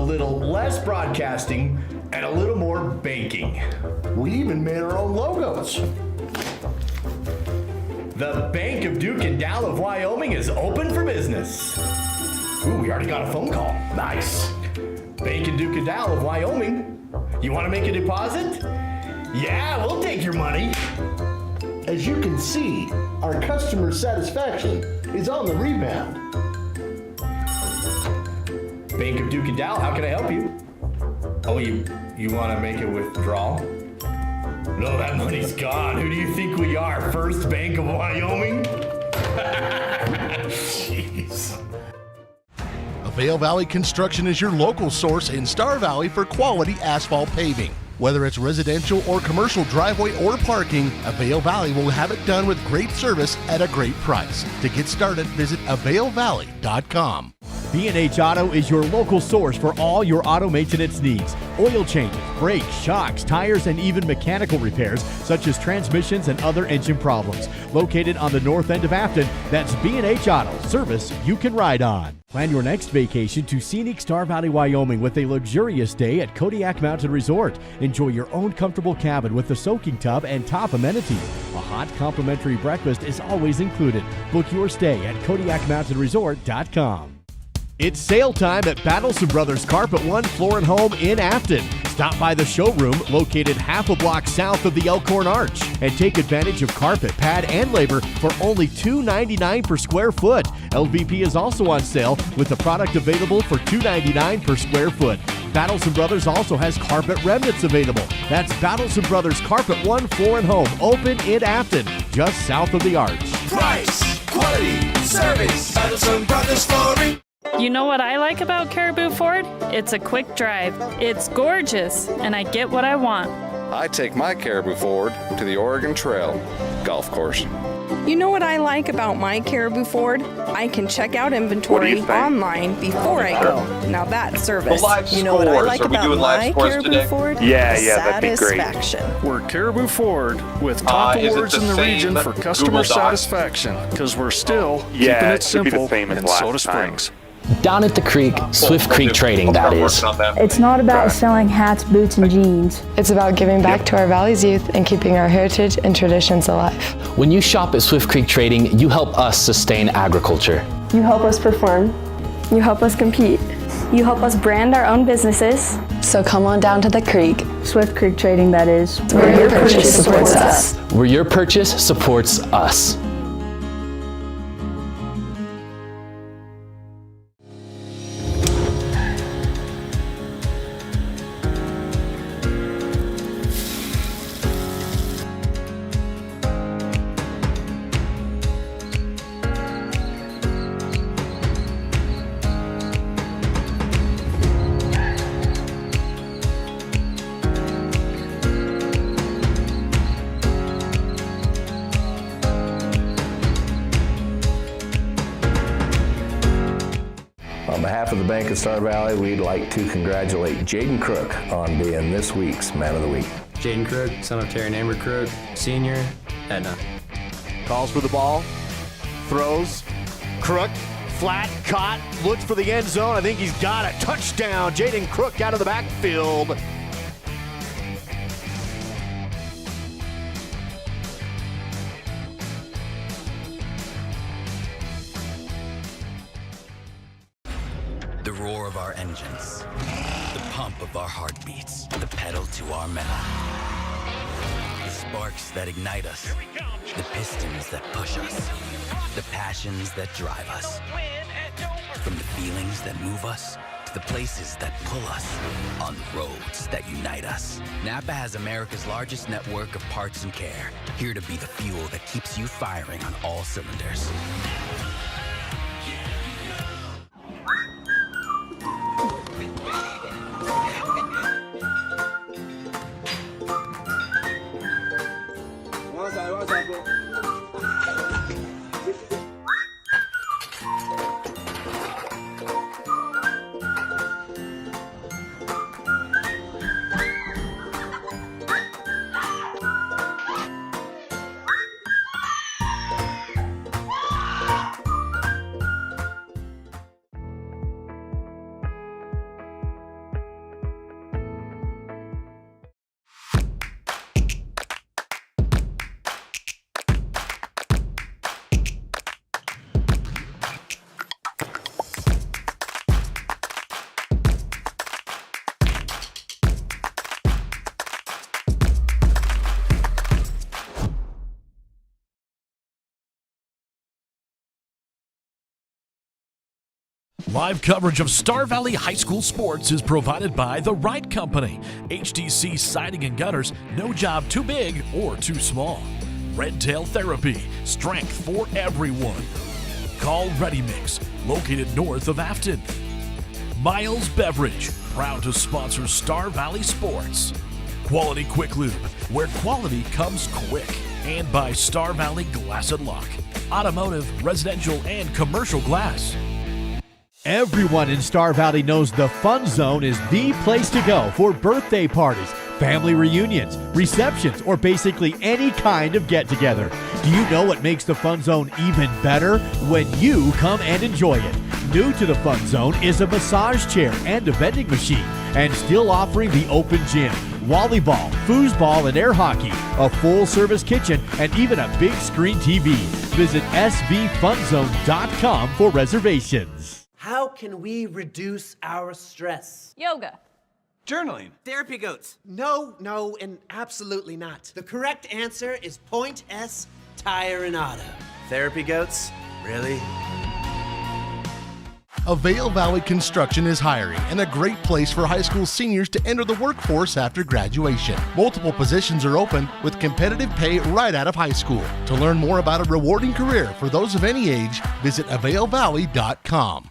little less broadcasting and a little more banking. We even made our own logos. The Bank of Duke and Dow of Wyoming is open for business. Ooh, we already got a phone call. Nice. Bank of Duke and Dow of Wyoming. You want to make a deposit? Yeah, we'll take your money. As you can see, our customer satisfaction is on the rebound. Bank of Duke and Dow, how can I help you? Oh, you want to make a withdrawal? No, that money's gone. Who do you think we are? First Bank of Wyoming? Jeez. Vail Valley Construction is your local source in Star Valley for quality asphalt paving. Whether it's residential or commercial driveway or parking, Vail Valley will have it done with great service at a great price. To get started, visit availvalley.com. B&H Auto is your local source for all your auto maintenance needs. Oil changes, brakes, shocks, tires, and even mechanical repairs such as transmissions and other engine problems. Located on the north end of Afton, that's B&H Auto, service you can ride on. Plan your next vacation to scenic Star Valley, Wyoming with a luxurious day at Kodiak Mountain Resort. Enjoy your own comfortable cabin with a soaking tub and top amenities. A hot complimentary breakfast is always included. Book your stay at KodiakMountainResort.com. It's sale time at Battleson Brothers Carpet One Floor and Home in Afton. Stop by the showroom located half a block south of the Elkhorn Arch and take advantage of carpet, pad, and labor for only $2.99 per square foot. LVP is also on sale with the product available for $2.99 per square foot. Battleson Brothers also has carpet remnants available. That's Battleson Brothers Carpet One Floor and Home, open in Afton, just south of the Arch. Price, quality, service, Battleson Brothers Flooring. You know what I like about Caribou Ford? It's a quick drive. It's gorgeous, and I get what I want. I take my Caribou Ford to the Oregon Trail golf course. You know what I like about my Caribou Ford? I can check out inventory online before I go. Now that's service. You know what I like about my Caribou Ford? Yeah, that'd be great. Satisfaction. We're Caribou Ford with top awards in the region for customer satisfaction because we're still keeping it simple in Soda Springs. Down at the creek, Swift Creek Trading, that is. It's not about selling hats, boots, and jeans. It's about giving back to our Valley's youth and keeping our heritage and traditions alive. When you shop at Swift Creek Trading, you help us sustain agriculture. You help us perform. You help us compete. You help us brand our own businesses. So come on down to the creek. Swift Creek Trading, that is. Where your purchase supports us. Where your purchase supports us. On behalf of the Bank of Star Valley, we'd like to congratulate Jaden Crook on being this week's Man of the Week. Jaden Crook, son of Terry and Amber Crook, senior, Edna. Calls for the ball, throws, Crook, flat, caught, looks for the end zone. I think he's got a touchdown. Jaden Crook out of the backfield. The roar of our engines, the pump of our heartbeats, the pedal to our metal. The sparks that ignite us, the pistons that push us, the passions that drive us. From the feelings that move us to the places that pull us, on the roads that unite us. Napa has America's largest network of parts and care, here to be the fuel that keeps you firing on all cylinders. Live coverage of Star Valley High School sports is provided by The Right Company. HDC Siding and Gutters, no job too big or too small. Red Tail Therapy, strength for everyone. Call Ready Mix, located north of Afton. Miles Beverage, proud to sponsor Star Valley Sports. Quality Quick Lube, where quality comes quick. And by Star Valley Glass and Lock, automotive, residential, and commercial glass. Everyone in Star Valley knows the Fun Zone is the place to go for birthday parties, family reunions, receptions, or basically any kind of get-together. Do you know what makes the Fun Zone even better? When you come and enjoy it. New to the Fun Zone is a massage chair and a vending machine, and still offering the open gym, volleyball, foosball, and air hockey, a full-service kitchen, and even a big screen TV. Visit svfunzone.com for reservations. How can we reduce our stress? Yoga. Journaling. Therapy goats. No, and absolutely not. The correct answer is Point S Tire and Auto. Therapy goats? Really? Avail Valley Construction is hiring and a great place for high school seniors to enter the workforce after graduation. Multiple positions are open with competitive pay right out of high school. To learn more about a rewarding career for those of any age, visit availvalley.com.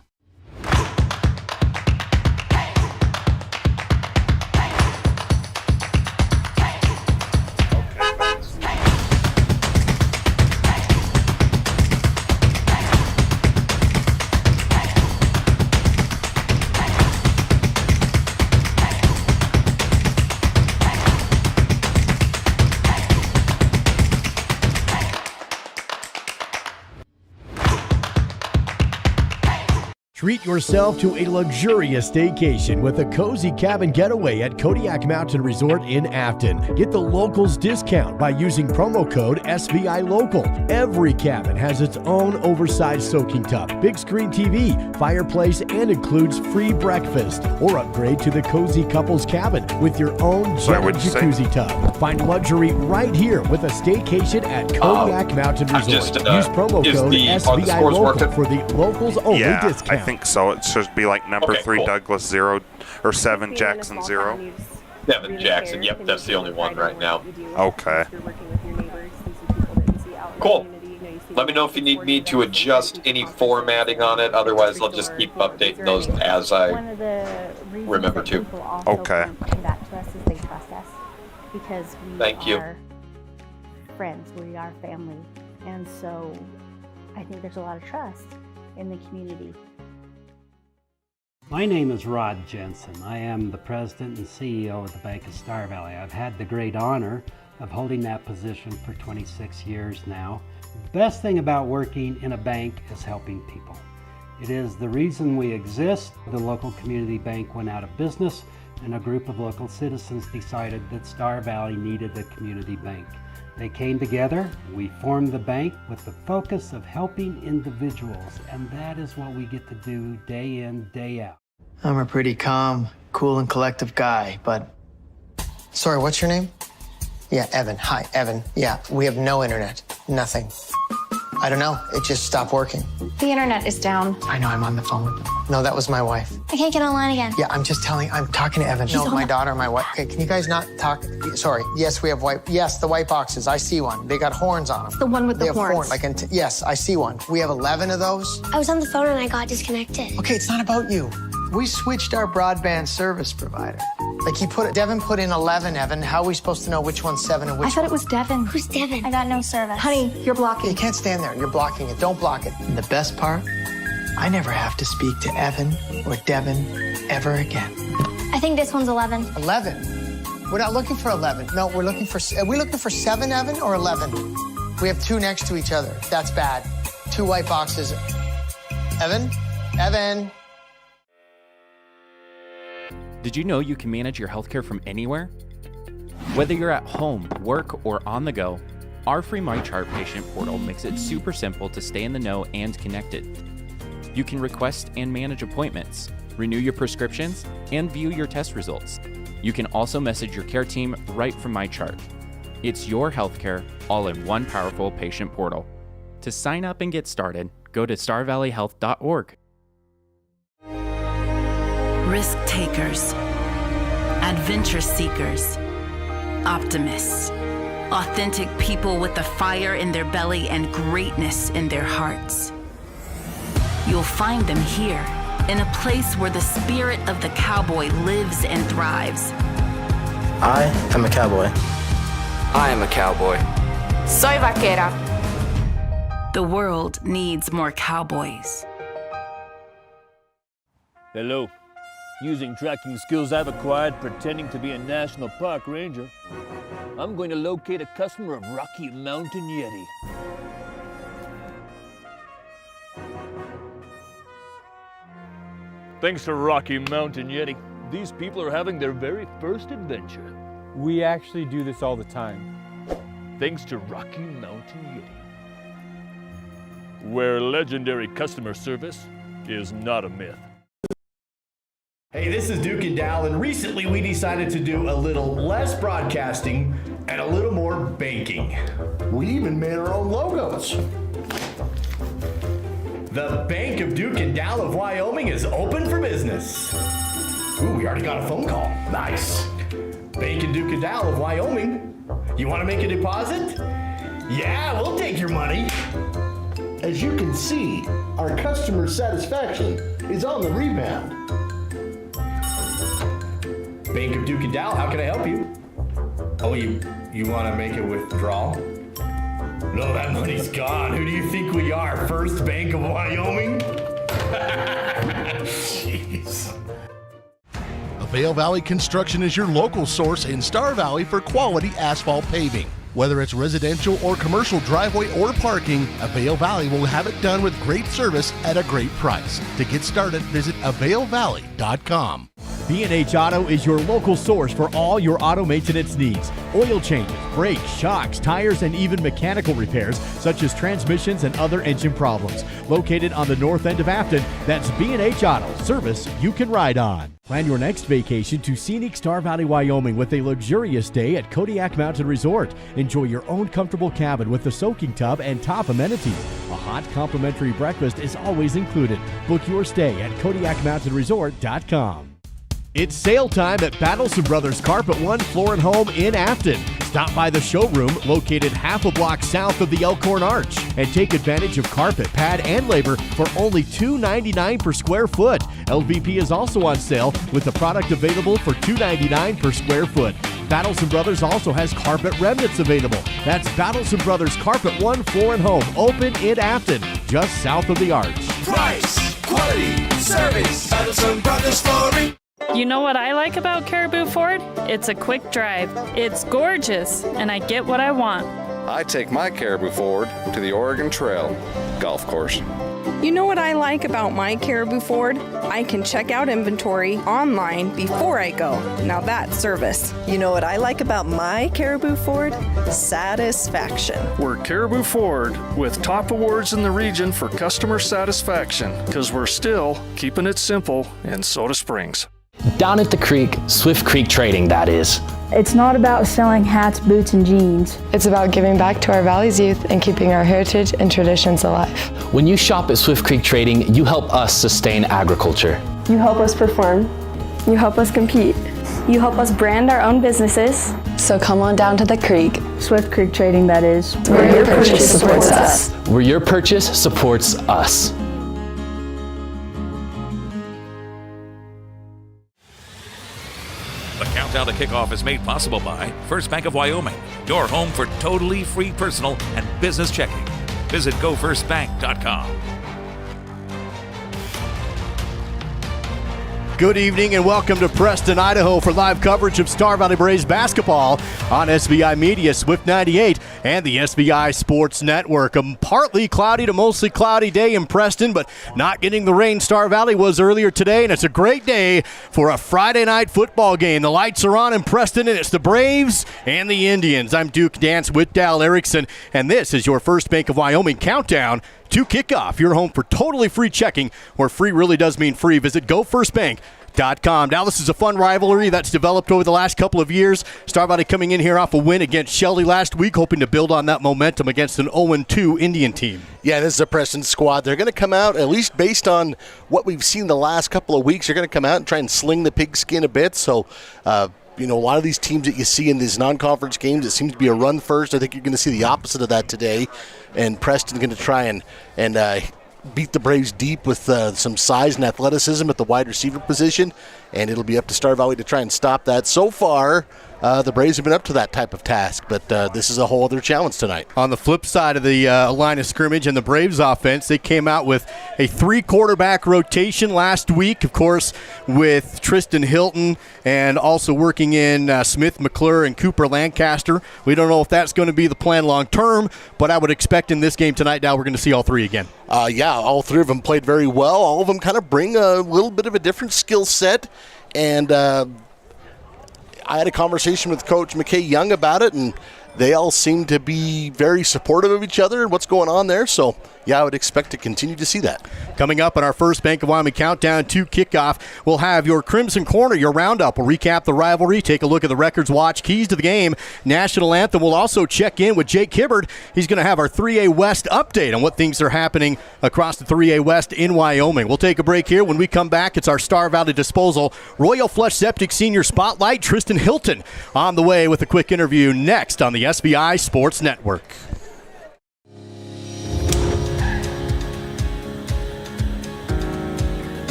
Treat yourself to a luxurious staycation with a cozy cabin getaway at Kodiak Mountain Resort in Afton. Get the locals discount by using promo code SVI Local. Every cabin has its own oversized soaking tub, big screen TV, fireplace, and includes free breakfast. Or upgrade to the cozy couples cabin with your own jet jacuzzi tub. Find luxury right here with a staycation at Kodiak Mountain Resort. Use promo code SVI Local for the locals only discount. I think so. It should be like number 3 Douglas 0 or 7 Jackson 0. 7 Jackson. Yep, that's the only one right now. Okay. Cool. Let me know if you need me to adjust any formatting on it. Otherwise, I'll just keep updating those as I remember to. Okay. That to us is they trust us because we are friends. We are family, and so I think there's a lot of trust in the community. My name is Rod Jensen. I am the president and CEO of the Bank of Star Valley. I've had the great honor of holding that position for 26 years now. The best thing about working in a bank is helping people. It is the reason we exist. The local community bank went out of business, and a group of local citizens decided that Star Valley needed a community bank. They came together, we formed the bank with the focus of helping individuals, and that is what we get to do day in, day out. I'm a pretty calm, cool, and collective guy, but... Sorry, what's your name? Yeah, Evan. Hi, Evan. Yeah, we have no internet. Nothing. I don't know. It just stopped working. The internet is down. I know, I'm on the phone with them. No, that was my wife. I can't get online again. Yeah, I'm talking to Evan. No, my daughter, my wife. Okay, can you guys not talk? Sorry. Yes, we have the white boxes. I see one. They got horns on them. The one with the horns. Yes, I see one. We have 11 of those. I was on the phone and I got disconnected. Okay, it's not about you. We switched our broadband service provider. Devin put in 11, Evan. How are we supposed to know which one's 7 and which one? I thought it was Devin. Who's Devin? I got no service. Honey, you're blocking. You can't stand there. You're blocking it. Don't block it. And the best part, I never have to speak to Evan or Devin ever again. I think this one's 11. 11? We're not looking for 11. No, are we looking for 7, Evan, or 11? We have 2 next to each other. That's bad. 2 white boxes. Evan? Did you know you can manage your healthcare from anywhere? Whether you're at home, work, or on the go, our free MyChart patient portal makes it super simple to stay in the know and connected. You can request and manage appointments, renew your prescriptions, and view your test results. You can also message your care team right from MyChart. It's your healthcare all in one powerful patient portal. To sign up and get started, go to starvalleyhealth.org. risk takers, adventure seekers, optimists, authentic people with the fire in their belly and greatness in their hearts. You'll find them here, in a place where the spirit of the cowboy lives and thrives. I am a cowboy. I am a cowboy. Soy vaquera. The world needs more cowboys. Hello. Using tracking skills I've acquired pretending to be a national park ranger, I'm going to locate a customer of Rocky Mountain Yeti. Thanks to Rocky Mountain Yeti, these people are having their very first adventure. We actually do this all the time. Thanks to Rocky Mountain Yeti, where legendary customer service is not a myth. Hey, this is Duke and Dal, and recently we decided to do a little less broadcasting and a little more banking. We even made our own logos. The Bank of Duke and Dal of Wyoming is open for business. Ooh, we already got a phone call. Nice. Bank of Duke and Dal of Wyoming. You want to make a deposit? Yeah, we'll take your money. As you can see, our customer satisfaction is on the rebound. Bank of Duke and Dal, how can I help you? Oh, you want to make a withdrawal? No, that money's gone. Who do you think we are? First Bank of Wyoming? Jeez. Vail Valley Construction is your local source in Star Valley for quality asphalt paving. Whether it's residential or commercial driveway or parking, Vail Valley will have it done with great service at a great price. To get started, visit availvalley.com. B&H Auto is your local source for all your auto maintenance needs. Oil changes, brakes, shocks, tires, and even mechanical repairs, such as transmissions and other engine problems. Located on the north end of Afton, that's B&H Auto, service you can ride on. Plan your next vacation to scenic Star Valley, Wyoming with a luxurious day at Kodiak Mountain Resort. Enjoy your own comfortable cabin with a soaking tub and top amenities. A hot complimentary breakfast is always included. Book your stay at KodiakMountainResort.com. It's sale time at Battleson Brothers Carpet One Floor and Home in Afton. Stop by the showroom located half a block south of the Elkhorn Arch and take advantage of carpet, pad, and labor for only $2.99 per square foot. LVP is also on sale with the product available for $2.99 per square foot. Battleson Brothers also has carpet remnants available. That's Battleson Brothers Carpet One Floor and Home, open in Afton, just south of the Arch. Price, quality, service, Battleson Brothers Flooring. You know what I like about Caribou Ford? It's a quick drive. It's gorgeous, and I get what I want. I take my Caribou Ford to the Oregon Trail golf course. You know what I like about my Caribou Ford? I can check out inventory online before I go. Now that's service. You know what I like about my Caribou Ford? Satisfaction. We're Caribou Ford with top awards in the region for customer satisfaction, because we're still keeping it simple in Soda Springs. Down at the creek, Swift Creek Trading, that is. It's not about selling hats, boots, and jeans. It's about giving back to our Valley's youth and keeping our heritage and traditions alive. When you shop at Swift Creek Trading, you help us sustain agriculture. You help us perform. You help us compete. You help us brand our own businesses. So come on down to the creek. Swift Creek Trading, that is. Where your purchase supports us. Where your purchase supports us. The countdown to kickoff is made possible by First Bank of Wyoming, your home for totally free personal and business checking. Visit gofirstbank.com. Good evening and welcome to Preston, Idaho for live coverage of Star Valley Braves basketball on SVI Media, Swift 98, and the SVI Sports Network. A partly cloudy to mostly cloudy day in Preston, but not getting the rain Star Valley was earlier today, and it's a great day for a Friday night football game. The lights are on in Preston, and it's the Braves and the Indians. I'm Duke Dance with Dal Erickson, and this is your First Bank of Wyoming countdown to kickoff. Your home for totally free checking, where free really does mean free. Visit gofirstbank.com. StarValleySportsNetwork.com. Now, this is a fun rivalry that's developed over the last couple of years. Star Valley coming in here off a win against Shelley last week, hoping to build on that momentum against an 0-2 Indian team. Yeah, this is a Preston squad. They're going to come out, at least based on what we've seen the last couple of weeks, they're going to come out and try and sling the pigskin a bit. So, a lot of these teams that you see in these non-conference games, it seems to be a run first. I think you're going to see the opposite of that today. And Preston's going to try and beat the Braves deep with some size and athleticism at the wide receiver position. And it'll be up to Star Valley to try and stop that. So far, the Braves have been up to that type of task, but this is a whole other challenge tonight. On the flip side of the line of scrimmage and the Braves offense, they came out with a 3-quarterback rotation last week, of course, with Tristan Hilton and also working in Smith McClure and Cooper Lancaster. We don't know if that's going to be the plan long term, but I would expect in this game tonight now we're going to see all three again. All three of them played very well. All of them kind of bring a little bit of a different skill set, and I had a conversation with Coach McKay Young about it, and they all seem to be very supportive of each other and what's going on there. So, I would expect to continue to see that. Coming up on our first Bank of Wyoming Countdown to kickoff, we'll have your Crimson Corner, your roundup. We'll recap the rivalry, take a look at the records watch, keys to the game, national anthem. We'll also check in with Jake Hibbard. He's going to have our 3A West update on what things are happening across the 3A West in Wyoming. We'll take a break here. When we come back, it's our Star Valley Disposal Royal Flush Septic Senior Spotlight. Tristan Hilton on the way with a quick interview next on the SVI Sports Network.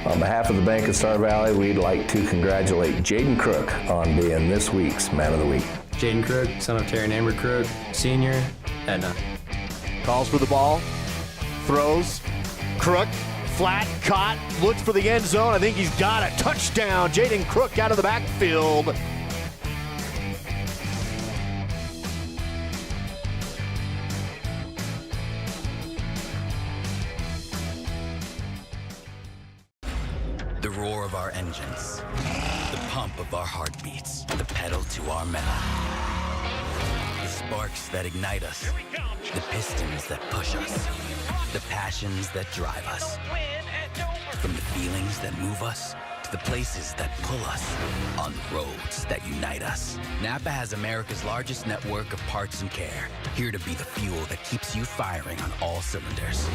On behalf of the Bank of Star Valley, we'd like to congratulate Jaden Crook on being this week's Man of the Week. Jaden Crook, son of Terry and Amber Crook, senior, Edna. Calls for the ball, throws, Crook, flat, caught, looks for the end zone. I think he's got a touchdown. Jaden Crook out of the backfield. The roar of our engines, the pump of our heartbeats, the pedal to our metal. The sparks that ignite us, the pistons that push us, the passions that drive us. From the feelings that move us to the places that pull us, on roads that unite us. Napa has America's largest network of parts and care, here to be the fuel that keeps you firing on all cylinders.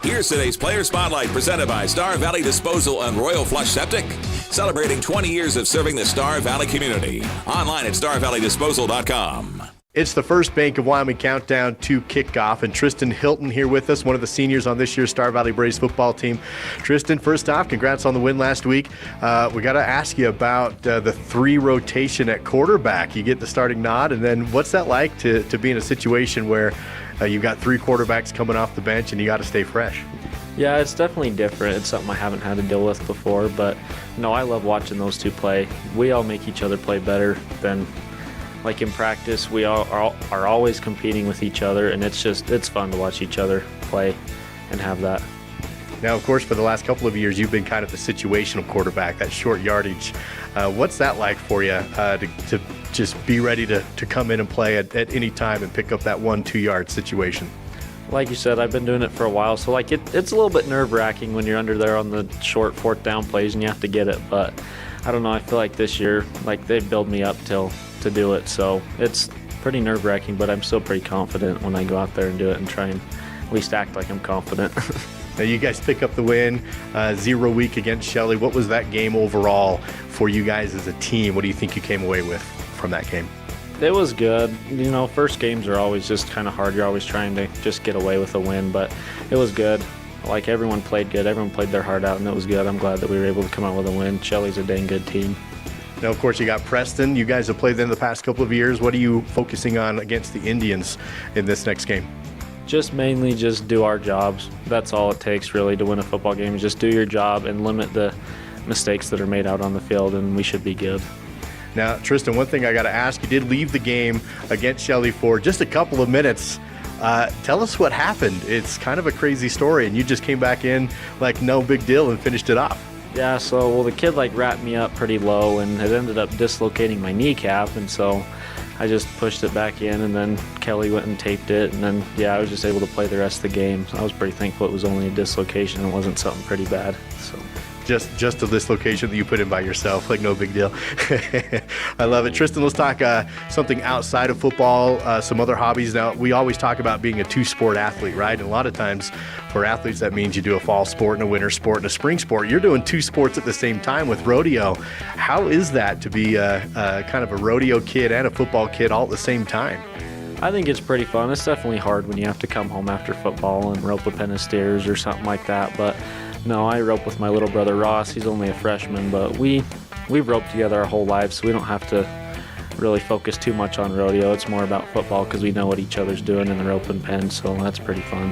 Here's today's Player Spotlight presented by Star Valley Disposal and Royal Flush Septic. Celebrating 20 years of serving the Star Valley community. Online at StarValleyDisposal.com. It's the first Bank of Wyoming Countdown to kickoff, and Tristan Hilton here with us, one of the seniors on this year's Star Valley Braves football team. Tristan, first off, congrats on the win last week. We got to ask you about the 3 rotation at quarterback. You get the starting nod, and then what's that like to be in a situation where you've got 3 quarterbacks coming off the bench and you got to stay fresh? Yeah, it's definitely different. It's something I haven't had to deal with before, but no, I love watching those two play. We all make each other play better than, like in practice, we all are always competing with each other, and it's fun to watch each other play and have that. Now, of course, for the last couple of years, you've been kind of the situational quarterback, that short yardage. What's that like for you to just be ready to come in and play at any time and pick up that 1-2 yard situation? Like you said, I've been doing it for a while, so like it's a little bit nerve-wracking when you're under there on the short 4th down plays and you have to get it. But I don't know, I feel like this year, like they build me up to do it, so it's pretty nerve-wracking, but I'm still pretty confident when I go out there and do it and try and at least act like I'm confident. Now you guys pick up the win, 0 week against Shelley. What was that game overall for you guys as a team? What do you think you came away with from that game? It was good. You know, first games are always just kind of hard. You're always trying to just get away with a win, but it was good. Like, everyone played good. Everyone played their heart out, and it was good. I'm glad that we were able to come out with a win. Shelley's a dang good team. Now, of course, you got Preston. You guys have played them the past couple of years. What are you focusing on against the Indians in this next game? Just mainly just do our jobs. That's all it takes, really, to win a football game. Just do your job and limit the mistakes that are made out on the field, and we should be good. Now, Tristan, one thing I got to ask, you did leave the game against Shelley for just a couple of minutes. Tell us what happened. It's kind of a crazy story, and you just came back in like no big deal and finished it off. Yeah, so, the kid wrapped me up pretty low, and it ended up dislocating my kneecap, and so I just pushed it back in, and then Kelly went and taped it, and then, I was just able to play the rest of the game. So I was pretty thankful it was only a dislocation. It wasn't something pretty bad. So. Just a dislocation that you put in by yourself, like no big deal. I love it. Tristan, let's talk something outside of football, some other hobbies. Now, we always talk about being a two-sport athlete, right? And a lot of times for athletes, that means you do a fall sport and a winter sport and a spring sport. You're doing two sports at the same time with rodeo. How is that to be kind of a rodeo kid and a football kid all at the same time? I think it's pretty fun. It's definitely hard when you have to come home after football and rope a pen of steers or something like that, but no, I rope with my little brother Ross. He's only a freshman, but we've roped together our whole lives, so we don't have to really focus too much on rodeo. It's more about football because we know what each other's doing in the rope and pen, so that's pretty fun.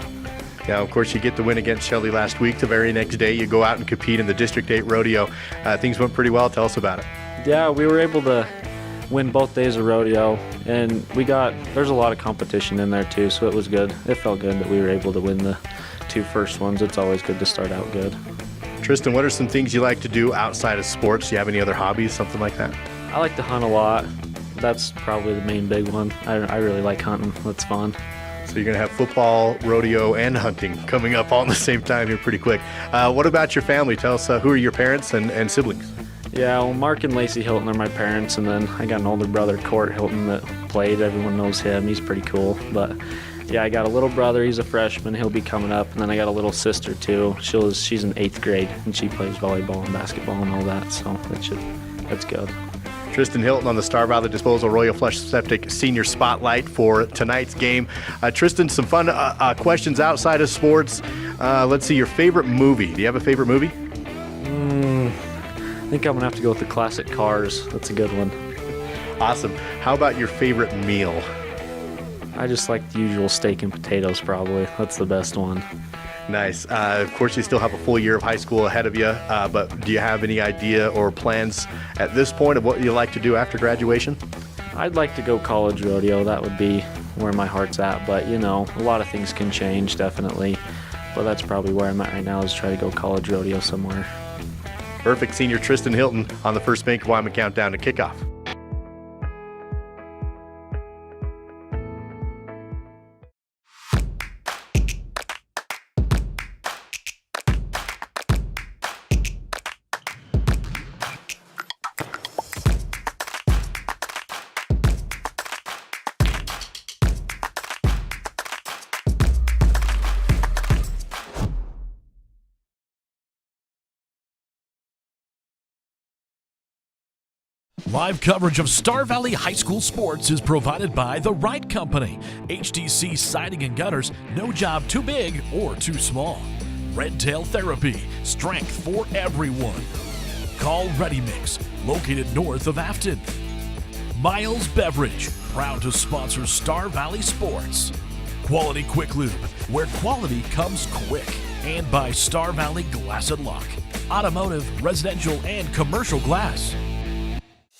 Now, of course, you get the win against Shelley last week. The very next day, you go out and compete in the District 8 rodeo. Things went pretty well. Tell us about it. Yeah, we were able to win both days of rodeo, and there's a lot of competition in there too, so it was good. It felt good that we were able to win the two first ones. It's always good to start out good. Tristan, what are some things you like to do outside of sports? Do you have any other hobbies, something like that? I like to hunt a lot. That's probably the main big one. I really like hunting. That's fun. So you're going to have football, rodeo, and hunting coming up all at the same time here pretty quick. What about your family? Tell us who are your parents and siblings? Yeah, well, Mark and Lacey Hilton are my parents, and then I got an older brother, Court Hilton, that played. Everyone knows him. He's pretty cool. But yeah, I got a little brother. He's a freshman. He'll be coming up. And then I got a little sister, too. She's in 8th grade, and she plays volleyball and basketball and all that, so that's good. Tristan Hilton on the Star Valley Disposal Royal Flush Septic Senior Spotlight for tonight's game. Tristan, some fun questions outside of sports. Let's see, your favorite movie. Do you have a favorite movie? I think I'm going to have to go with the classic Cars. That's a good one. Awesome. How about your favorite meal? I just like the usual steak and potatoes, probably. That's the best one. Nice. Of course, you still have a full year of high school ahead of you, but do you have any idea or plans at this point of what you like to do after graduation? I'd like to go college rodeo. That would be where my heart's at, but a lot of things can change, definitely. But that's probably where I'm at right now, is try to go college rodeo somewhere. Perfect. Senior Tristan Hilton on the First Bank of Wyoming countdown to kickoff. Live coverage of Star Valley High School sports is provided by The Right Company. HDC Siding and Gutters, no job too big or too small. Red Tail Therapy, strength for everyone. Call Ready Mix, located north of Afton. Miles Beverage, proud to sponsor Star Valley Sports. Quality Quick Lube, where quality comes quick. And by Star Valley Glass and Lock, automotive, residential, and commercial glass.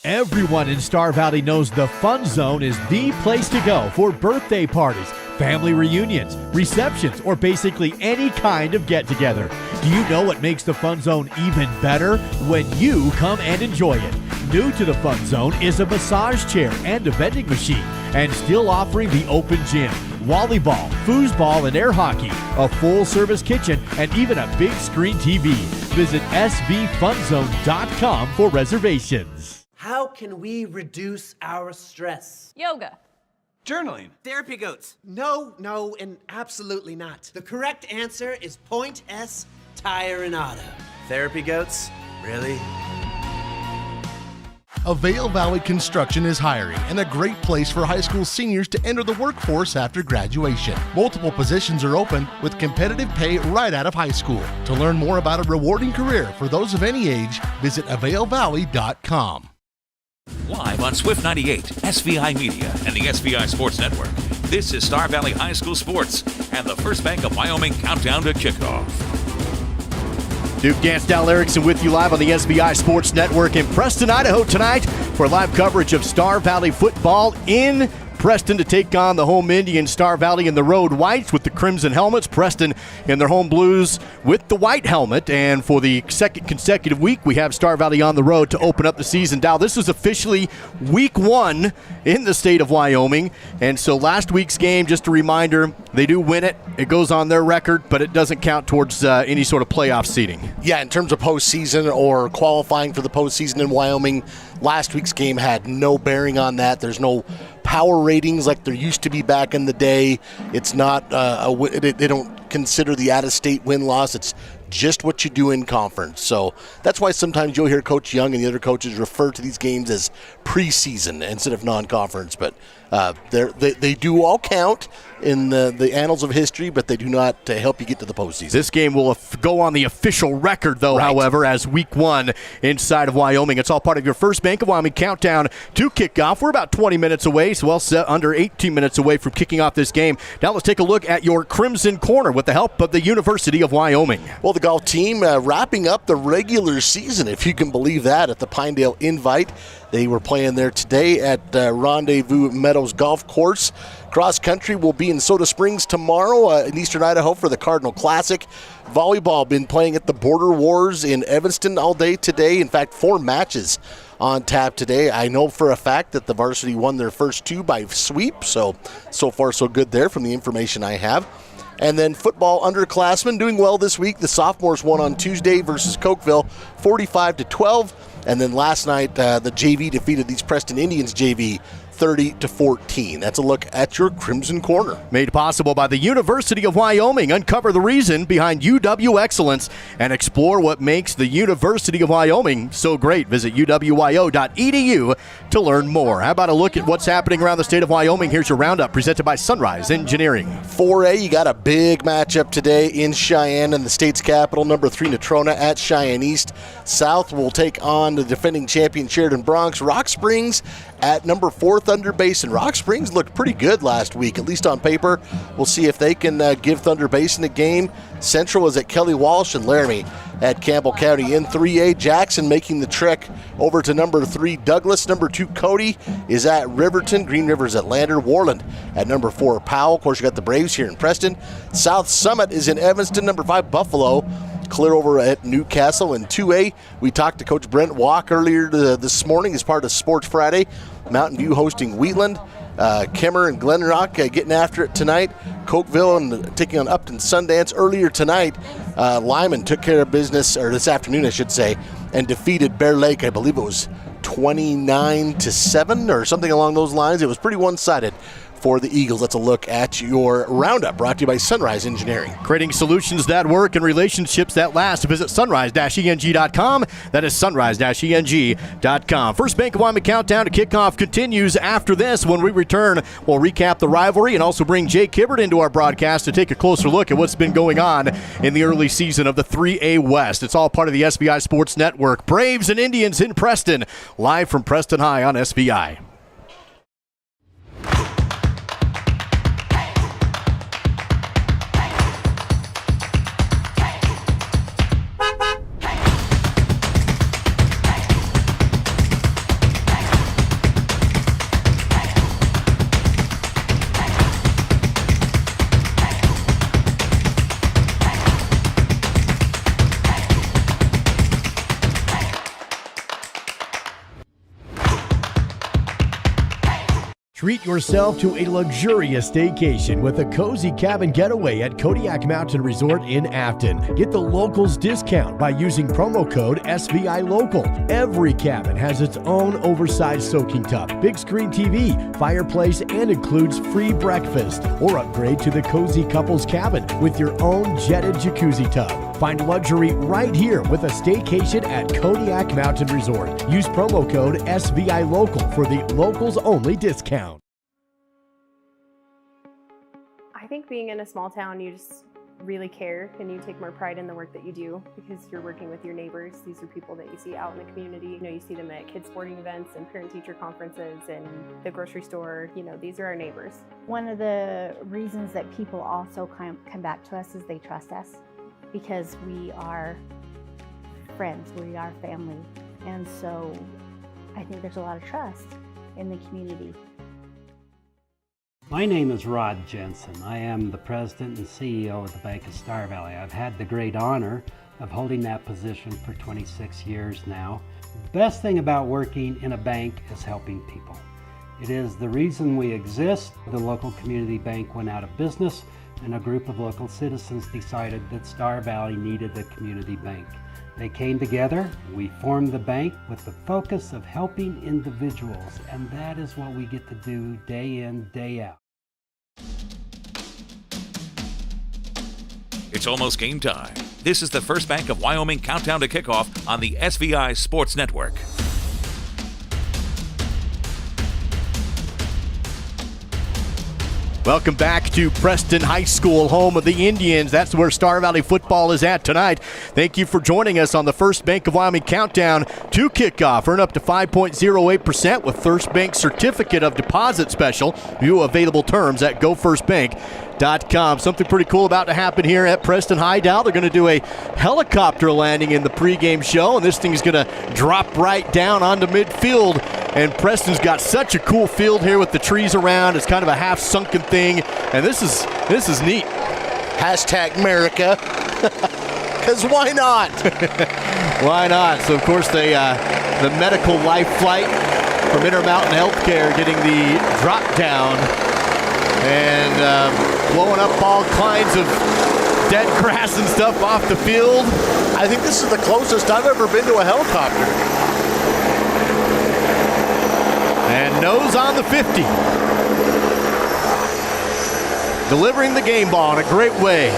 Everyone in Star Valley knows the Fun Zone is the place to go for birthday parties, family reunions, receptions, or basically any kind of get-together. Do you know what makes the Fun Zone even better? When you come and enjoy it. New to the Fun Zone is a massage chair and a vending machine, and still offering the open gym, volleyball, foosball, and air hockey, a full-service kitchen, and even a big screen TV. Visit svfunzone.com for reservations. How can we reduce our stress? Yoga. Journaling. Therapy goats. No, and absolutely not. The correct answer is Point S Tire and Auto. Therapy goats? Really? Avail Valley Construction is hiring and a great place for high school seniors to enter the workforce after graduation. Multiple positions are open with competitive pay right out of high school. To learn more about a rewarding career for those of any age, visit availvalley.com. Live on Swift 98, SVI Media, and the SVI Sports Network, this is Star Valley High School Sports and the First Bank of Wyoming countdown to kickoff. Duke Gansdale Erickson with you live on the SVI Sports Network in Preston, Idaho tonight for live coverage of Star Valley football in Preston to take on the home Indians. Star Valley in the road whites with the crimson helmets. Preston in their home blues with the white helmet. And for the second consecutive week, we have Star Valley on the road to open up the season. Dow, this is officially week 1 in the state of Wyoming. And so last week's game, just a reminder, they do win it. It goes on their record, but it doesn't count towards any sort of playoff seeding. Yeah, in terms of postseason or qualifying for the postseason in Wyoming, last week's game had no bearing on that. There's no power ratings like there used to be back in the day. It's not they don't consider the out-of-state win-loss. It's just what you do in conference. So that's why sometimes you'll hear Coach Young and the other coaches refer to these games as preseason instead of non-conference. But they do all count in the annals of history, but they do not help you get to the postseason. This game will go on the official record, though, right, however, as week 1 inside of Wyoming. It's all part of your First Bank of Wyoming countdown to kickoff. We're about 20 minutes away, so under 18 minutes away from kicking off this game. Now let's take a look at your Crimson Corner with the help of the University of Wyoming. Well, the golf team wrapping up the regular season, if you can believe that, at the Pinedale Invite. They were playing there today at Rendezvous Meadows Golf Course. Cross country will be in Soda Springs tomorrow in eastern Idaho for the Cardinal Classic. Volleyball been playing at the Border Wars in Evanston all day today. In fact, 4 matches on tap today. I know for a fact that the varsity won their first 2 by sweep, so far so good there from the information I have. And then football underclassmen doing well this week. The sophomores won on Tuesday versus Cokeville, 45-12. And then last night, the JV defeated these Preston Indians JV 30-14. That's a look at your Crimson Corner. Made possible by the University of Wyoming. Uncover the reason behind UW excellence and explore what makes the University of Wyoming so great. Visit uwyo.edu to learn more. How about a look at what's happening around the state of Wyoming? Here's your roundup presented by Sunrise Engineering. 4A, you got a big matchup today in Cheyenne and the state's capital. Number 3 Natrona at Cheyenne East. South will take on the defending champion Sheridan Bronx. Rock Springs at number 4 Thunder Basin. Rock Springs looked pretty good last week, at least on paper. We'll see if they can give Thunder Basin a game. Central is at Kelly Walsh, and Laramie at Campbell County. In 3A, Jackson making the trek over to number 3 Douglas. Number 2 Cody is at Riverton. Green River's at Lander. Warland at number 4 Powell. Of course, you got the Braves here in Preston. South Summit is in Evanston. Number 5 Buffalo clear over at Newcastle. In 2A, we talked to Coach Brent Walk earlier this morning as part of Sports Friday. Mountain View hosting Wheatland. Kemmer and Glenrock getting after it tonight. Cokeville and taking on Upton Sundance. Earlier tonight, Lyman took care of business, or this afternoon I should say, and defeated Bear Lake. I believe it was 29-7 or something along those lines. It was pretty one-sided for the Eagles. Let's a look at your roundup, brought to you by Sunrise Engineering. Creating solutions that work and relationships that last. Visit sunrise-eng.com. That is sunrise-eng.com. First Bank of Wyoming countdown to kickoff continues after this. When we return, we'll recap the rivalry and also bring Jake Hibbert into our broadcast to take a closer look at what's been going on in the early season of the 3A West. It's all part of the SVI Sports Network. Braves and Indians in Preston, live from Preston High on SVI. Treat yourself to a luxurious staycation with a cozy cabin getaway at Kodiak Mountain Resort in Afton. Get the locals discount by using promo code SVI Local. Every cabin has its own oversized soaking tub, big screen TV, fireplace, and includes free breakfast. Or upgrade to the cozy couples cabin with your own jetted jacuzzi tub. Find luxury right here with a staycation at Kodiak Mountain Resort. Use promo code SVI Local for the locals only discount. I think being in a small town, you just really care and you take more pride in the work that you do because you're working with your neighbors. These are people that you see out in the community. You know, you see them at kids sporting events and parent-teacher conferences and the grocery store. You know, these are our neighbors. One of the reasons that people also come back to us is they trust us because we are friends, we are family. And so I think there's a lot of trust in the community. My name is Rod Jensen. I am the president and CEO of the Bank of Star Valley. I've had the great honor of holding that position for 26 years now. The best thing about working in a bank is helping people. It is the reason we exist. The local community bank went out of business, and a group of local citizens decided that Star Valley needed a community bank. They came together, we formed the bank with the focus of helping individuals, and that is what we get to do day in, day out. It's almost game time. This is the First Bank of Wyoming countdown to kickoff on the SVI Sports Network. Welcome back to Preston High School, home of the Indians. That's where Star Valley football is at tonight. Thank you for joining us on the First Bank of Wyoming countdown to kickoff. Earn up to 5.08% with First Bank Certificate of Deposit Special. View available terms at gofirstbank.com. Something pretty cool about to happen here at Preston High. They're going to do a helicopter landing in the pregame show, and this thing's going to drop right down onto midfield. And Preston's got such a cool field here with the trees around. It's kind of a half-sunken thing, and this is neat. Hashtag America, because why not? Why not? So, of course, the medical life flight from Intermountain Healthcare getting the drop down and blowing up all kinds of dead grass and stuff off the field. I think this is the closest I've ever been to a helicopter. And nose on the 50. Delivering the game ball in a great way.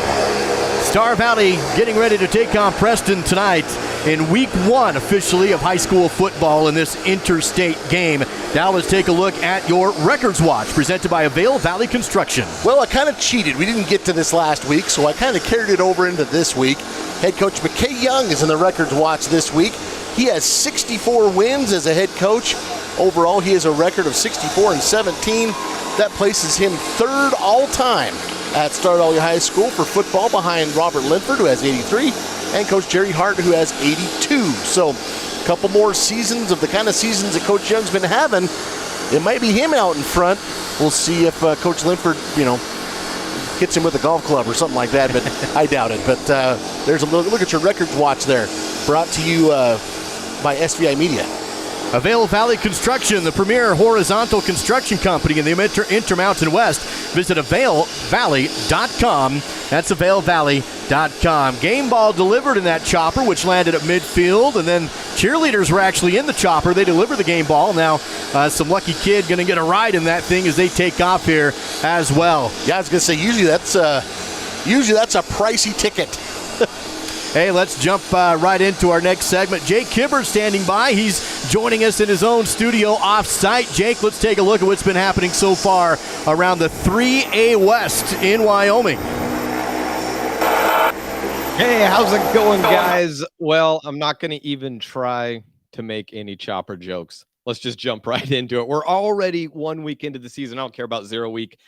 Star Valley getting ready to take on Preston tonight in week 1 officially of high school football in this interstate game. Now let's take a look at your Records Watch presented by Avail Valley Construction. Well, I kind of cheated. We didn't get to this last week, so I kind of carried it over into this week. Head coach McKay Young is in the Records Watch this week. He has 64 wins as a head coach. Overall, he has a record of 64-17. That places him 3rd all-time at Star Valley High School for football behind Robert Linford, who has 83, and Coach Jerry Hart, who has 82. So a couple more seasons of the kind of seasons that Coach Young's been having. It might be him out in front. We'll see if Coach Linford, hits him with a golf club or something like that, but I doubt it. But there's a look at your Records Watch there, brought to you by SVI Media. Avail Valley Construction, the premier horizontal construction company in the Intermountain West. Visit availvalley.com. That's availvalley.com. Game ball delivered in that chopper, which landed at midfield, and then cheerleaders were actually in the chopper. They delivered the game ball. Now, some lucky kid going to get a ride in that thing as they take off here as well. Yeah, I was going to say, usually that's a pricey ticket. Hey, let's jump right into our next segment. Jake Hibbert standing by. He's joining us in his own studio off-site. Jake, let's take a look at what's been happening so far around the 3A West in Wyoming. Hey, how's it going, guys? Well, I'm not going to even try to make any chopper jokes. Let's just jump right into it. We're already 1 week into the season. I don't care about 0 week.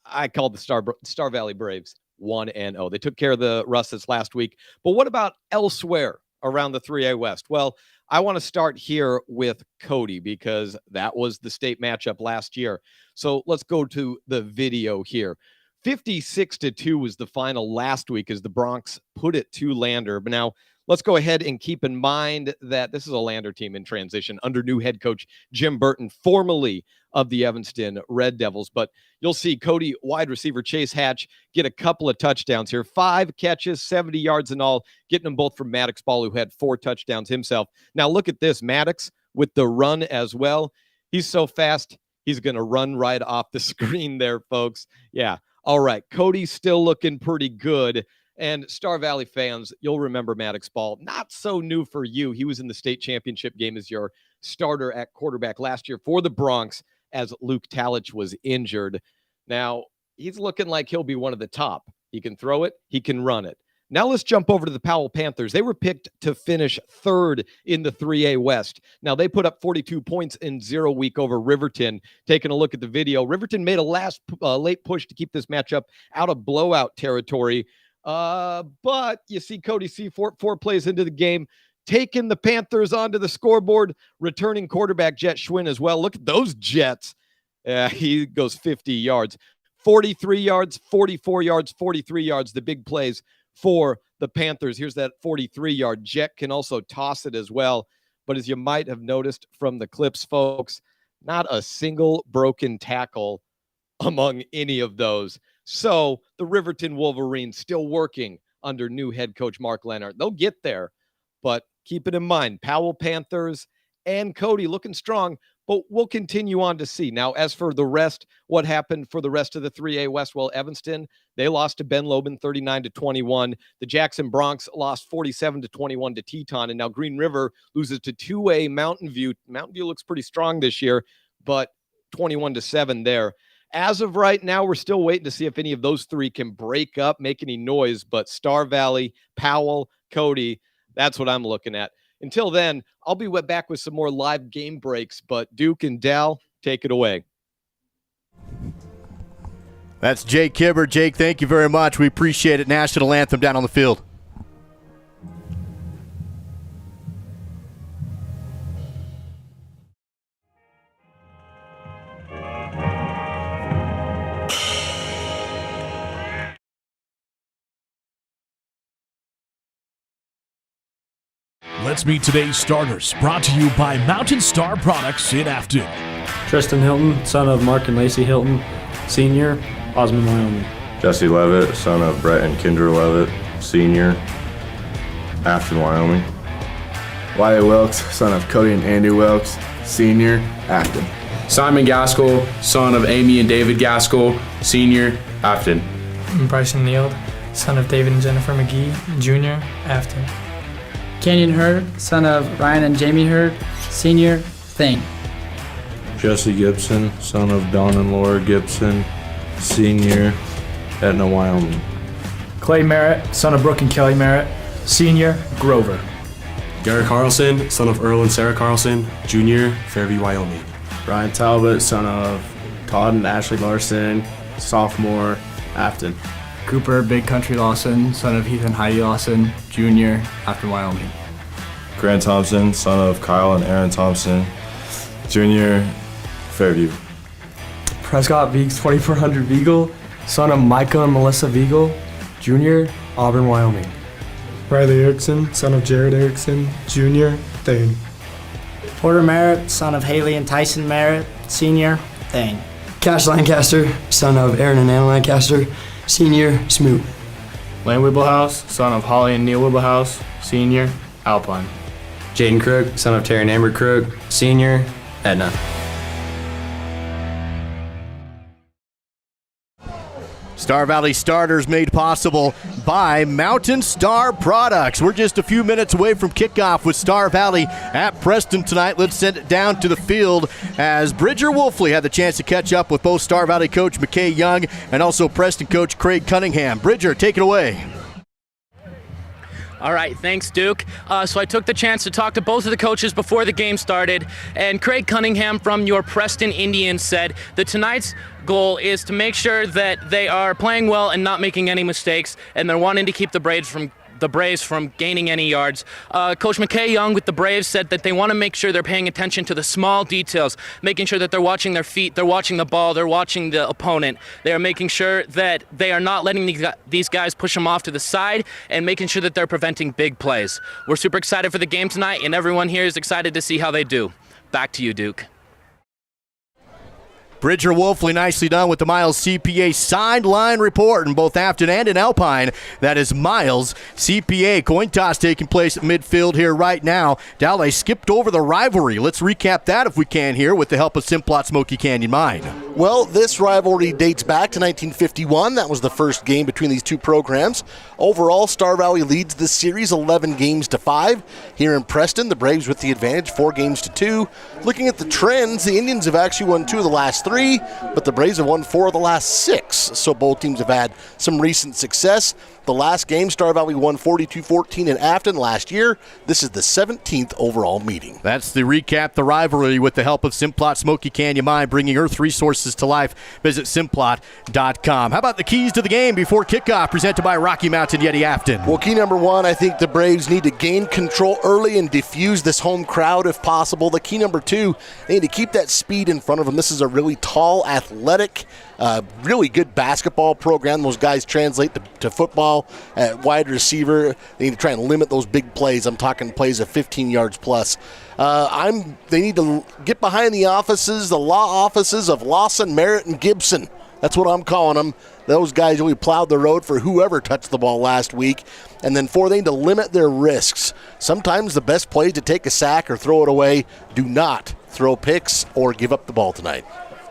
I called the Star Valley Braves 1-0. They took care of the Russets last week. But what about elsewhere around the 3A West? Well, I want to start here with Cody because that was the state matchup last year. So let's go to the video here. 56-2 was the final last week as the Bronx put it to Lander. But now let's go ahead and keep in mind that this is a Lander team in transition under new head coach Jim Burton, formerly of the Evanston Red Devils. But you'll see Cody wide receiver Chase Hatch get a couple of touchdowns here. 5 catches, 70 yards in all, getting them both from Maddox Ball, who had 4 touchdowns himself. Now look at this, Maddox with the run as well. He's so fast, he's going to run right off the screen there, folks. Yeah. All right. Cody's still looking pretty good. And Star Valley fans, you'll remember Maddox Ball. Not so new for you. He was in the state championship game as your starter at quarterback last year for the Bronx as Luke Talich was injured. Now, he's looking like he'll be one of the top. He can throw it. He can run it. Now let's jump over to the Powell Panthers. They were picked to finish 3rd in the 3A West. Now they put up 42 points in 0 week over Riverton. Taking a look at the video, Riverton made a late push to keep this matchup out of blowout territory. But you see Cody Seafort 4 plays into the game, taking the Panthers onto the scoreboard, returning quarterback Jet Schwinn as well. Look at those Jets. He goes 50 yards, 43 yards, 44 yards, 43 yards, the big plays for the Panthers. Here's that 43-yard Jet can also toss it as well. But as you might have noticed from the clips, folks, not a single broken tackle among any of those. So the Riverton Wolverines still working under new head coach Mark Leonard. They'll get there, but keep it in mind, Powell Panthers and Cody looking strong, but we'll continue on to see. Now, as for the rest, what happened for the rest of the 3A West? Well, Evanston, they lost to Ben Lobin 39-21. The Jackson Bronx lost 47-21 to Teton, and now Green River loses to 2A Mountain View. Mountain View looks pretty strong this year, but 21-7 there. As of right now, we're still waiting to see if any of those 3 can break up, make any noise, but Star Valley, Powell, Cody, that's what I'm looking at. Until then, I'll be back with some more live game breaks, but Duke and Dal, take it away. That's Jake Kibber. Jake, thank you very much. We appreciate it. National anthem down on the field. Let's meet today's starters, brought to you by Mountain Star Products in Afton. Tristan Hilton, son of Mark and Lacey Hilton, Senior, Osmond, Wyoming. Jesse Levitt, son of Brett and Kendra Levitt, Senior, Afton, Wyoming. Wyatt Wilkes, son of Cody and Andy Wilkes, Senior, Afton. Simon Gaskell, son of Amy and David Gaskell, Senior, Afton. Bryson Neild, son of David and Jennifer McGee, Junior, Afton. Kenyon Hurd, son of Ryan and Jamie Hurd, Senior, Thane. Jesse Gibson, son of Don and Laura Gibson, Senior, Etna, Wyoming. Clay Merritt, son of Brooke and Kelly Merritt, Senior, Grover. Garrett Carlson, son of Earl and Sarah Carlson, Junior, Fairview, Wyoming. Ryan Talbot, son of Todd and Ashley Larson, Sophomore, Afton. Cooper Big Country Lawson, son of Heath and Heidi Lawson, Junior, Afton, Wyoming. Grant Thompson, son of Kyle and Aaron Thompson, Junior, Fairview. Prescott Veeks, 2400 Vigal, son of Micah and Melissa Vigal, Junior, Auburn, Wyoming. Riley Erickson, son of Jared Erickson, Junior, Thane. Porter Merritt, son of Haley and Tyson Merritt, Senior, Thane. Cash Lancaster, son of Aaron and Anna Lancaster, Senior, Smoot. Lane Wibblehouse, son of Holly and Neil Wibblehouse, Senior, Alpine. Jaden Crook, son of Terry and Amber Crook, Senior, Edna. Star Valley starters made possible by Mountain Star Products. We're just a few minutes away from kickoff with Star Valley at Preston tonight. Let's send it down to the field as Bridger Wolfley had the chance to catch up with both Star Valley coach McKay Young and also Preston coach Craig Cunningham. Bridger, take it away. All right, thanks, Duke. So I took the chance to talk to both of the coaches before the game started, and Craig Cunningham from your Preston Indians said that tonight's goal is to make sure that they are playing well and not making any mistakes, and they're wanting to keep the Braves from gaining any yards. Coach McKay Young with the Braves said that they want to make sure they're paying attention to the small details, making sure that they're watching their feet, they're watching the ball, they're watching the opponent. They are making sure that they are not letting these guys push them off to the side and making sure that they're preventing big plays. We're super excited for the game tonight, and everyone here is excited to see how they do. Back to you, Duke. Bridger Wolfley, nicely done with the Miles CPA sideline report in both Afton and in Alpine. That is Miles CPA. Coin toss taking place at midfield here right now. Dowley skipped over the rivalry. Let's recap that if we can here with the help of Simplot Smoky Canyon Mine. Well, this rivalry dates back to 1951. That was the first game between these two programs. Overall, Star Valley leads the series 11 games to 5. Here in Preston, the Braves with the advantage 4 games to 2. Looking at the trends, the Indians have actually won 2 of the last 3, but the Braves have won 4 of the last 6. So both teams have had some recent success. The last game, Star Valley won 42-14 in Afton last year. This is the 17th overall meeting. That's the recap, the rivalry with the help of Simplot Smoky Canyon Mine, bringing Earth resources to life. Visit Simplot.com. How about the keys to the game before kickoff, presented by Rocky Mountain Yeti Afton? Well, key number 1, I think the Braves need to gain control early and diffuse this home crowd if possible. The key number 2, they need to keep that speed in front of them. This is a really tall, athletic, really good basketball program. Those guys translate to football at wide receiver. They need to try and limit those big plays. I'm talking plays of 15 yards plus. They need to get behind the law offices of Lawson, Merritt, and Gibson. That's what I'm calling them. Those guys really plowed the road for whoever touched the ball last week. And then 4, they need to limit their risks. Sometimes the best play is to take a sack or throw it away. Do not throw picks or give up the ball tonight.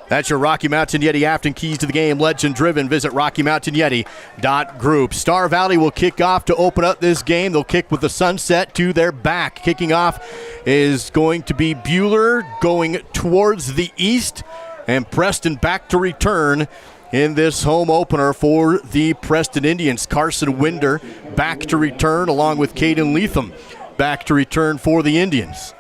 That's your Rocky Mountain Yeti Afton keys to the game. Legend driven. Visit RockyMountainYeti.group. Star Valley will kick off to open up this game. They'll kick with the sunset to their back. Kicking off is going to be Bueller going towards the east, and Preston back to return in this home opener for the Preston Indians. Carson Winder back to return along with Caden Leatham back to return for the Indians.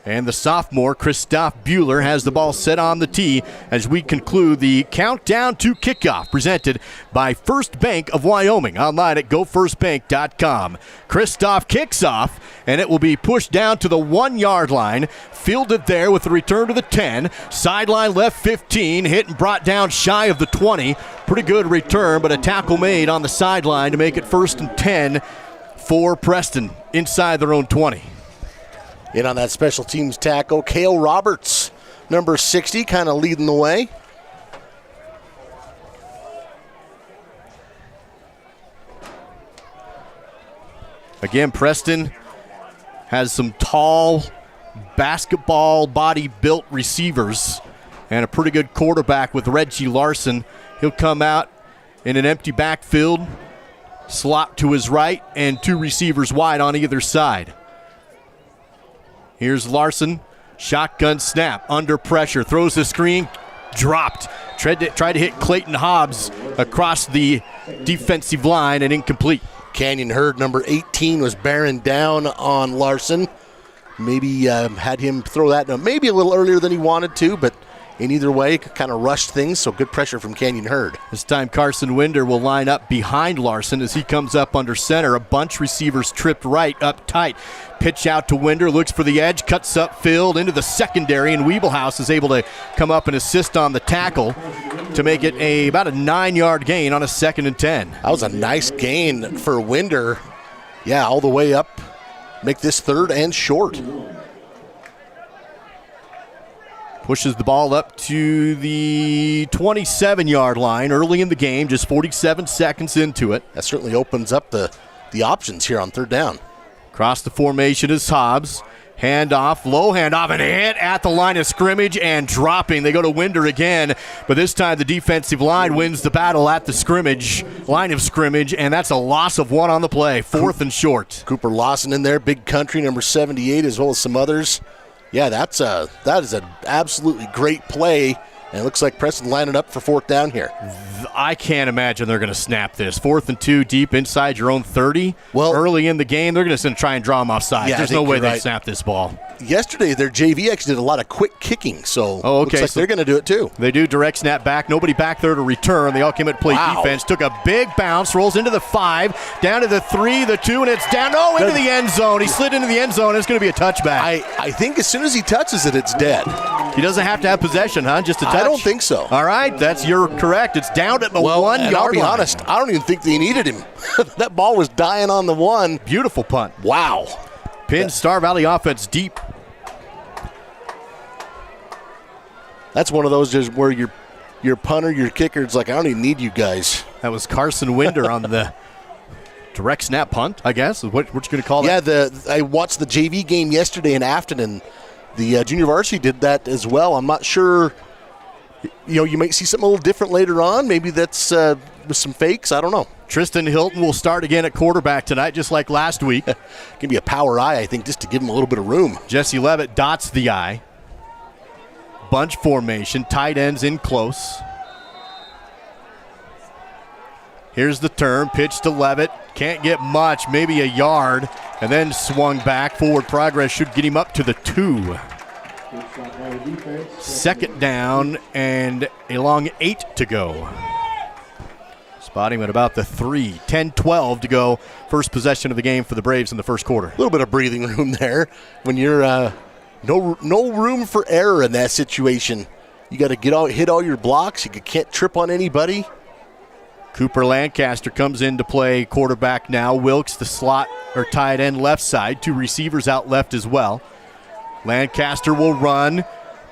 And the sophomore, Christoph Bueller, has the ball set on the tee as we conclude the countdown to kickoff, presented by First Bank of Wyoming, online at gofirstbank.com. Christoph kicks off, and it will be pushed down to the 1-yard line, fielded there with the return to the 10, sideline left 15, hit and brought down shy of the 20. Pretty good return, but a tackle made on the sideline to make it 1st and 10 for Preston inside their own 20. In on that special teams tackle, Cale Roberts, number 60, kind of leading the way. Again, Preston has some tall basketball body-built receivers and a pretty good quarterback with Reggie Larson. He'll come out in an empty backfield, slot to his right, and 2 receivers wide on either side. Here's Larson, shotgun snap, under pressure, throws the screen, dropped. Tried to hit Clayton Hobbs across the defensive line and incomplete. Canyon Hurd, number 18, was bearing down on Larson. Maybe had him throw that maybe a little earlier than he wanted to, but in either way, kind of rushed things, so good pressure from Canyon Hurd. This time Carson Winder will line up behind Larson as he comes up under center. A bunch receivers tripped right, up tight. Pitch out to Winder, looks for the edge, cuts upfield into the secondary, and Weeblehouse is able to come up and assist on the tackle to make it about a 9-yard gain on a 2nd and 10. That was a nice gain for Winder. Yeah, all the way up. Make this 3rd and short. Pushes the ball up to the 27-yard line early in the game, just 47 seconds into it. That certainly opens up the options here on 3rd down. Across the formation is Hobbs. Handoff, low handoff, and a hit at the line of scrimmage and dropping. They go to Winder again, but this time the defensive line wins the battle at the line of scrimmage, and that's a loss of 1 on the play, 4th and short. Cooper Lawson in there, big country, number 78, as well as some others. Yeah, that is an absolutely great play, and it looks like Preston lining up for 4th down here. I can't imagine they're going to snap this. 4th and 2 deep inside your own 30. Well, early in the game, they're going to try and draw them offside. Yeah, there's no way they snap this ball. Yesterday, their JV actually did a lot of quick kicking, so looks like they're going to do it too. They do direct snap back. Nobody back there to return. They all came at play defense. Took a big bounce, rolls into the 5, down to the 3, the 2, and it's down. Into the end zone. He slid into the end zone. It's going to be a touchback. I think as soon as he touches it, it's dead. He doesn't have to have possession, huh? Just a touch? I don't think so. All right, you're correct. It's down at the 1 yard line. I'll be honest, I don't even think they needed him. That ball was dying on the 1. Beautiful punt. Wow. Pin Star Valley offense deep. That's one of those just where your punter, your kicker, it's like, I don't even need you guys. That was Carson Winder on the direct snap punt, I guess. What you going to call that? Yeah, I watched the JV game yesterday in Afton, and the junior varsity did that as well. I'm not sure. You might see something a little different later on. Maybe that's with some fakes. I don't know. Tristan Hilton will start again at quarterback tonight, just like last week. Can be a power eye, I think, just to give him a little bit of room. Jesse Levitt dots the eye. Bunch formation, tight ends in close. Here's the turn, pitch to Levitt. Can't get much, maybe a yard, and then swung back. Forward progress should get him up to the 2. Second down and a long 8 to go. Spotting at about the 3. 10-12 to go. First possession of the game for the Braves in the first quarter. A little bit of breathing room there when you're no room for error in that situation. You got to hit all your blocks. You can't trip on anybody. Cooper Lancaster comes in to play quarterback now. Wilkes, the slot or tight end left side. 2 receivers out left as well. Lancaster will run.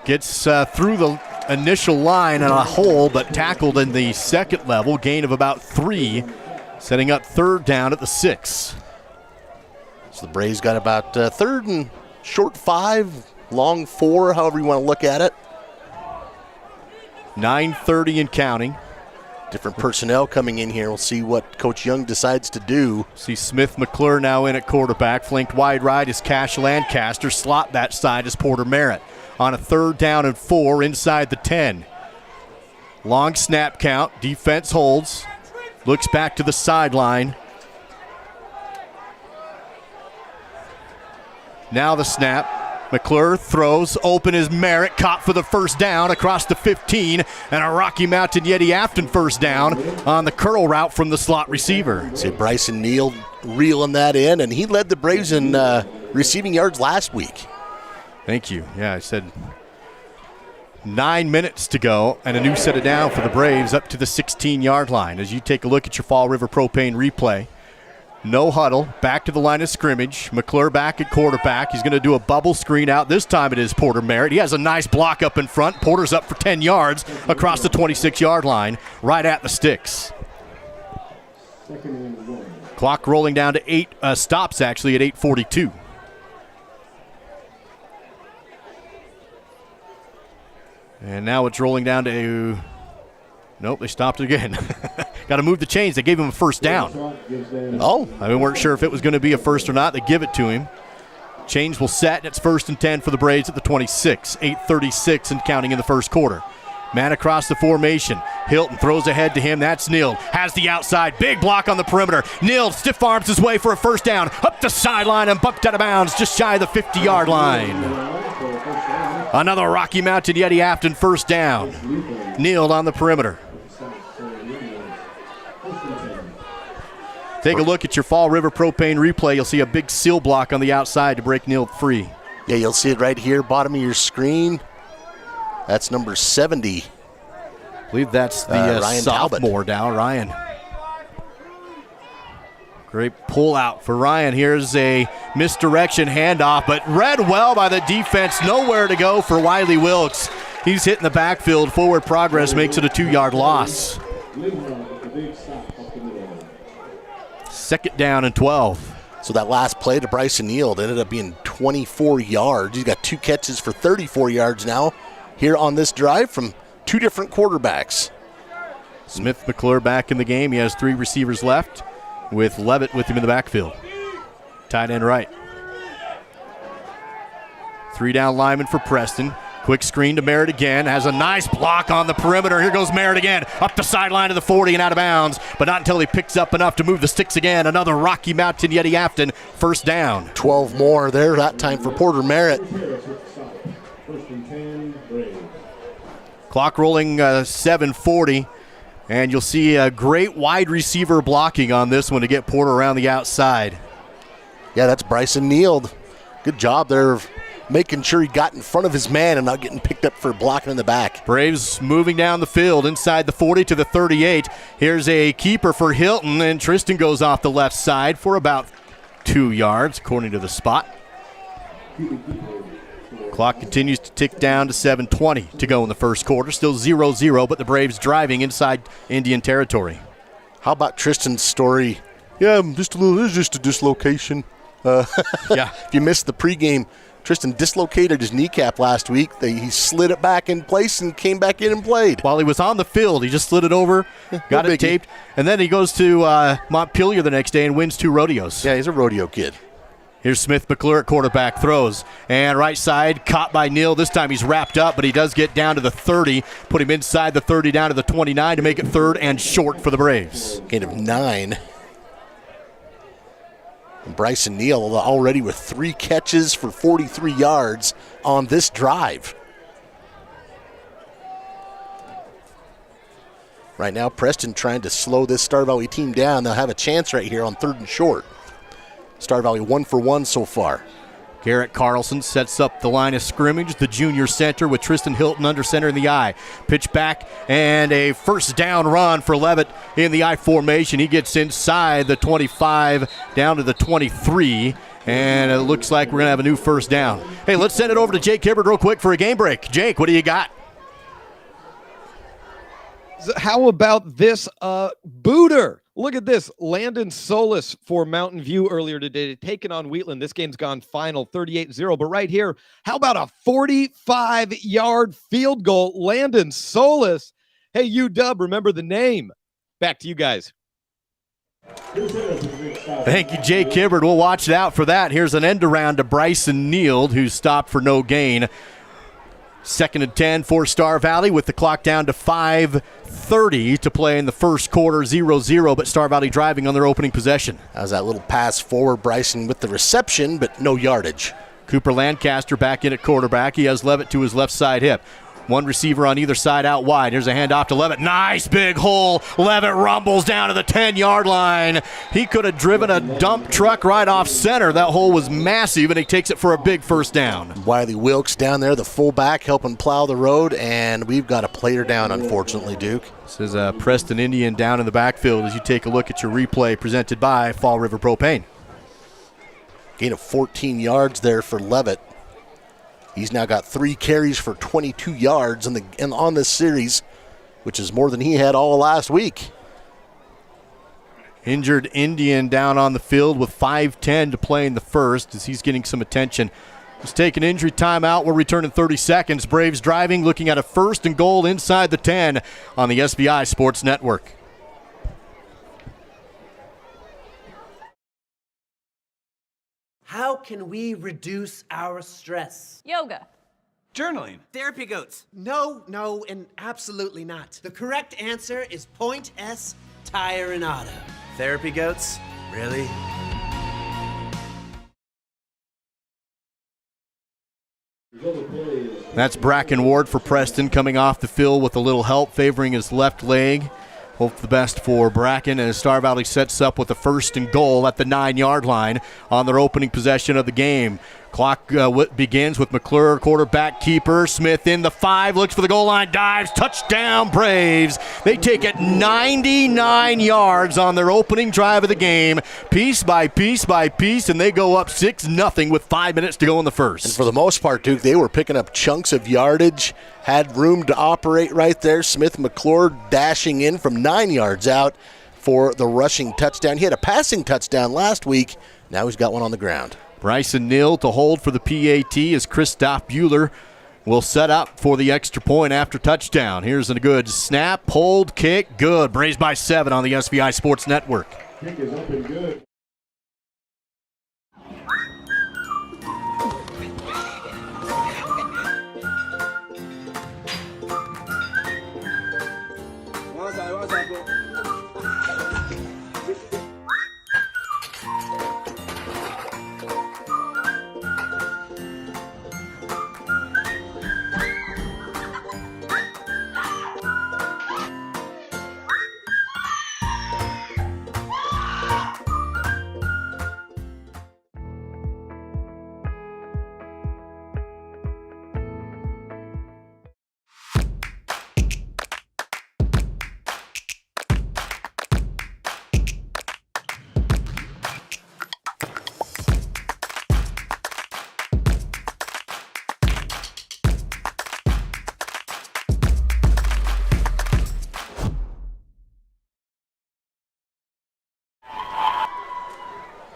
Gets through the initial line and a hole, but tackled in the second level. Gain of about 3. Setting up third down at the 6. So the Braves got about third and short 5, long 4, however you want to look at it. 9:30 and counting. Different personnel coming in here. We'll see what Coach Young decides to do. See Smith McClure now in at quarterback. Flanked wide right is Cash Lancaster. Slot that side is Porter Merritt. On a 3rd down and 4 inside the 10. Long snap count. Defense holds. Looks back to the sideline. Now the snap. McClure throws, open is Merritt, caught for the first down across the 15, and a Rocky Mountain Yeti Afton first down on the curl route from the slot receiver. See Bryson Neal reeling that in, and he led the Braves in receiving yards last week. Thank you. Yeah, I said 9 minutes to go, and a new set of down for the Braves up to the 16-yard line. As you take a look at your Fall River Propane replay. No huddle, back to the line of scrimmage. McClure back at quarterback. He's going to do a bubble screen out. This time it is Porter Merritt. He has a nice block up in front. Porter's up for 10 yards across the 26-yard line, right at the sticks. Clock rolling down to 8, stops actually at 8:42. And now it's rolling down to, nope, they stopped it again. Got to move the chains. They gave him a first down. Oh. We weren't sure if it was going to be a first or not. They give it to him. Chains will set, and it's 1st and 10 for the Braves at the 26. 8:36 and counting in the first quarter. Man across the formation. Hilton throws ahead to him. That's Neal. Has the outside. Big block on the perimeter. Neal stiff arms his way for a first down. Up the sideline and bumped out of bounds just shy of the 50-yard line. Another Rocky Mountain Yeti Afton first down. Neal on the perimeter. Take a look at your Fall River Propane replay. You'll see a big seal block on the outside to break Neal free. Yeah, you'll see it right here, bottom of your screen. That's number 70. I believe that's the sophomore down, Ryan. Great pull out for Ryan. Here's a misdirection handoff, but read well by the defense. Nowhere to go for Wiley Wilkes. He's hitting the backfield. Forward progress makes it a 2-yard loss. 2nd down and 12. So that last play to Bryson Neal ended up being 24 yards. He's got 2 catches for 34 yards now here on this drive from 2 different quarterbacks. Smith McClure back in the game. He has 3 receivers left with Levitt with him in the backfield. Tight end right. 3 down lineman for Preston. Quick screen to Merritt again. Has a nice block on the perimeter. Here goes Merritt again. Up the sideline to the 40 and out of bounds. But not until he picks up enough to move the sticks again. Another Rocky Mountain Yeti Afton first down. 12 more there that time for Porter Merritt. Clock rolling 7:40. And you'll see a great wide receiver blocking on this one to get Porter around the outside. Yeah, that's Bryson Neal. Good job there of making sure he got in front of his man and not getting picked up for blocking in the back. Braves moving down the field inside the 40 to the 38. Here's a keeper for Hilton, and Tristan goes off the left side for about 2 yards, according to the spot. Clock continues to tick down to 7:20 to go in the first quarter. Still 0-0, but the Braves driving inside Indian territory. How about Tristan's story? Yeah, it's just a dislocation. Yeah. If you missed the pregame, Tristan dislocated his kneecap last week. He slid it back in place and came back in and played. While he was on the field, he just slid it over, got it taped, and then he goes to Montpelier the next day and wins 2 rodeos. Yeah, he's a rodeo kid. Here's Smith McClure at quarterback, throws. And right side, caught by Neal. This time he's wrapped up, but he does get down to the 30. Put him inside the 30, down to the 29 to make it 3rd and short for the Braves. Gain of 9. And Bryson Neal already with 3 catches for 43 yards on this drive. Right now, Preston trying to slow this Star Valley team down. They'll have a chance right here on 3rd and short. Star Valley 1 for 1 so far. Garrett Carlson sets up the line of scrimmage, the junior center with Tristan Hilton under center in the I. Pitch back and a first down run for Levitt in the I formation. He gets inside the 25 down to the 23, and it looks like we're going to have a new first down. Hey, let's send it over to Jake Hibbert real quick for a game break. Jake, what do you got? How about this booter? Look at this. Landon Solis for Mountain View earlier today, taking on Wheatland. This game's gone final 38-0. But right here, how about a 45-yard field goal? Landon Solis. Hey, UW, remember the name. Back to you guys. Thank you, Jake Hibbert. We'll watch out for that. Here's an end around to Bryson Neal, who stopped for no gain. 2nd and 10 for Star Valley with the clock down to 5:30 to play in the first quarter, 0-0, but Star Valley driving on their opening possession. How's that little pass forward? Bryson with the reception, but no yardage. Cooper Lancaster back in at quarterback. He has Levitt to his left side hip. One receiver on either side out wide. Here's a handoff to Levitt. Nice big hole. Levitt rumbles down to the 10-yard line. He could have driven a dump truck right off center. That hole was massive, and he takes it for a big first down. Wiley Wilkes down there, the fullback, helping plow the road, and we've got a player down, unfortunately, Duke. This is a Preston Indian down in the backfield as you take a look at your replay presented by Fall River Propane. Gain of 14 yards there for Levitt. He's now got 3 carries for 22 yards on this series, which is more than he had all last week. Injured Indian down on the field with 5:10 to play in the first as he's getting some attention. He's taking injury timeout. We'll return in 30 seconds. Braves driving, looking at a 1st and goal inside the 10 on the SBI Sports Network. How can we reduce our stress? Yoga. Journaling. Therapy goats. No, and absolutely not. The correct answer is Point S Tire and Auto. Therapy goats? Really? That's Bracken Ward for Preston coming off the field with a little help, favoring his left leg. Hope the best for Bracken as Star Valley sets up with a 1st and goal at the 9-yard line on their opening possession of the game. Clock begins with McClure, quarterback keeper. Smith in the 5, looks for the goal line, dives, touchdown Braves. They take it 99 yards on their opening drive of the game, piece by piece by piece, and they go up 6-0 with 5 minutes to go in the first. And for the most part, Duke, they were picking up chunks of yardage, had room to operate right there. Smith McClure dashing in from 9 yards out for the rushing touchdown. He had a passing touchdown last week. Now he's got one on the ground. Bryson Neal to hold for the PAT as Christoph Bueller will set up for the extra point after touchdown. Here's a good snap, hold, kick, good. Braves by 7 on the SVI Sports Network. Kick is up and good.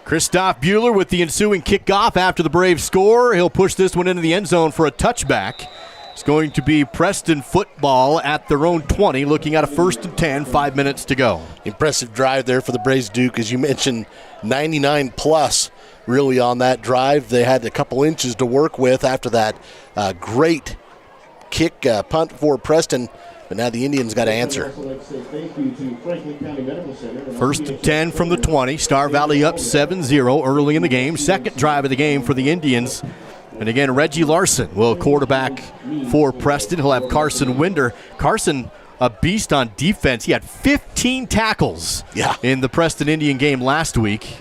Christoph Bueller with the ensuing kickoff after the Braves score. He'll push this one into the end zone for a touchback. It's going to be Preston football at their own 20, looking at a 1st and 10, 5 minutes to go. Impressive drive there for the Braves, Duke. As you mentioned, 99 plus really on that drive. They had a couple inches to work with after that great kick punt for Preston. But now the Indians got to answer. 1st and 10 from the 20. Star Valley up 7-0 early in the game. Second drive of the game for the Indians. And again, Reggie Larson will quarterback for Preston. He'll have Carson Winder. Carson, a beast on defense. He had 15 tackles in the Preston Indian game last week.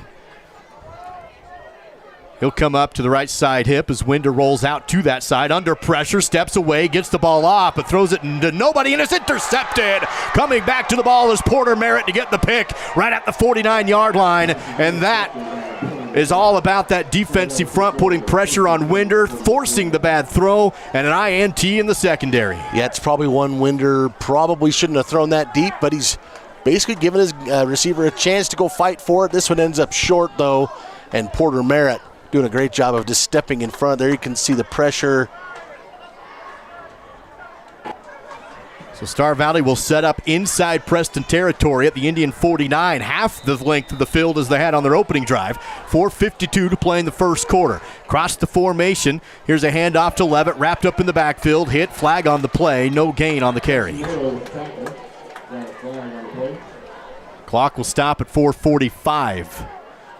He'll come up to the right side hip as Winder rolls out to that side. Under pressure, steps away, gets the ball off, but throws it to nobody, and it's intercepted. Coming back to the ball is Porter Merritt to get the pick right at the 49-yard line. And that is all about that defensive front putting pressure on Winder, forcing the bad throw, and an INT in the secondary. Yeah, it's probably one Winder probably shouldn't have thrown that deep, but he's basically given his receiver a chance to go fight for it. This one ends up short, though, and Porter Merritt doing a great job of just stepping in front. There you can see the pressure. So Star Valley will set up inside Preston territory at the Indian 49, half the length of the field as they had on their opening drive. 4:52 to play in the first quarter. Cross the formation. Here's a handoff to Levitt, wrapped up in the backfield. Hit, flag on the play, no gain on the carry. Clock will stop at 4:45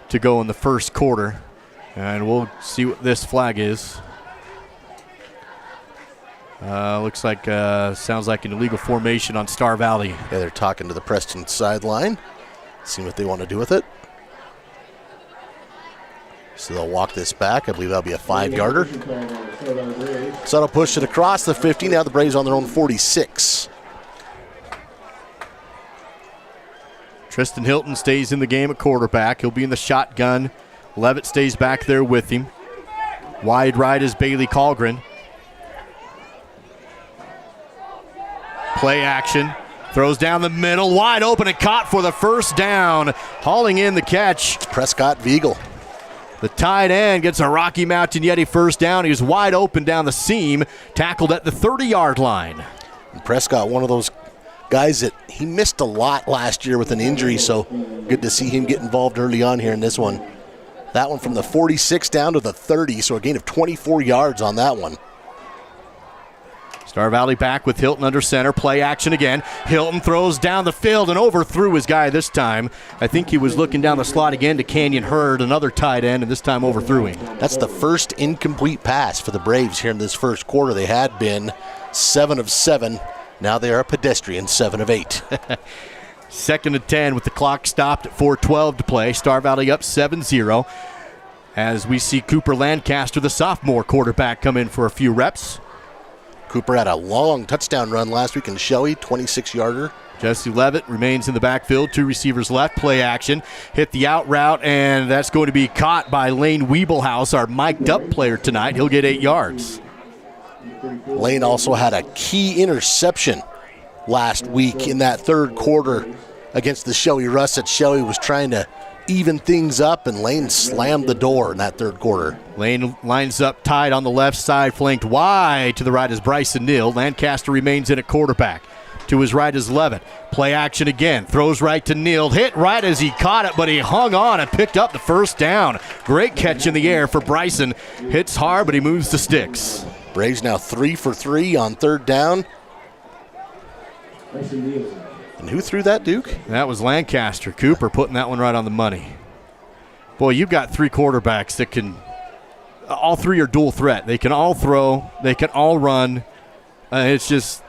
to go in the first quarter. And we'll see what this flag is. Looks like, sounds like an illegal formation on Star Valley. Yeah, they're talking to the Preston sideline, seeing what they want to do with it. So they'll walk this back. I believe that'll be a 5-yarder. So they'll push it across the 50. Now the Braves on their own 46. Tristan Hilton stays in the game at quarterback. He'll be in the shotgun. Levitt stays back there with him. Wide right is Bailey Colgren. Play action. Throws down the middle. Wide open and caught for the first down. Hauling in the catch. Prescott Viegel. The tight end gets a Rocky Mountain Yeti first down. He was wide open down the seam. Tackled at the 30-yard line. And Prescott, one of those guys that he missed a lot last year with an injury, so good to see him get involved early on here in this one. That one from the 46 down to the 30, so a gain of 24 yards on that one. Star Valley back with Hilton under center. Play action again. Hilton throws down the field and overthrew his guy this time. I think he was looking down the slot again to Canyon Hurd, another tight end, and this time overthrew him. That's the first incomplete pass for the Braves here in this first quarter. They had been 7 of 7. Now they are a pedestrian 7 of 8. 2nd and 10 with the clock stopped at 4:12 to play. Star Valley up 7-0 as we see Cooper Lancaster, the sophomore quarterback, come in for a few reps. Cooper had a long touchdown run last week in Shelley, 26-yarder. Jesse Levitt remains in the backfield. 2 receivers left. Play action. Hit the out route, and that's going to be caught by Lane Wiebelhaus, our mic'd up player tonight. He'll get 8 yards. Lane also had a key interception last week in that third quarter against the Shelley Russets. Shelley was trying to even things up, and Lane slammed the door in that third quarter. Lane lines up tight on the left side, flanked wide to the right is Bryson Neal. Lancaster remains in at quarterback. To his right is Levitt. Play action again. Throws right to Neal. Hit right as he caught it, but he hung on and picked up the first down. Great catch in the air for Bryson. Hits hard, but he moves the sticks. Braves now 3 for 3 on third down. And who threw that, Duke? That was Lancaster. Cooper putting that one right on the money. Boy, you've got 3 quarterbacks that can, all 3 are dual threat. They can all throw. They can all run. It's just,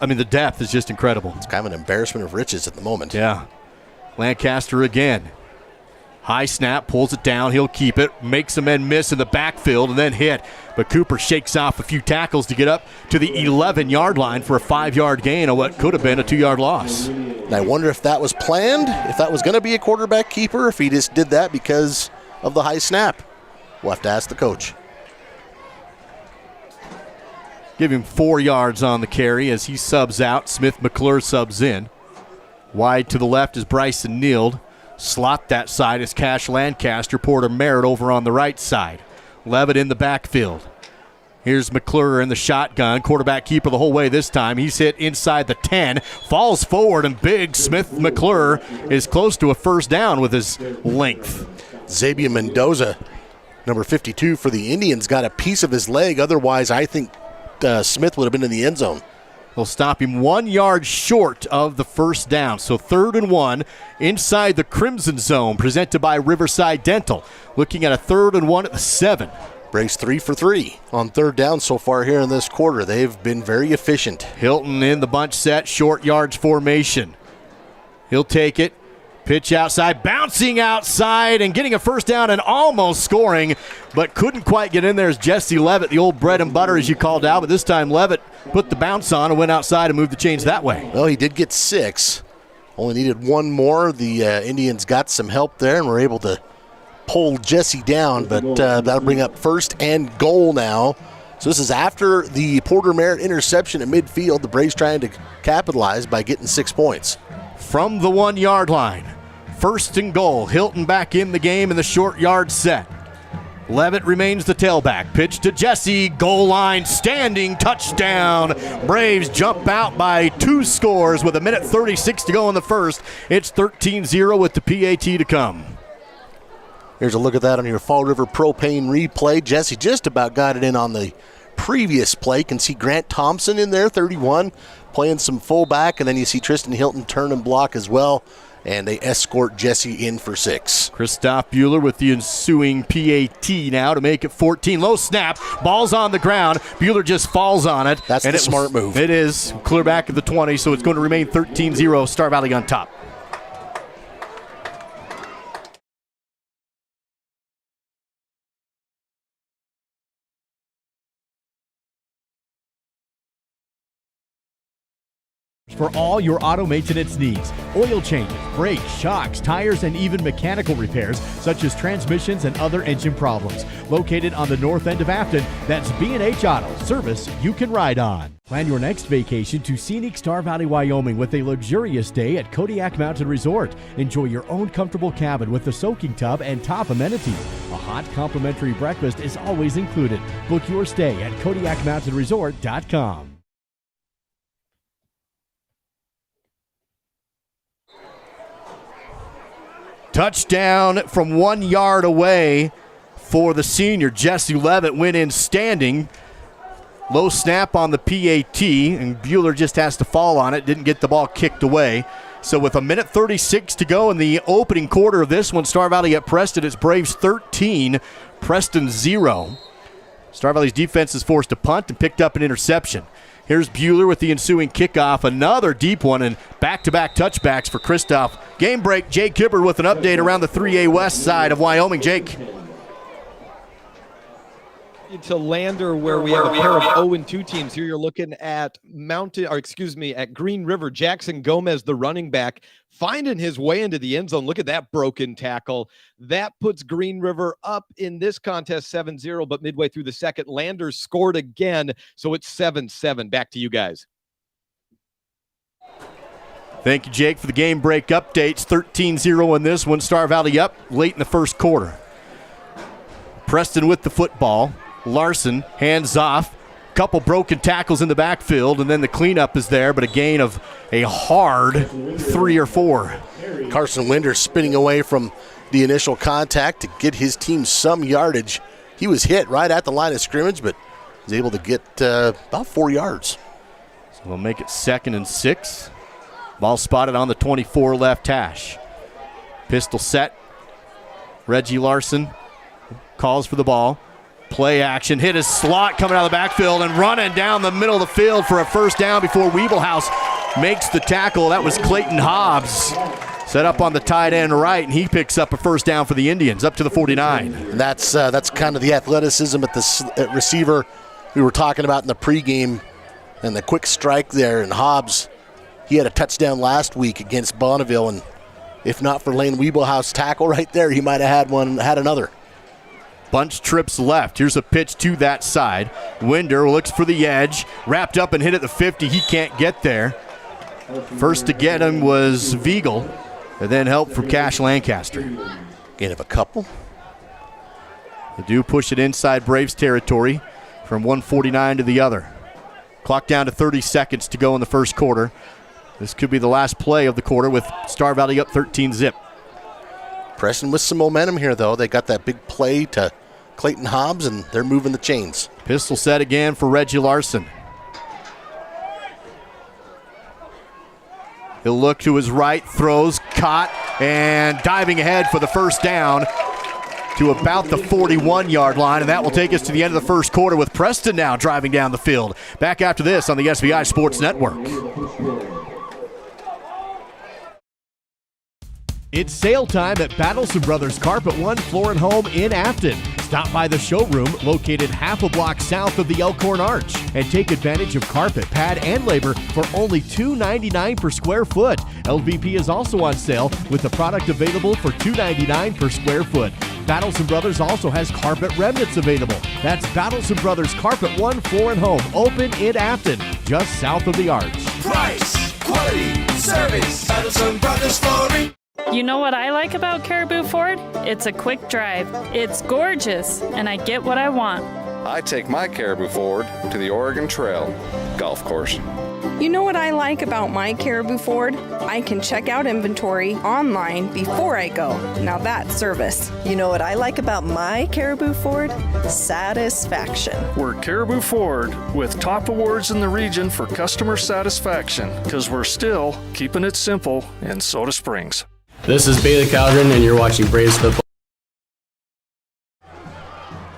I mean, the depth is just incredible. It's kind of an embarrassment of riches at the moment. Yeah. Lancaster again. High snap, pulls it down. He'll keep it. Makes some men miss in the backfield and then hit. But Cooper shakes off a few tackles to get up to the 11-yard line for a 5-yard gain on what could have been a 2-yard loss. And I wonder if that was planned, if that was going to be a quarterback keeper, if he just did that because of the high snap. We'll have to ask the coach. Give him 4 yards on the carry as he subs out. Smith McClure subs in. Wide to the left is Bryson Neal. Slot that side is Cash Lancaster, Porter Merritt over on the right side. Levitt in the backfield. Here's McClure in the shotgun, quarterback keeper the whole way this time. He's hit inside the 10, falls forward, and big Smith McClure is close to a first down with his length. Xavier Mendoza, number 52 for the Indians, got a piece of his leg. Otherwise, I think Smith would have been in the end zone. They'll stop him 1 yard short of the first down. So 3rd and 1 inside the Crimson Zone, presented by Riverside Dental. Looking at a 3rd and 1 at the 7. Braves 3 for 3 on 3rd down so far here in this quarter. They've been very efficient. Hilton in the bunch set, short yards formation. He'll take it. Pitch outside, bouncing outside and getting a first down and almost scoring, but couldn't quite get in there is Jesse Levitt, the old bread and butter as you called out, but this time Levitt put the bounce on and went outside and moved the chains that way. Well, he did get 6. Only needed 1 more. The Indians got some help there and were able to pull Jesse down, but that'll bring up 1st and goal now. So this is after the Porter Merritt interception at midfield. The Braves trying to capitalize by getting 6 points. From the 1 yard line, 1st and goal. Hilton back in the game in the short yard set. Levitt remains the tailback. Pitch to Jesse, goal line, standing, touchdown. Braves jump out by 2 scores with 1:36 to go in the first. It's 13-0 with the PAT to come. Here's a look at that on your Fall River Propane replay. Jesse just about got it in on the previous play. You can see Grant Thompson in there, 31, playing some fullback, and then you see Tristan Hilton turn and block as well, and they escort Jesse in for 6. Christoph Bueller with the ensuing PAT now to make it 14. Low snap, ball's on the ground. Bueller just falls on it. That's the smart move. It is. Clear back at the 20, so it's going to remain 13-0, Star Valley on top. For all your auto maintenance needs, oil changes, brakes, shocks, tires, and even mechanical repairs such as transmissions and other engine problems. Located on the north end of Afton, that's B&H Auto, service you can ride on. Plan your next vacation to scenic Star Valley, Wyoming with a luxurious day at Kodiak Mountain Resort. Enjoy your own comfortable cabin with a soaking tub and top amenities. A hot complimentary breakfast is always included. Book your stay at KodiakMountainResort.com. Touchdown from 1 yard away for the senior. Jesse Levitt went in standing. Low snap on the PAT, and Bueller just has to fall on it. Didn't get the ball kicked away. So with 1:36 to go in the opening quarter of this one, Star Valley at Preston. It's Braves 13, Preston 0. Star Valley's defense is forced to punt and picked up an interception. Here's Bueller with the ensuing kickoff. Another deep one and back-to-back touchbacks for Christoph. Game break, Jake Kibber with an update around the 3A West side of Wyoming. Jake. To Lander, where we have a pair of 0-2 teams. Here you're looking at at Green River. Jackson Gomez, the running back, finding his way into the end zone. Look at that broken tackle. That puts Green River up in this contest 7-0, but midway through the second, Lander scored again, so it's 7-7. Back to you guys. Thank you, Jake, for the game break updates. 13-0 in this one. Star Valley up late in the first quarter. Preston with the football. Larson, hands off. Couple broken tackles in the backfield, and then the cleanup is there, but a gain of a hard 3 or 4. Carson Winder spinning away from the initial contact to get his team some yardage. He was hit right at the line of scrimmage, but was able to get about 4 yards. So we'll make it 2nd and 6. Ball spotted on the 24 left hash. Pistol set. Reggie Larson calls for the ball. Play action, hit his slot coming out of the backfield and running down the middle of the field for a first down before Weeblehouse makes the tackle. That was Clayton Hobbs. Set up on the tight end right, and he picks up a first down for the Indians, up to the 49. And that's kind of the athleticism at receiver we were talking about in the pregame, and the quick strike there. And Hobbs, he had a touchdown last week against Bonneville, and if not for Lane Weeblehouse tackle right there, he might have had another. Bunch trips left. Here's a pitch to that side. Winder looks for the edge. Wrapped up and hit at the 50. He can't get there. First to get him was Viegel. And then help from Cash Lancaster. Gain of a couple. They do push it inside Braves territory from 149 to the other. Clock down to 30 seconds to go in the first quarter. This could be the last play of the quarter with Star Valley up 13-zip. Preston with some momentum here, though. They got that big play to Clayton Hobbs, and they're moving the chains. Pistol set again for Reggie Larson. He'll look to his right, throws, caught, and diving ahead for the first down to about the 41-yard line, and that will take us to the end of the first quarter with Preston now driving down the field. Back after this on the SVI Sports Network. It's sale time at Battleson Brothers Carpet One Floor and Home in Afton. Stop by the showroom located half a block south of the Elkhorn Arch and take advantage of carpet, pad, and labor for only $2.99 per square foot. LVP is also on sale with the product available for $2.99 per square foot. Battleson Brothers also has carpet remnants available. That's Battleson Brothers Carpet One Floor and Home, open in Afton, just south of the Arch. Price, quality, service, Battleson Brothers Flooring. You know what I like about Caribou Ford? It's a quick drive. It's gorgeous, and I get what I want. I take my Caribou Ford to the Oregon Trail golf course. You know what I like about my Caribou Ford? I can check out inventory online before I go. Now that's service. You know what I like about my Caribou Ford? Satisfaction. We're Caribou Ford with top awards in the region for customer satisfaction because we're still keeping it simple in Soda Springs. This is Bailey Caldron, and you're watching Braves football.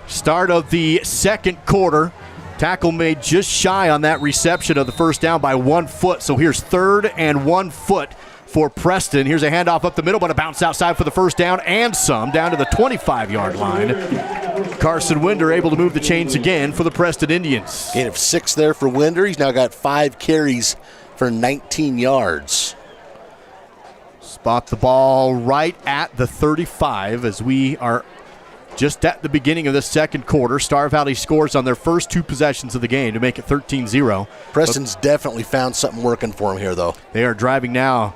Start of the second quarter. Tackle made just shy on that reception of the first down by 1 foot. So here's 3rd and 1 foot for Preston. Here's a handoff up the middle, but a bounce outside for the first down and some down to the 25-yard line. Carson Winder able to move the chains again for the Preston Indians. Gain of 6 there for Winder. He's now got 5 carries for 19 yards. Spot the ball right at the 35 as we are just at the beginning of the second quarter. Star Valley scores on their first 2 possessions of the game to make it 13-0. Preston's definitely found something working for him here, though. They are driving now.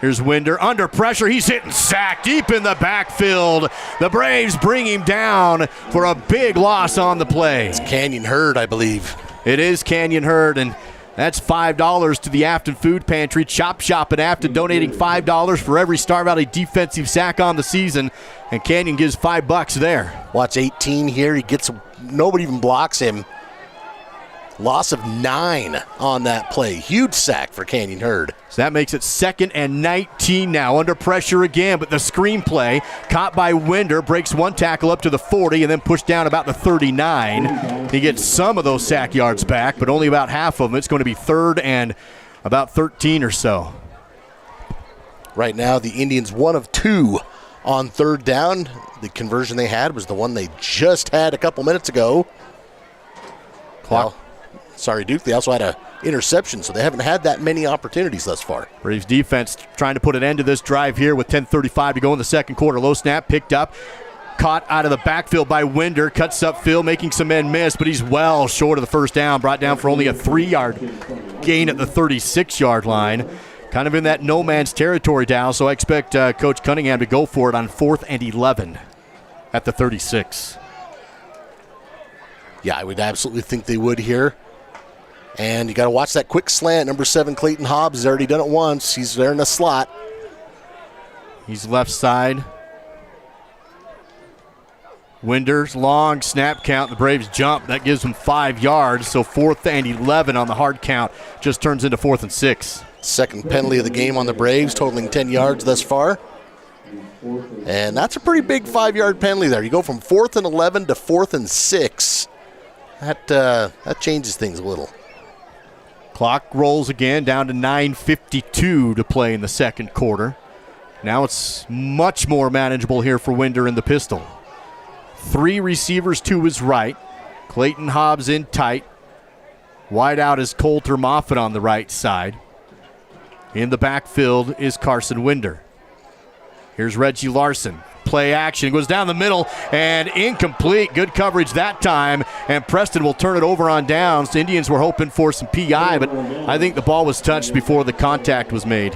Here's Winder under pressure. He's hitting sack deep in the backfield. The Braves bring him down for a big loss on the play. It's Canyon Hurd, I believe. It is Canyon Hurd, and that's $5 to the Afton Food Pantry. Chop Shop in Afton donating $5 for every Star Valley defensive sack on the season, and Canyon gives $5 there. Watch 18 here. He gets, nobody even blocks him. Loss of 9 on that play. Huge sack for Canyon Hurd. So that makes it 2nd and 19 now. Under pressure again, but the screen play caught by Winder, breaks 1 tackle up to the 40 and then pushed down about the 39. He gets some of those sack yards back, but only about half of them. It's going to be 3rd and about 13 or so. Right now, the Indians 1 of 2 on 3rd down. The conversion they had was the one they just had a couple minutes ago. Clock. Sorry, Duke. They also had an interception, so they haven't had that many opportunities thus far. Braves defense trying to put an end to this drive here with 10:35 to go in the second quarter. Low snap picked up. Caught out of the backfield by Winder. Cuts upfield, making some men miss, but he's well short of the first down. Brought down for only a 3-yard gain at the 36-yard line. Kind of in that no man's territory now, so I expect Coach Cunningham to go for it on 4th and 11 at the 36. Yeah, I would absolutely think they would here. And you got to watch that quick slant. Number 7, Clayton Hobbs, has already done it once. He's there in the slot. He's left side. Winder's long snap count. The Braves jump. That gives them 5 yards. So 4th and 11 on the hard count just turns into 4th and 6. Second penalty of the game on the Braves, totaling 10 yards thus far. And that's a pretty big 5-yard penalty there. You go from 4th and 11 to 4th and 6. That changes things a little. Clock rolls again down to 9:52 to play in the second quarter. Now it's much more manageable here for Winder in the pistol. 3 receivers to his right. Clayton Hobbs in tight. Wide out is Coulter Moffitt on the right side. In the backfield is Carson Winder. Here's Reggie Larson. Play action. Goes down the middle and incomplete. Good coverage that time. And Preston will turn it over on downs. The Indians were hoping for some PI, but I think the ball was touched before the contact was made.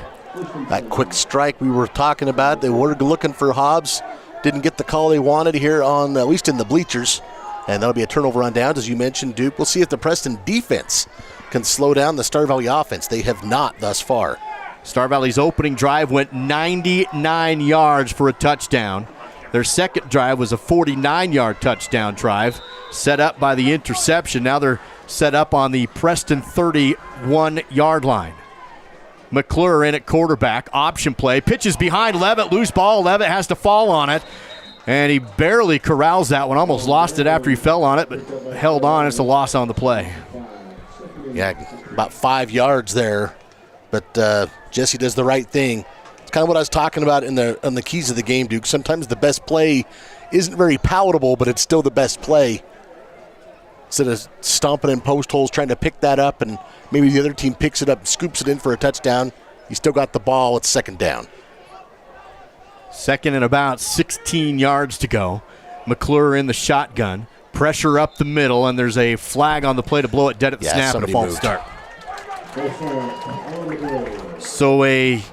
That quick strike we were talking about, they were looking for Hobbs. Didn't get the call they wanted here on, at least in the bleachers. And that'll be a turnover on downs, as you mentioned, Duke. We'll see if the Preston defense can slow down the Star Valley offense. They have not thus far. Star Valley's opening drive went 99 yards for a touchdown. Their second drive was a 49-yard touchdown drive, set up by the interception. Now they're set up on the Preston 31-yard line. McClure in at quarterback, option play, pitches behind Levitt, loose ball. Levitt has to fall on it, and he barely corrals that one. Almost lost it after he fell on it, but held on. It's a loss on the play. Yeah, about 5 yards there, but Jesse does the right thing. It's kind of what I was talking about on the keys of the game, Duke. Sometimes the best play isn't very palatable, but it's still the best play. Instead of stomping in post holes, trying to pick that up, and maybe the other team picks it up and scoops it in for a touchdown, you still got the ball. It's second down. Second and about 16 yards to go. McClure in the shotgun. Pressure up the middle, and there's a flag on the play to blow it dead at the snap and a false start. So a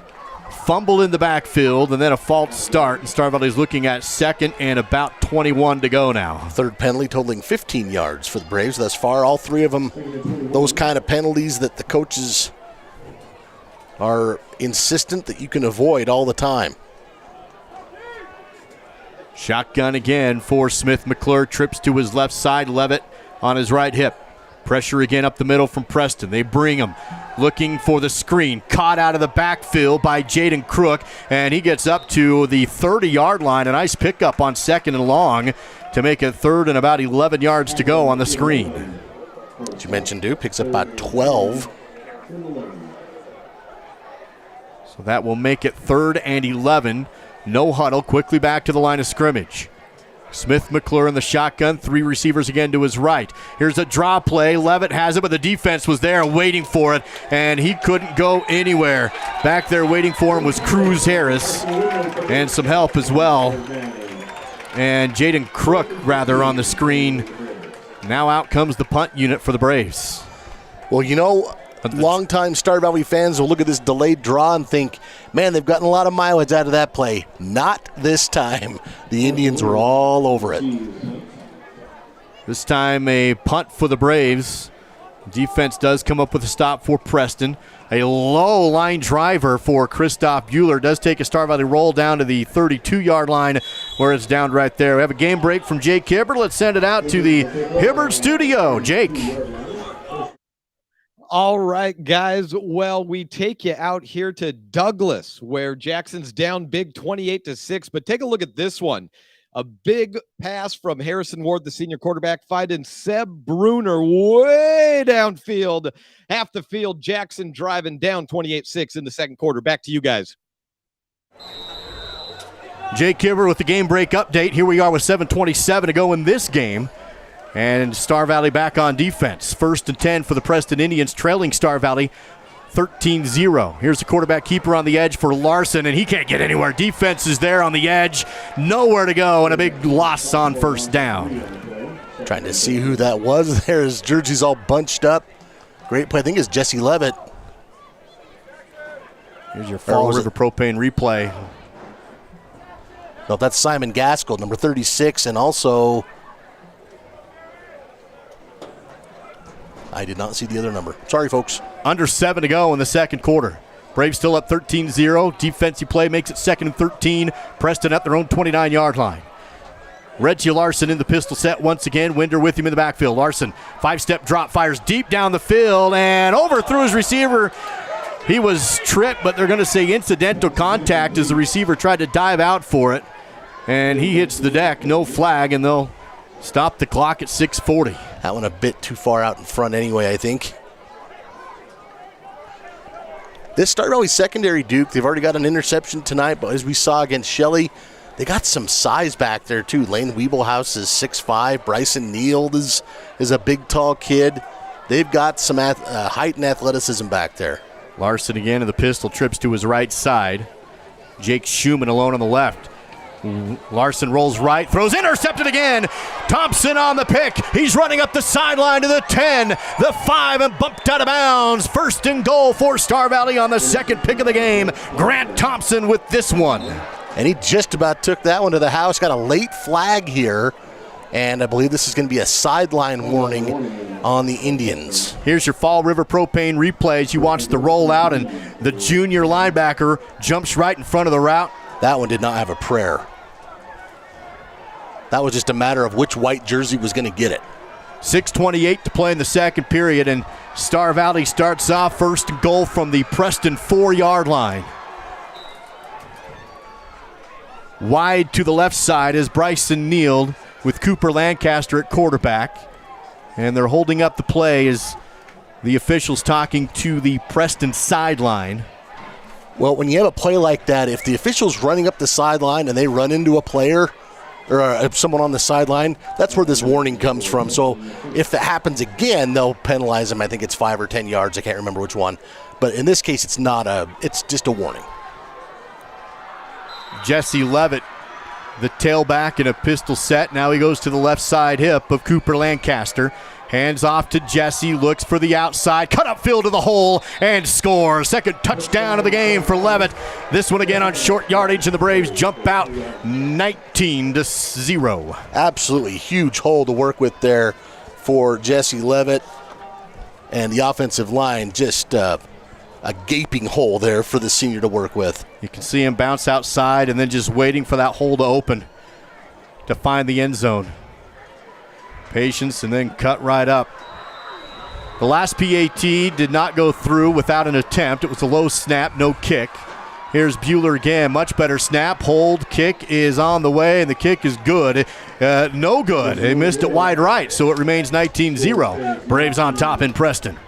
fumble in the backfield and then a false start, and Star Valley's looking at second and about 21 to go now. Third penalty totaling 15 yards for the Braves thus far. All three of them, those kind of penalties that the coaches are insistent that you can avoid all the time. Shotgun again for Smith McClure. Trips to his left side. Levitt on his right hip. Pressure again up the middle from Preston. They bring him. Looking for the screen. Caught out of the backfield by Jaden Crook. And he gets up to the 30-yard line. A nice pickup on second and long to make it third and about 11 yards to go on the screen. As you mentioned, Duke picks up about 12. So that will make it third and 11. No huddle, quickly back to the line of scrimmage. Smith McClure in the shotgun, three receivers again to his right. Here's a draw play. Levitt has it, but the defense was there waiting for it, and he couldn't go anywhere. Back there waiting for him was Cruz Harris, and some help as well. And Jaden Crook, rather, on the screen. Now out comes the punt unit for the Braves. Well, you know, longtime Star Valley fans will look at this delayed draw and think, man, they've gotten a lot of mileage out of that play. Not this time. The Indians were all over it. This time a punt for the Braves. Defense does come up with a stop for Preston. A low line driver for Christoph Bueller does take a Star Valley roll down to the 32-yard line where it's down right there. We have a game break from Jake Hibbert. Let's send it out to the Hibbert studio. Jake. All right, guys. Well, we take you out here to Douglas, where Jackson's down big 28-6. But take a look at this one. A big pass from Harrison Ward, the senior quarterback, finding Seb Bruner way downfield. Half the field, Jackson driving down 28-6 in the second quarter. Back to you guys. Jake Hibbert with the game break update. Here we are with 7:27 to go in this game. And Star Valley back on defense. 1st and 10 for the Preston Indians, trailing Star Valley 13-0. Here's the quarterback keeper on the edge for Larson, and he can't get anywhere. Defense is there on the edge. Nowhere to go, and a big loss on first down. Trying to see who that was there. His jersey's all bunched up. Great play. I think it's Jesse Levitt. Here's your Fall River Propane replay. No, that's Simon Gaskell, number 36, and also I did not see the other number. Sorry, folks. Under 7 to go in the second quarter. Braves still up 13-0. Defensive play makes it 2nd and 13. Preston at their own 29-yard line. Reggie Larson in the pistol set once again. Winder with him in the backfield. Larson, 5-step drop, fires deep down the field and overthrew his receiver. He was tripped, but they're going to say incidental contact as the receiver tried to dive out for it. And he hits the deck. No flag, and they'll stop the clock at 6:40. That one a bit too far out in front anyway, I think. This Star Valley secondary, Duke, they've already got an interception tonight, but as we saw against Shelley, they got some size back there too. Lane Wiebelhaus is 6'5". Bryson Neal is a big, tall kid. They've got some height and athleticism back there. Larson again in the pistol, trips to his right side. Jake Schumann alone on the left. Larson rolls right, throws intercepted again. Thompson on the pick. He's running up the sideline to the 10, the 5, and bumped out of bounds. First and goal for Star Valley on the second pick of the game. Grant Thompson with this one. And he just about took that one to the house. Got a late flag here. And I believe this is going to be a sideline warning on the Indians. Here's your Fall River Propane replays. You watch the rollout, and the junior linebacker jumps right in front of the route. That one did not have a prayer. That was just a matter of which white jersey was going to get it. 6:28 to play in the second period, and Star Valley starts off first and goal from the Preston 4-yard line. Wide to the left side is Bryson Neal with Cooper Lancaster at quarterback. And they're holding up the play as the officials talking to the Preston sideline. Well, when you have a play like that, if the official's running up the sideline and they run into a player or someone on the sideline, that's where this warning comes from. So if that happens again, they'll penalize them. I think it's 5 or 10 yards. I can't remember which one. But in this case, it's just a warning. Jesse Levitt, the tailback in a pistol set. Now he goes to the left side hip of Cooper Lancaster. Hands off to Jesse, looks for the outside, cut upfield to the hole, and scores. Second touchdown of the game for Levitt. This one again on short yardage, and the Braves jump out 19-0. Absolutely huge hole to work with there for Jesse Levitt. And the offensive line, just a gaping hole there for the senior to work with. You can see him bounce outside and then just waiting for that hole to open to find the end zone. Patience and then cut right up. The last PAT did not go through without an attempt. It was a low snap, no kick. Here's Bueller again. Much better snap. Hold. Kick is on the way, and the kick is good. No good. They missed it wide right, so it remains 19-0. Braves on top in Preston.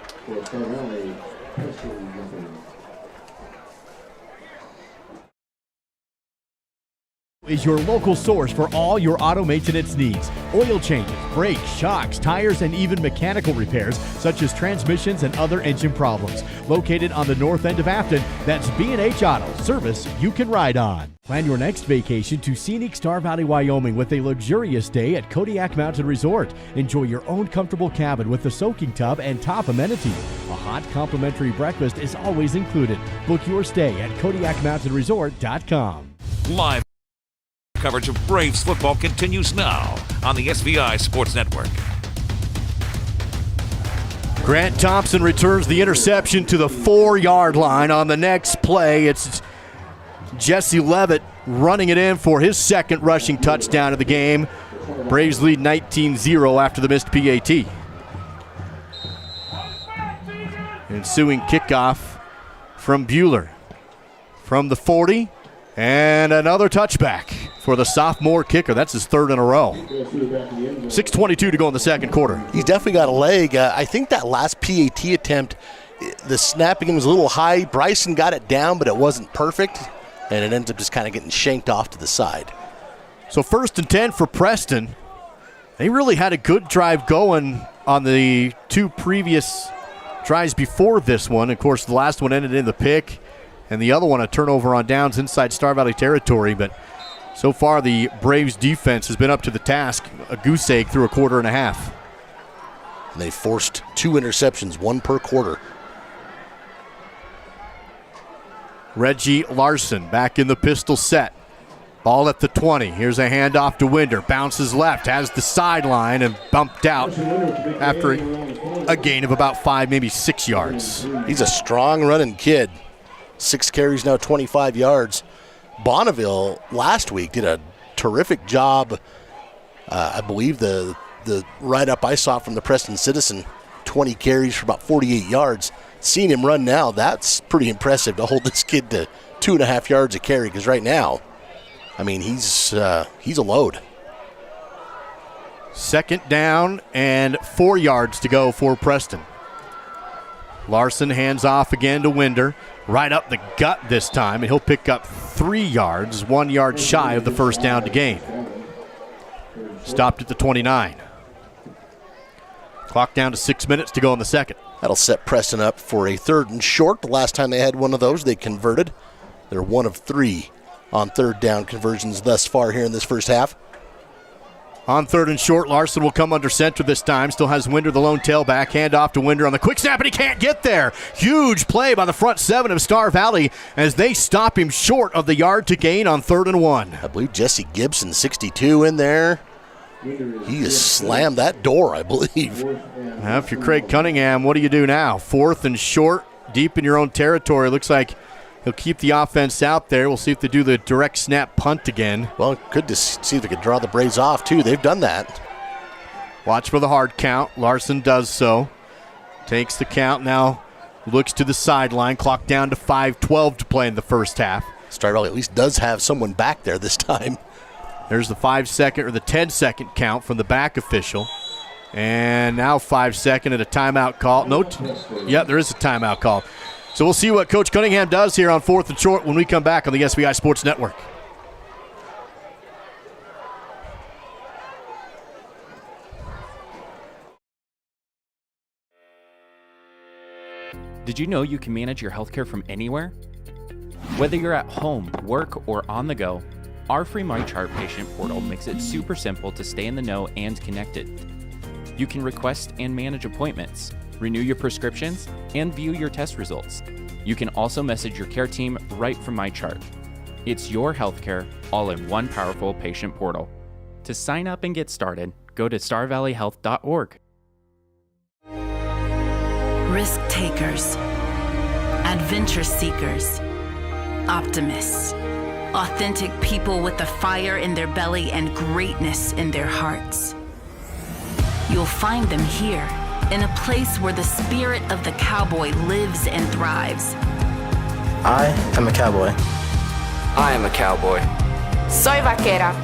Is your local source for all your auto maintenance needs. Oil changes, brakes, shocks, tires, and even mechanical repairs, such as transmissions and other engine problems. Located on the north end of Afton, that's B&H Auto, service you can ride on. Plan your next vacation to scenic Star Valley, Wyoming with a luxurious stay at Kodiak Mountain Resort. Enjoy your own comfortable cabin with a soaking tub and top amenities. A hot complimentary breakfast is always included. Book your stay at KodiakMountainResort.com. Live coverage of Braves football continues now on the SVI Sports Network. Grant Thompson returns the interception to the 4-yard line. On the next play, it's Jesse Levitt running it in for his second rushing touchdown of the game. Braves lead 19-0 after the missed PAT. Ensuing kickoff from Bueller. From the 40, and another touchback for the sophomore kicker. That's his third in a row. 6:22 to go in the second quarter. He's definitely got a leg. I think that last PAT attempt, the snapping was a little high. Bryson got it down, but it wasn't perfect, and it ends up just kind of getting shanked off to the side. So 1st and 10 for Preston. They really had a good drive going on the two previous drives before this one. Of course, the last one ended in the pick, and the other one a turnover on downs inside Star Valley territory. But so far the Braves defense has been up to the task, a goose egg through a quarter and a half. And they forced 2 interceptions, 1 per quarter. Reggie Larson back in the pistol set. Ball at the 20. Here's a handoff to Winder. Bounces left, has the sideline, and bumped out after a gain of about 5, maybe 6 yards. He's a strong running kid. 6 carries, now 25 yards. Bonneville last week did a terrific job. I believe the write-up I saw from the Preston Citizen, 20 carries for about 48 yards. Seeing him run now, that's pretty impressive to hold this kid to 2.5 yards a carry, because right now, I mean, he's a load. Second down and 4 yards to go for Preston. Larson hands off again to Winder. Right up the gut this time, and he'll pick up 3 yards, 1 yard shy of the first down to gain. Stopped at the 29. Clock down to 6 minutes to go in the second. That'll set Preston up for a 3rd and short. The last time they had one of those, they converted. They're 1 of 3 on third down conversions thus far here in this first half. On third and short, Larson will come under center this time. Still has Winder, the lone tailback. Hand off to Winder on the quick snap, and he can't get there. Huge play by the front seven of Star Valley as they stop him short of the yard to gain on 3rd and 1. I believe Jesse Gibson, 62 in there. He just slammed that door, I believe. Now, if you're Craig Cunningham, what do you do now? 4th and short, deep in your own territory. Looks like he'll keep the offense out there. We'll see if they do the direct snap punt again. Well, good to see if they could draw the Braves off, too. They've done that. Watch for the hard count. Larson does so. Takes the count now. Looks to the sideline. Clock down to 5:12 to play in the first half. Star Valley at least does have someone back there this time. There's the 5-second or the 10-second count from the back official. And now 5-second and a timeout call. Yeah, there is a timeout call. So we'll see what Coach Cunningham does here on 4th and short when we come back on the SVI Sports Network. Did you know you can manage your healthcare from anywhere? Whether you're at home, work, or on the go, our free MyChart patient portal makes it super simple to stay in the know and connected. You can request and manage appointments, renew your prescriptions, and view your test results. You can also message your care team right from MyChart. It's your healthcare all in one powerful patient portal. To sign up and get started, go to starvalleyhealth.org. Risk takers, adventure seekers, optimists, authentic people with the fire in their belly and greatness in their hearts. You'll find them here, in a place where the spirit of the cowboy lives and thrives. I am a cowboy. I am a cowboy. Soy vaquera.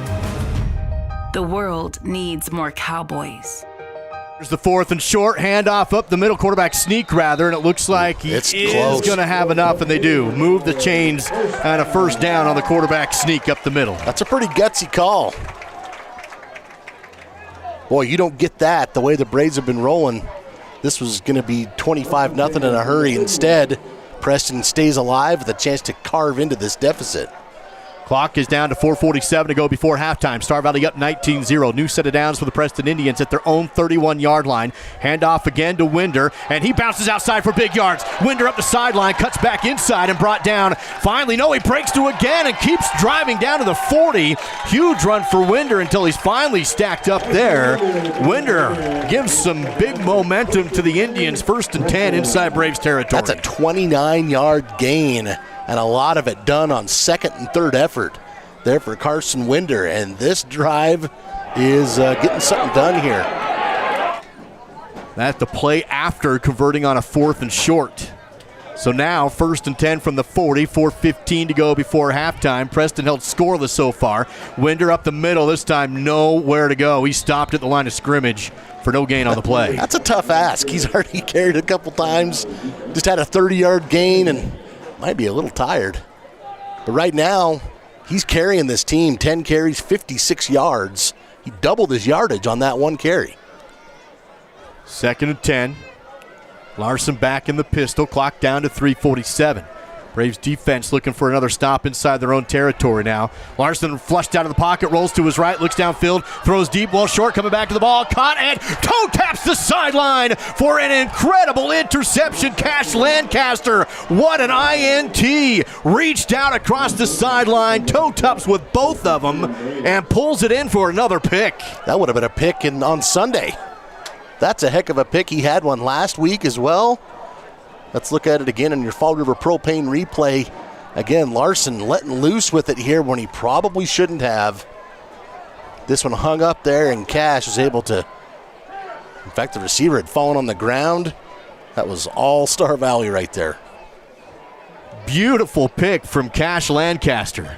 The world needs more cowboys. There's the 4th and short, handoff up the middle, quarterback sneak rather, and it looks like he is going to have enough, and they do. Move the chains and a first down on the quarterback sneak up the middle. That's a pretty gutsy call. Boy, you don't get that the way the Braves have been rolling. This was going to be 25-0 in a hurry. Instead, Preston stays alive with a chance to carve into this deficit. Clock is down to 4:47 to go before halftime. Star Valley up 19-0. New set of downs for the Preston Indians at their own 31-yard line. Handoff again to Winder, and he bounces outside for big yards. Winder up the sideline, cuts back inside and brought down. Finally, no, he breaks through again and keeps driving down to the 40. Huge run for Winder until he's finally stacked up there. Winder gives some big momentum to the Indians. 1st and 10 inside Braves territory. That's a 29-yard gain, and a lot of it done on 2nd and 3rd effort there for Carson Winder. And this drive is getting something done here. That's the play after converting on a 4th and short. So now 1st and 10 from the 40, 4:15 to go before halftime. Preston held scoreless so far. Winder up the middle, this time nowhere to go. He stopped at the line of scrimmage for no gain on the play. That's a tough ask. He's already carried a couple times, just had a 30-yard gain, and might be a little tired. But right now, he's carrying this team. 10 carries, 56 yards. He doubled his yardage on that one carry. 2nd and 10. Larson back in the pistol. Clock down to 3:47. Braves defense looking for another stop inside their own territory now. Larson flushed out of the pocket, rolls to his right, looks downfield, throws deep, well short, coming back to the ball, caught and toe taps the sideline for an incredible interception. Cash Lancaster, what an INT. Reached out across the sideline, toe taps with both of them, and pulls it in for another pick. That would have been a pick on Sunday. That's a heck of a pick. He had one last week as well. Let's look at it again in your Fall River Propane replay. Again, Larson letting loose with it here when he probably shouldn't have. This one hung up there, and Cash was able to. In fact, the receiver had fallen on the ground. That was all Star Valley right there. Beautiful pick from Cash Lancaster.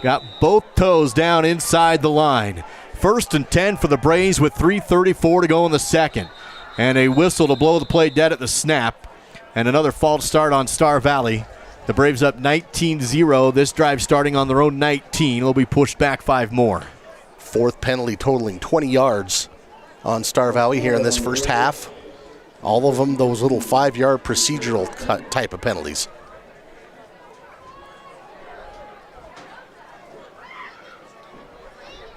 Got both toes down inside the line. 1st and 10 for the Braves with 3:34 to go in the second. And a whistle to blow the play dead at the snap. And another false start on Star Valley. The Braves up 19-0. This drive starting on their own 19. They'll be pushed back 5 more. 4th penalty totaling 20 yards on Star Valley here in this first half. All of them those little 5-yard procedural type of penalties.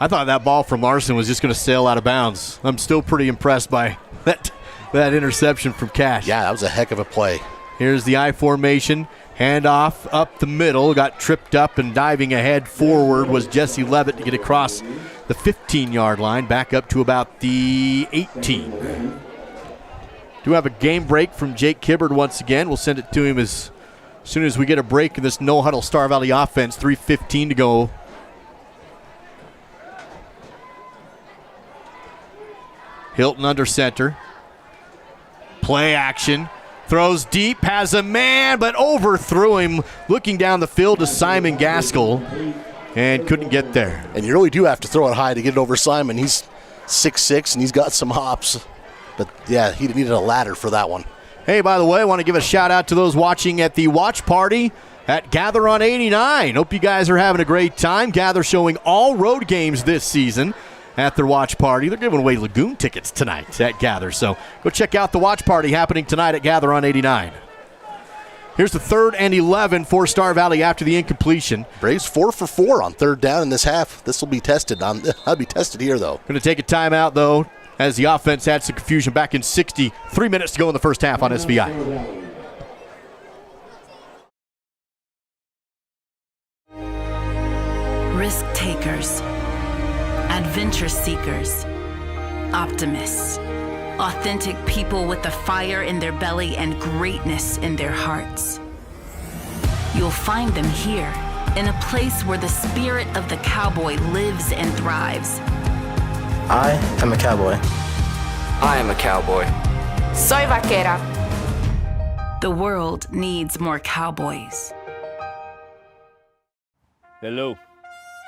I thought that ball from Larson was just going to sail out of bounds. I'm still pretty impressed by that interception from Cash. Yeah, that was a heck of a play. Here's the I formation. Handoff up the middle. Got tripped up and diving ahead forward was Jesse Levitt to get across the 15-yard line, back up to about the 18. Do have a game break from Jake Kibbard once again. We'll send it to him as soon as we get a break in this no-huddle Star Valley offense. 3:15 to go. Hilton under center. Play action. Throws deep, has a man, but overthrew him. Looking down the field to Simon Gaskell and couldn't get there. And you really do have to throw it high to get it over Simon. He's 6'6", and he's got some hops. But, yeah, he needed a ladder for that one. Hey, by the way, I want to give a shout-out to those watching at the watch party at Gather on 89. Hope you guys are having a great time. Gather showing all road games this season at their watch party. They're giving away Lagoon tickets tonight at Gather. So go check out the watch party happening tonight at Gather on 89. Here's the 3rd and 11 for Star Valley after the incompletion. Braves 4 for 4 on 3rd down in this half. This will be tested. I'll be tested here, though. Going to take a timeout, though, as the offense had some confusion back in 63 minutes to go in the first half on SVI. Risk takers, adventure seekers, optimists, authentic people with the fire in their belly and greatness in their hearts. You'll find them here, in a place where the spirit of the cowboy lives and thrives. I am a cowboy. I am a cowboy. Soy vaquera. The world needs more cowboys. Hello.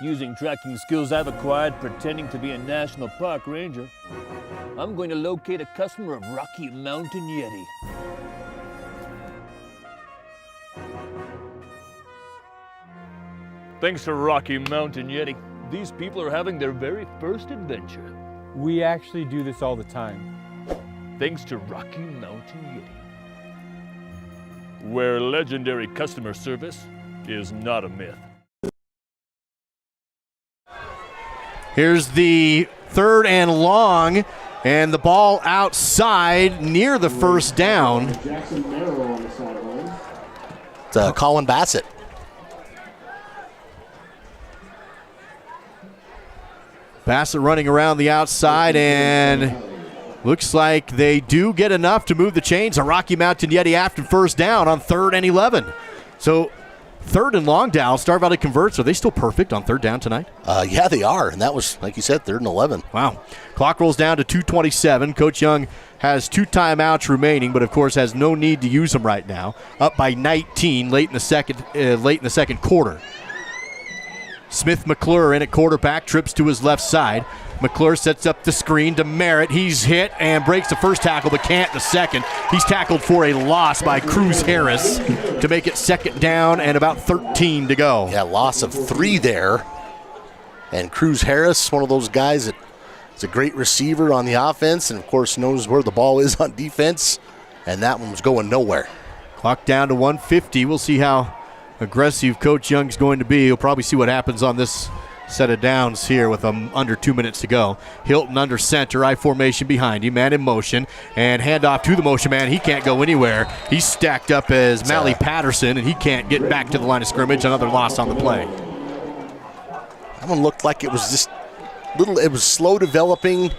Using tracking skills I've acquired pretending to be a national park ranger, I'm going to locate a customer of Rocky Mountain Yeti. Thanks to Rocky Mountain Yeti, these people are having their very first adventure. We actually do this all the time. Thanks to Rocky Mountain Yeti, where legendary customer service is not a myth. Here's the 3rd and long, and the ball outside near the first down. It's Colin Bassett. Bassett running around the outside, and looks like they do get enough to move the chains. A Rocky Mountain Yeti after first down on 3rd and 11. So 3rd and long down, Star Valley converts. Are they still perfect on 3rd down tonight? Yeah, they are. And that was, like you said, 3rd and 11. Wow. Clock rolls down to 2:27. Coach Young has 2 timeouts remaining, but of course has no need to use them right now. Up by 19 late in the second quarter. Smith McClure in at quarterback, trips to his left side. McClure sets up the screen to Merritt. He's hit and breaks the first tackle, but can't the second. He's tackled for a loss by Cruz Harris to make it 2nd down and about 13 to go. Yeah, loss of 3 there. And Cruz Harris, one of those guys that is a great receiver on the offense and, of course, knows where the ball is on defense. And that one was going nowhere. Clock down to 1:50. We'll see how aggressive Coach Young's going to be. He'll probably see what happens on this set of downs here with under 2 minutes to go. Hilton under center, I formation behind him, man in motion, and handoff to the motion man. He can't go anywhere. He's stacked up as Mally Patterson, and he can't get back to the line of scrimmage. Another loss on the play. That one looked like it was just it was slow developing,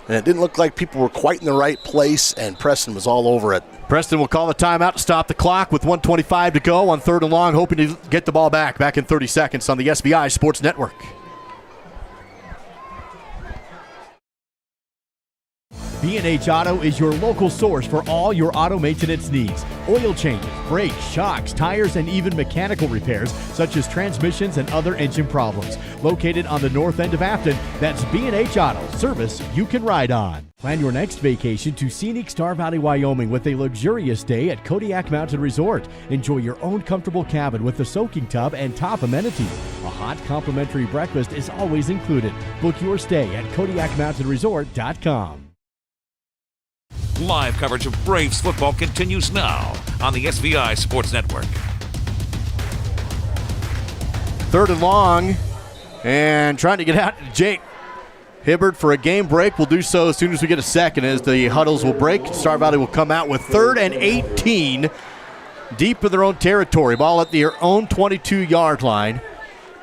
and it didn't look like people were quite in the right place, and Preston was all over it. Preston will call the timeout to stop the clock with 1:25 to go on 3rd and long, hoping to get the ball back in 30 seconds on the SVI Sports Network. B&H Auto is your local source for all your auto maintenance needs. Oil changes, brakes, shocks, tires, and even mechanical repairs such as transmissions and other engine problems. Located on the north end of Afton, that's B&H Auto, service you can ride on. Plan your next vacation to scenic Star Valley, Wyoming with a luxurious day at Kodiak Mountain Resort. Enjoy your own comfortable cabin with a soaking tub and top amenities. A hot complimentary breakfast is always included. Book your stay at KodiakMountainResort.com. Live coverage of Braves football continues now on the SVI Sports Network. 3rd and long And trying to get out to Jake Hibbard for a game break. We'll do so as soon as we get a second, as the huddles will break. Star Valley will come out with 3rd and 18, deep in their own territory. Ball at their own 22-yard line.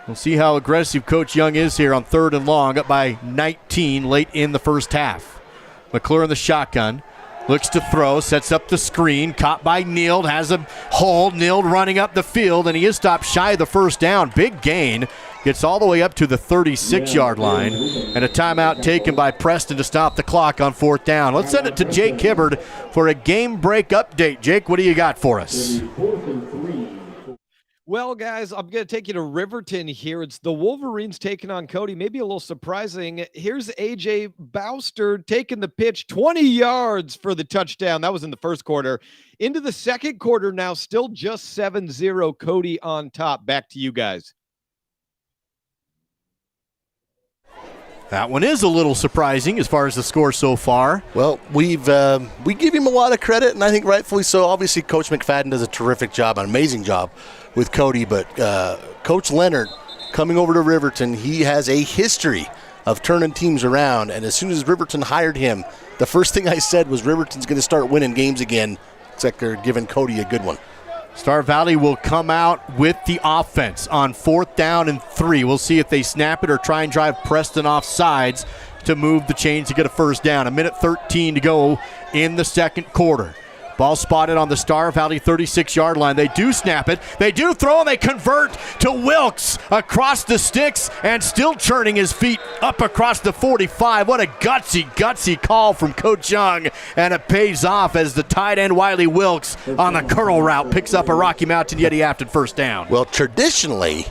We'll see how aggressive Coach Young is here on 3rd and long, up by 19 late in the first half. McClure in the shotgun. Looks to throw, sets up the screen, caught by Neild, has a hold. Neild running up the field, and he is stopped shy of the first down. Big gain. Gets all the way up to the 36-yard line. And a timeout taken by Preston to stop the clock on 4th down. Let's send it to Jake Hibbard for a game break update. Jake, what do you got for us? Well, guys, I'm going to take you to Riverton here. It's the Wolverines taking on Cody. Maybe a little surprising. Here's A.J. Bouster taking the pitch, 20 yards for the touchdown. That was in the first quarter. Into the second quarter now, still just 7-0. Cody on top. Back to you guys. That one is a little surprising as far as the score so far. Well, we give him a lot of credit, and I think rightfully so. Obviously, Coach McFadden does a terrific job, an amazing job with Cody, but Coach Leonard coming over to Riverton, he has a history of turning teams around, and as soon as Riverton hired him, the first thing I said was Riverton's going to start winning games again. It's like they're giving Cody a good one. Star Valley will come out with the offense on 4th down and 3. We'll see if they snap it or try and drive Preston off sides to move the chains to get a first down. 1:13 to go in the second quarter. Ball spotted on the Star Valley 36-yard line. They do snap it. They do throw, and they convert to Wilkes across the sticks and still churning his feet up across the 45. What a gutsy call from Coach Young, and it pays off as the tight end Wiley Wilkes on the curl route picks up a Rocky Mountain Yeti after first down. Well, traditionally,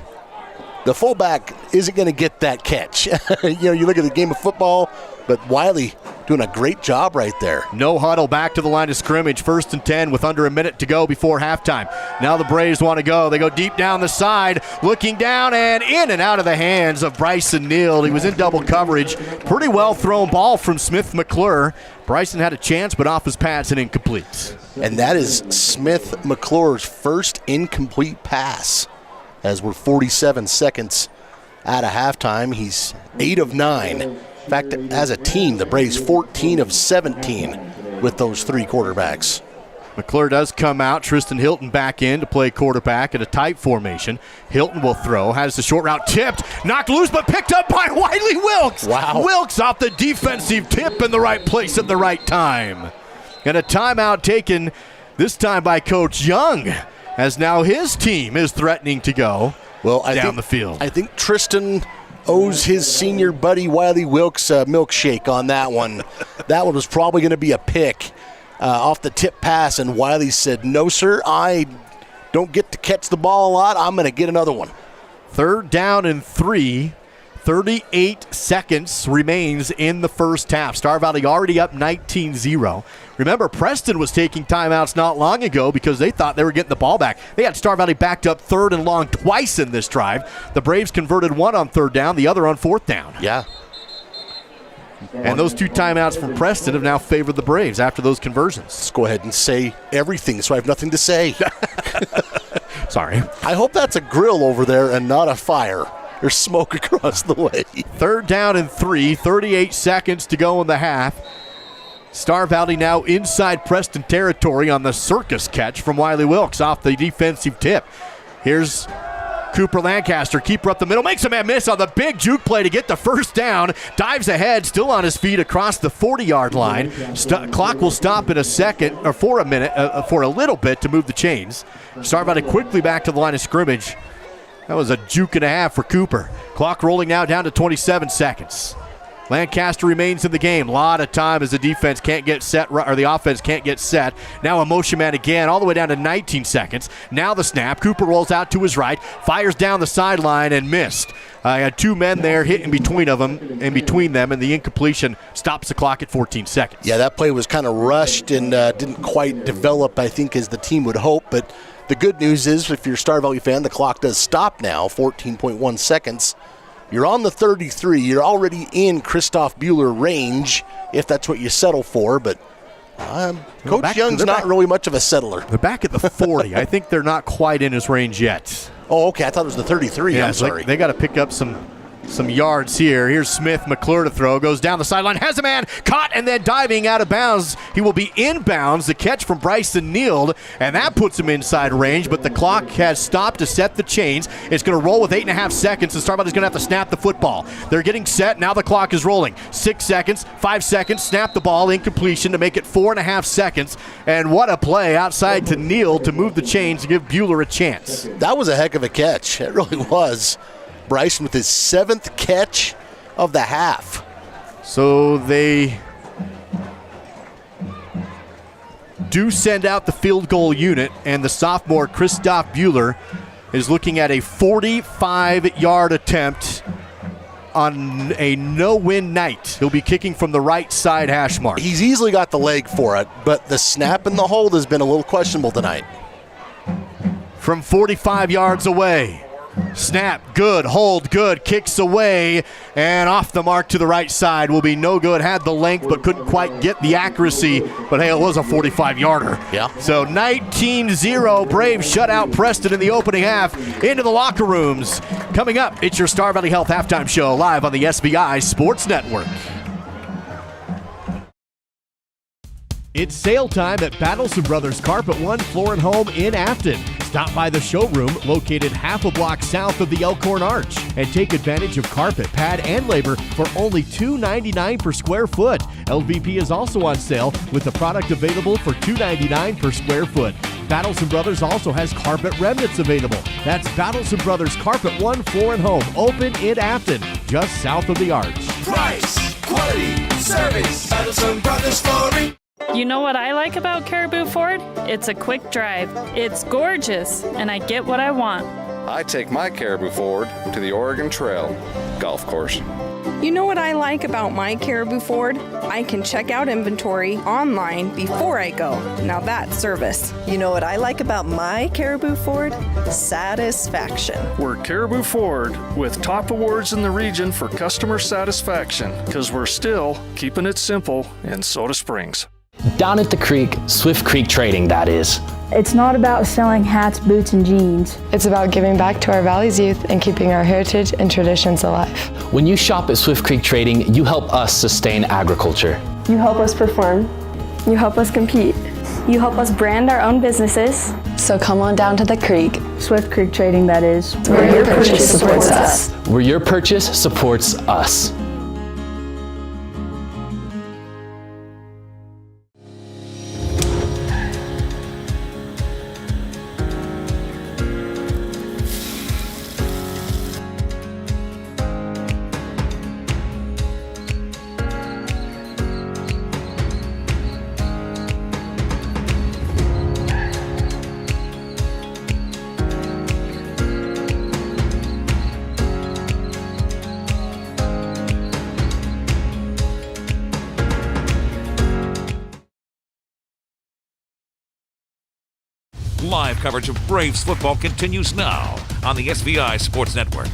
the fullback isn't going to get that catch. You look at the game of football, but Wiley doing a great job right there. No huddle, back to the line of scrimmage. 1st and 10 with under a minute to go before halftime. Now the Braves want to go. They go deep down the side, looking down and in and out of the hands of Bryson Neild. He was in double coverage. Pretty well thrown ball from Smith McClure. Bryson had a chance, but off his pads and incomplete. And that is Smith McClure's first incomplete pass, as we're 47 seconds out of halftime. He's 8 of 9. In fact, as a team, the Braves 14 of 17 with those 3 quarterbacks. McClure does come out. Tristan Hilton back in to play quarterback at a tight formation. Hilton will throw, has the short route tipped, knocked loose, but picked up by Wiley Wilkes. Wow. Wilkes off the defensive tip in the right place at the right time. And a timeout taken this time by Coach Young, as now his team is threatening to go down the field. I think Tristan owes his senior buddy Wiley Wilkes a milkshake on that one. That one was probably going to be a pick off the tip pass, and Wiley said, no, sir, I don't get to catch the ball a lot. I'm going to get another one. 3rd down and 3. 38 seconds remains in the first half. Star Valley already up 19-0. Remember, Preston was taking timeouts not long ago because they thought they were getting the ball back. They had Star Valley backed up 3rd and long twice in this drive. The Braves converted one on 3rd down, the other on 4th down. Yeah. And those 2 timeouts from Preston have now favored the Braves after those conversions. Let's go ahead and say everything so I have nothing to say. Sorry. I hope that's a grill over there and not a fire. There's smoke across the way. 3rd down and 3, 38 seconds to go in the half. Star Valley now inside Preston territory on the circus catch from Wiley Wilkes off the defensive tip. Here's Cooper Lancaster, keeper up the middle, makes a man miss on the big juke play to get the first down. Dives ahead, still on his feet across the 40-yard line. Clock will stop in a second, or for a minute, for a little bit to move the chains. Star Valley quickly back to the line of scrimmage. That was a juke and a half for Cooper. Clock rolling now down to 27 seconds. Lancaster remains in the game. A lot of time as the defense can't get set, or the offense can't get set. Now a motion man again, all the way down to 19 seconds. Now the snap. Cooper rolls out to his right, fires down the sideline and missed. Had 2 men there hit in between them, and the incompletion stops the clock at 14 seconds. Yeah, that play was kind of rushed and didn't quite develop, I think, as the team would hope. But the good news is, if you're a Star Valley fan, the clock does stop now, 14.1 seconds. You're on the 33. You're already in Christoph Bueller range, if that's what you settle for. But Coach Young's not really much of a settler. They're back at the 40. I think they're not quite in his range yet. Oh, okay. I thought it was the 33. Yeah, I'm sorry. They got to pick up some some yards here. Here's Smith, McClure to throw. Goes down the sideline, has a man, caught, and then diving out of bounds. He will be inbounds. The catch from Bryson Neild, and that puts him inside range, but the clock has stopped to set the chains. It's going to roll with 8.5 seconds, and Star Valley's going to have to snap the football. They're getting set. Now the clock is rolling. 6 seconds, 5 seconds, snap the ball, incompletion to make it 4.5 seconds. And what a play outside to Neild to move the chains to give Bueller a chance. That was a heck of a catch. It really was. Bryson with his 7th catch of the half. So they do send out the field goal unit, and the sophomore Christoph Bueller is looking at a 45-yard attempt on a no-win night. He'll be kicking from the right side hash mark. He's easily got the leg for it, but the snap and the hold has been a little questionable tonight. From 45 yards away. Snap, good. Hold, good. Kicks away, and off the mark to the right side will be no good. Had the length, but couldn't quite get the accuracy. But, hey, it was a 45-yarder. Yeah. So 19-0. Braves shut out Preston in the opening half. Into the locker rooms. Coming up, it's your Star Valley Health halftime show live on the SBI Sports Network. It's sale time at Battleson Brothers Carpet One Floor and Home in Afton. Stop by the showroom located half a block south of the Elkhorn Arch and take advantage of carpet, pad, and labor for only $2.99 per square foot. LVP is also on sale with the product available for $2.99 per square foot. Battleson Brothers also has carpet remnants available. That's Battleson Brothers Carpet One Floor and Home, open in Afton, just south of the Arch. Price, quality, service. Battleson Brothers Flooring. You know what I like about Caribou Ford? It's a quick drive. It's gorgeous, and I get what I want. I take my Caribou Ford to the Oregon Trail golf course. You know what I like about my Caribou Ford? I can check out inventory online before I go. Now that's service. You know what I like about my Caribou Ford? Satisfaction. We're Caribou Ford with top awards in the region for customer satisfaction because we're still keeping it simple in Soda Springs. Down at the creek, Swift Creek Trading, that is. It's not about selling hats, boots, and jeans. It's about giving back to our Valley's youth and keeping our heritage and traditions alive. When you shop at Swift Creek Trading, you help us sustain agriculture. You help us perform. You help us compete. You help us brand our own businesses. So come on down to the creek. Swift Creek Trading, that is. Where your purchase supports us. Where your purchase supports us. Live coverage of Braves football continues now on the SBI Sports Network.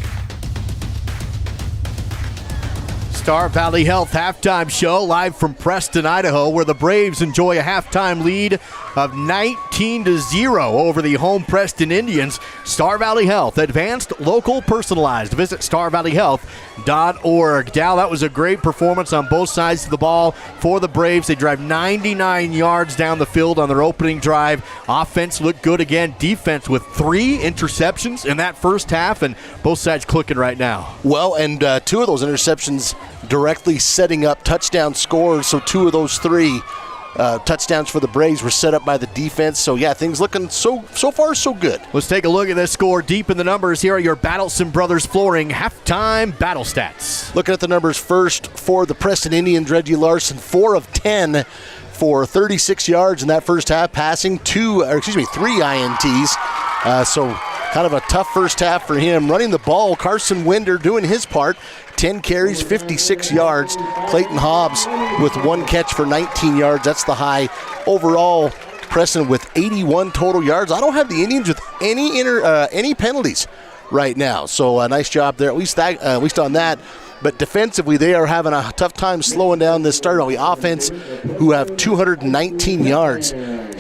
Star Valley Health halftime show live from Preston, Idaho, where the Braves enjoy a halftime lead of 19-0 over the home Preston Indians. Star Valley Health, advanced, local, personalized. Visit starvalleyhealth.org. Dal, that was a great performance on both sides of the ball for the Braves. They drive 99 yards down the field on their opening drive. Offense looked good again. Defense with 3 interceptions in that first half, and both sides clicking right now. Well, and 2 of those interceptions directly setting up touchdown scores, so 2 of those 3 touchdowns for the Braves were set up by the defense. So, yeah, things looking so far so good. Let's take a look at this score deep in the numbers. Here are your Battleson Brothers Flooring halftime battle stats. Looking at the numbers first for the Preston Indians, Reggie Larson, 4 of 10 for 36 yards in that first half, passing 3 INTs. So kind of a tough first half for him. Running the ball, Carson Winder doing his part. 10 carries, 56 yards. Clayton Hobbs with 1 catch for 19 yards. That's the high. Overall, Preston with 81 total yards. I don't have the Indians with any penalties right now. So a nice job there, at least on that. But defensively, they are having a tough time slowing down this Star Valley offense, who have 219 yards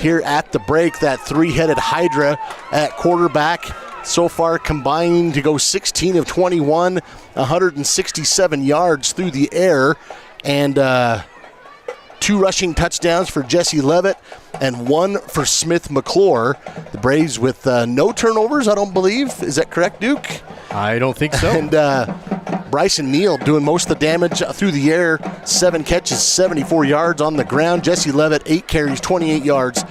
here at the break. That 3-headed Hydra at quarterback so far combined to go 16 of 21, 167 yards through the air, and 2 rushing touchdowns for Jesse Levitt and 1 for Smith McClure. The Braves with no turnovers, I don't believe. Is that correct, Duke? I don't think so. And Bryson Neal doing most of the damage through the air. 7 catches, 74 yards on the ground. Jesse Levitt, 8 carries, 28 yards,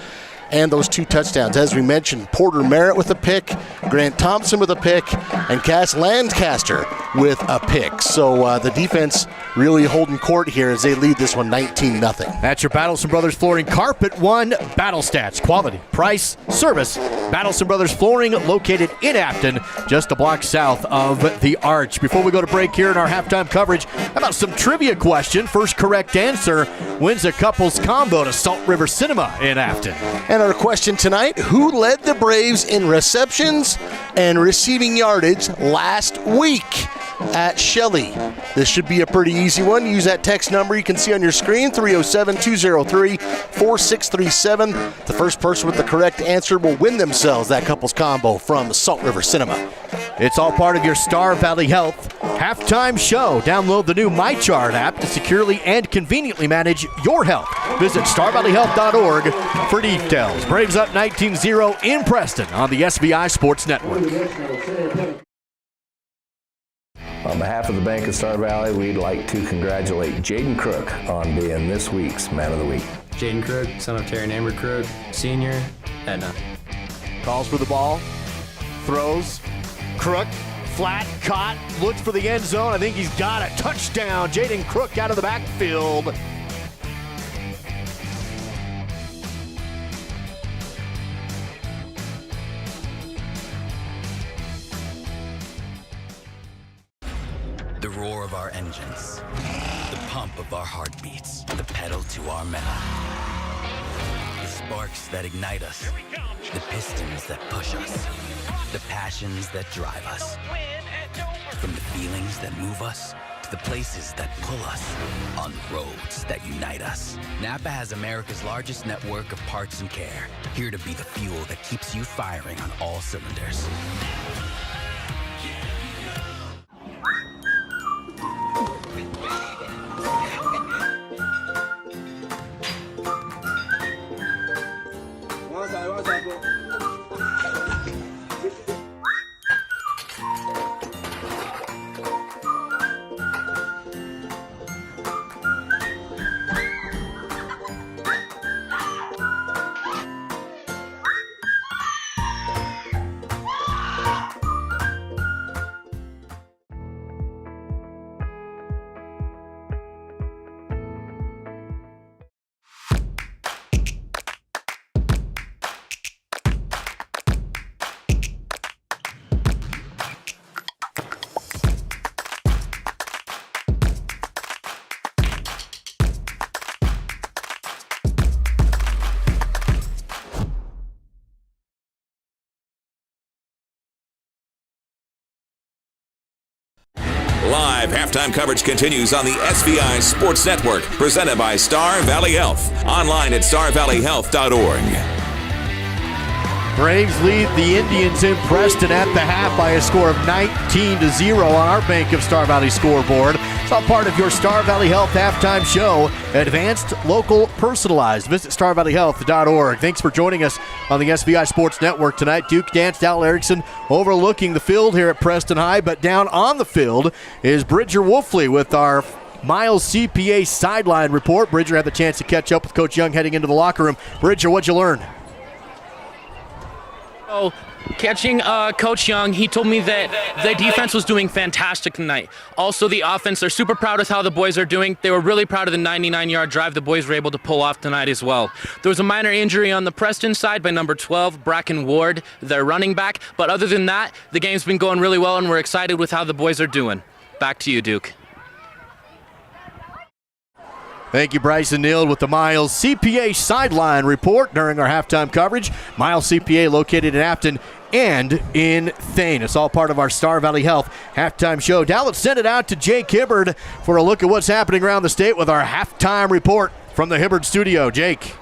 and those 2 touchdowns. As we mentioned, Porter Merritt with a pick, Grant Thompson with a pick, and Cass Lancaster with a pick. So the defense really holding court here as they lead this one 19-0. That's your Battleson Brothers Flooring Carpet One Battle Stats. Quality, price, service. Battleson Brothers Flooring located in Afton, just a block south of the Arch. Before we go to break here in our halftime coverage, how about some trivia question? First correct answer wins a couples combo to Salt River Cinema in Afton. And our question tonight, who led the Braves in receptions and receiving yardage last week at Shelley? This should be a pretty easy one. Use that text number you can see on your screen, 307-203-4637. The first person with the correct answer will win themselves that couples combo from Salt River Cinema. It's all part of your Star Valley Health halftime show. Download the new MyChart app to securely and conveniently manage your health. Visit starvalleyhealth.org for details. Braves up 19-0 in Preston on the SVI Sports Network. On behalf of the Bank of Star Valley, we'd like to congratulate Jaden Crook on being this week's Man of the Week. Jaden Crook, son of Terry and Amber Crook, senior, Edna. Calls for the ball, throws, Crook, flat, caught, looks for the end zone. I think he's got a touchdown. Jaden Crook out of the backfield. The roar of our engines, the pump of our heartbeats, the pedal to our metal. The sparks that ignite us, the pistons that push us, the passions that drive us. From the feelings that move us to the places that pull us, on roads that unite us. Napa has America's largest network of parts and care, here to be the fuel that keeps you firing on all cylinders. Live halftime coverage continues on the SVI Sports Network, presented by Star Valley Health. Online at starvalleyhealth.org. Braves lead the Indians in Preston at the half by a score of 19-0 on our Bank of Star Valley scoreboard. It's all part of your Star Valley Health halftime show. Advanced, local, personalized. Visit starvalleyhealth.org. Thanks for joining us on the SVI Sports Network tonight. Duke Dance, Dal Erickson overlooking the field here at Preston High, but down on the field is Bridger Wolfley with our Miles CPA sideline report. Bridger had the chance to catch up with Coach Young heading into the locker room. Bridger, what'd you learn? Catching Coach Young, he told me that the defense was doing fantastic tonight. Also, the offense, they're super proud of how the boys are doing. They were really proud of the 99-yard drive the boys were able to pull off tonight as well. There was a minor injury on the Preston side by number 12, Bracken Ward, their running back. But other than that, the game's been going really well, and we're excited with how the boys are doing. Back to you, Duke. Thank you, Bryson Neal, with the Miles CPA sideline report during our halftime coverage. Miles CPA located in Afton and in Thane. It's all part of our Star Valley Health halftime show. Now let's send it out to Jake Hibbard for a look at what's happening around the state with our halftime report from the Hibbard studio. Jake.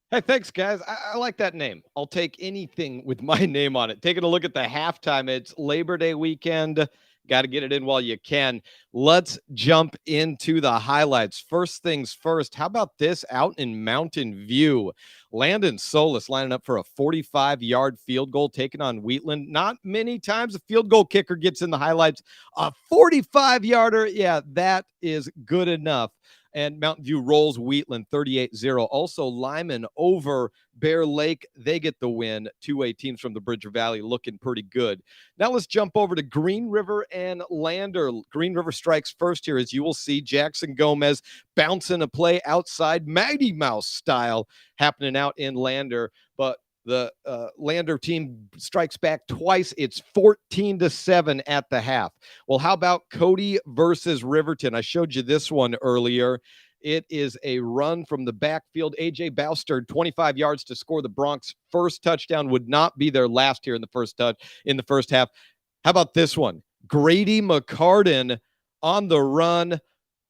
Hey, thanks, guys. I like that name. I'll take anything with my name on it. Taking a look at the halftime. It's Labor Day weekend. Got to get it in while you can. Let's jump into the highlights. First things first, how about this out in Mountain View? Landon Solis lining up for a 45-yard field goal, taking on Wheatland. Not many times a field goal kicker gets in the highlights. A 45-yarder, yeah, that is good enough. And Mountain View rolls Wheatland 38-0. Also, Lyman over Bear Lake. They get the win. 2A teams from the Bridger Valley looking pretty good. Now let's jump over to Green River and Lander. Green River strikes first here, as you will see. Jackson Gomez bouncing a play outside, Mighty Mouse style, happening out in Lander. But the Lander team strikes back twice. It's 14-7 at the half. Well, how about Cody versus Riverton? I showed you this one earlier. It is a run from the backfield. A.J. Boustard, 25 yards to score the Bronx first touchdown. Would not be their last here in the first half. How about this one? Grady McCartan on the run,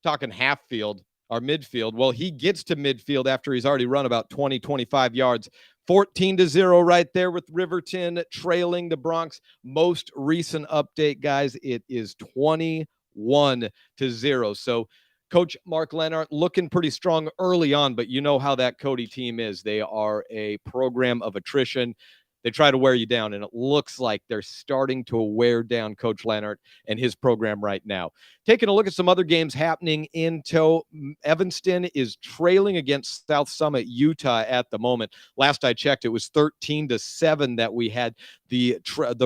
talking half field or midfield. Well, he gets to midfield after he's already run about 20, 25 yards. 14-0 right there with Riverton trailing the Bronx. Most recent update, guys, it is 21-0. So Coach Mark Lennart looking pretty strong early on, but you know how that Cody team is. They are a program of attrition. They try to wear you down, and it looks like they're starting to wear down Coach Lennart and his program right now. Taking a look at some other games happening in tow. Evanston is trailing against South Summit, Utah at the moment. Last I checked, it was 13-7 that we had the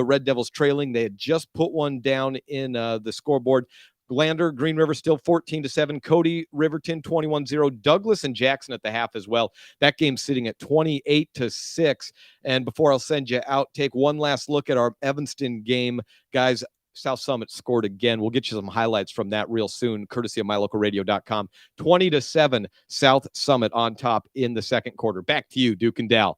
Red Devils trailing. They had just put one down in the scoreboard. Lander, Green River still 14-7. Cody, Riverton 21-0. Douglas and Jackson at the half as well. That game's sitting at 28-6. And before I'll send you out, take one last look at our Evanston game. Guys, South Summit scored again. We'll get you some highlights from that real soon, courtesy of mylocalradio.com. 20-7, South Summit on top in the second quarter. Back to you, Duke and Dal.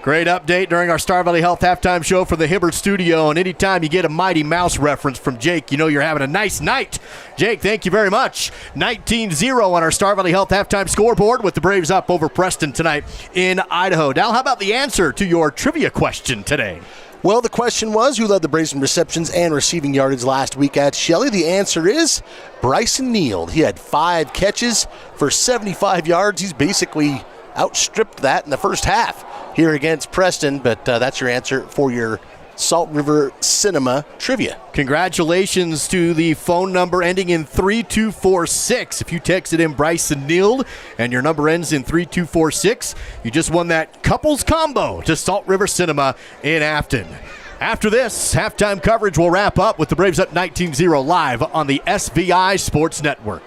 Great update during our Star Valley Health halftime show for the Hibbert Studio. And anytime you get a Mighty Mouse reference from Jake, you know you're having a nice night. Jake, thank you very much. 19-0 on our Star Valley Health halftime scoreboard with the Braves up over Preston tonight in Idaho. Dal, how about the answer to your trivia question today? Well, the question was, who led the Braves in receptions and receiving yardage last week at Shelley? The answer is Bryson Neal. He had 5 catches for 75 yards. He's basically outstripped that in the first half here against Preston, but that's your answer for your Salt River Cinema trivia. Congratulations to the phone number ending in 3246. If you texted in Bryson Neal and your number ends in 3246, you just won that couples combo to Salt River Cinema in Afton. After this, halftime coverage will wrap up with the Braves up 19-0 live on the SVI Sports Network.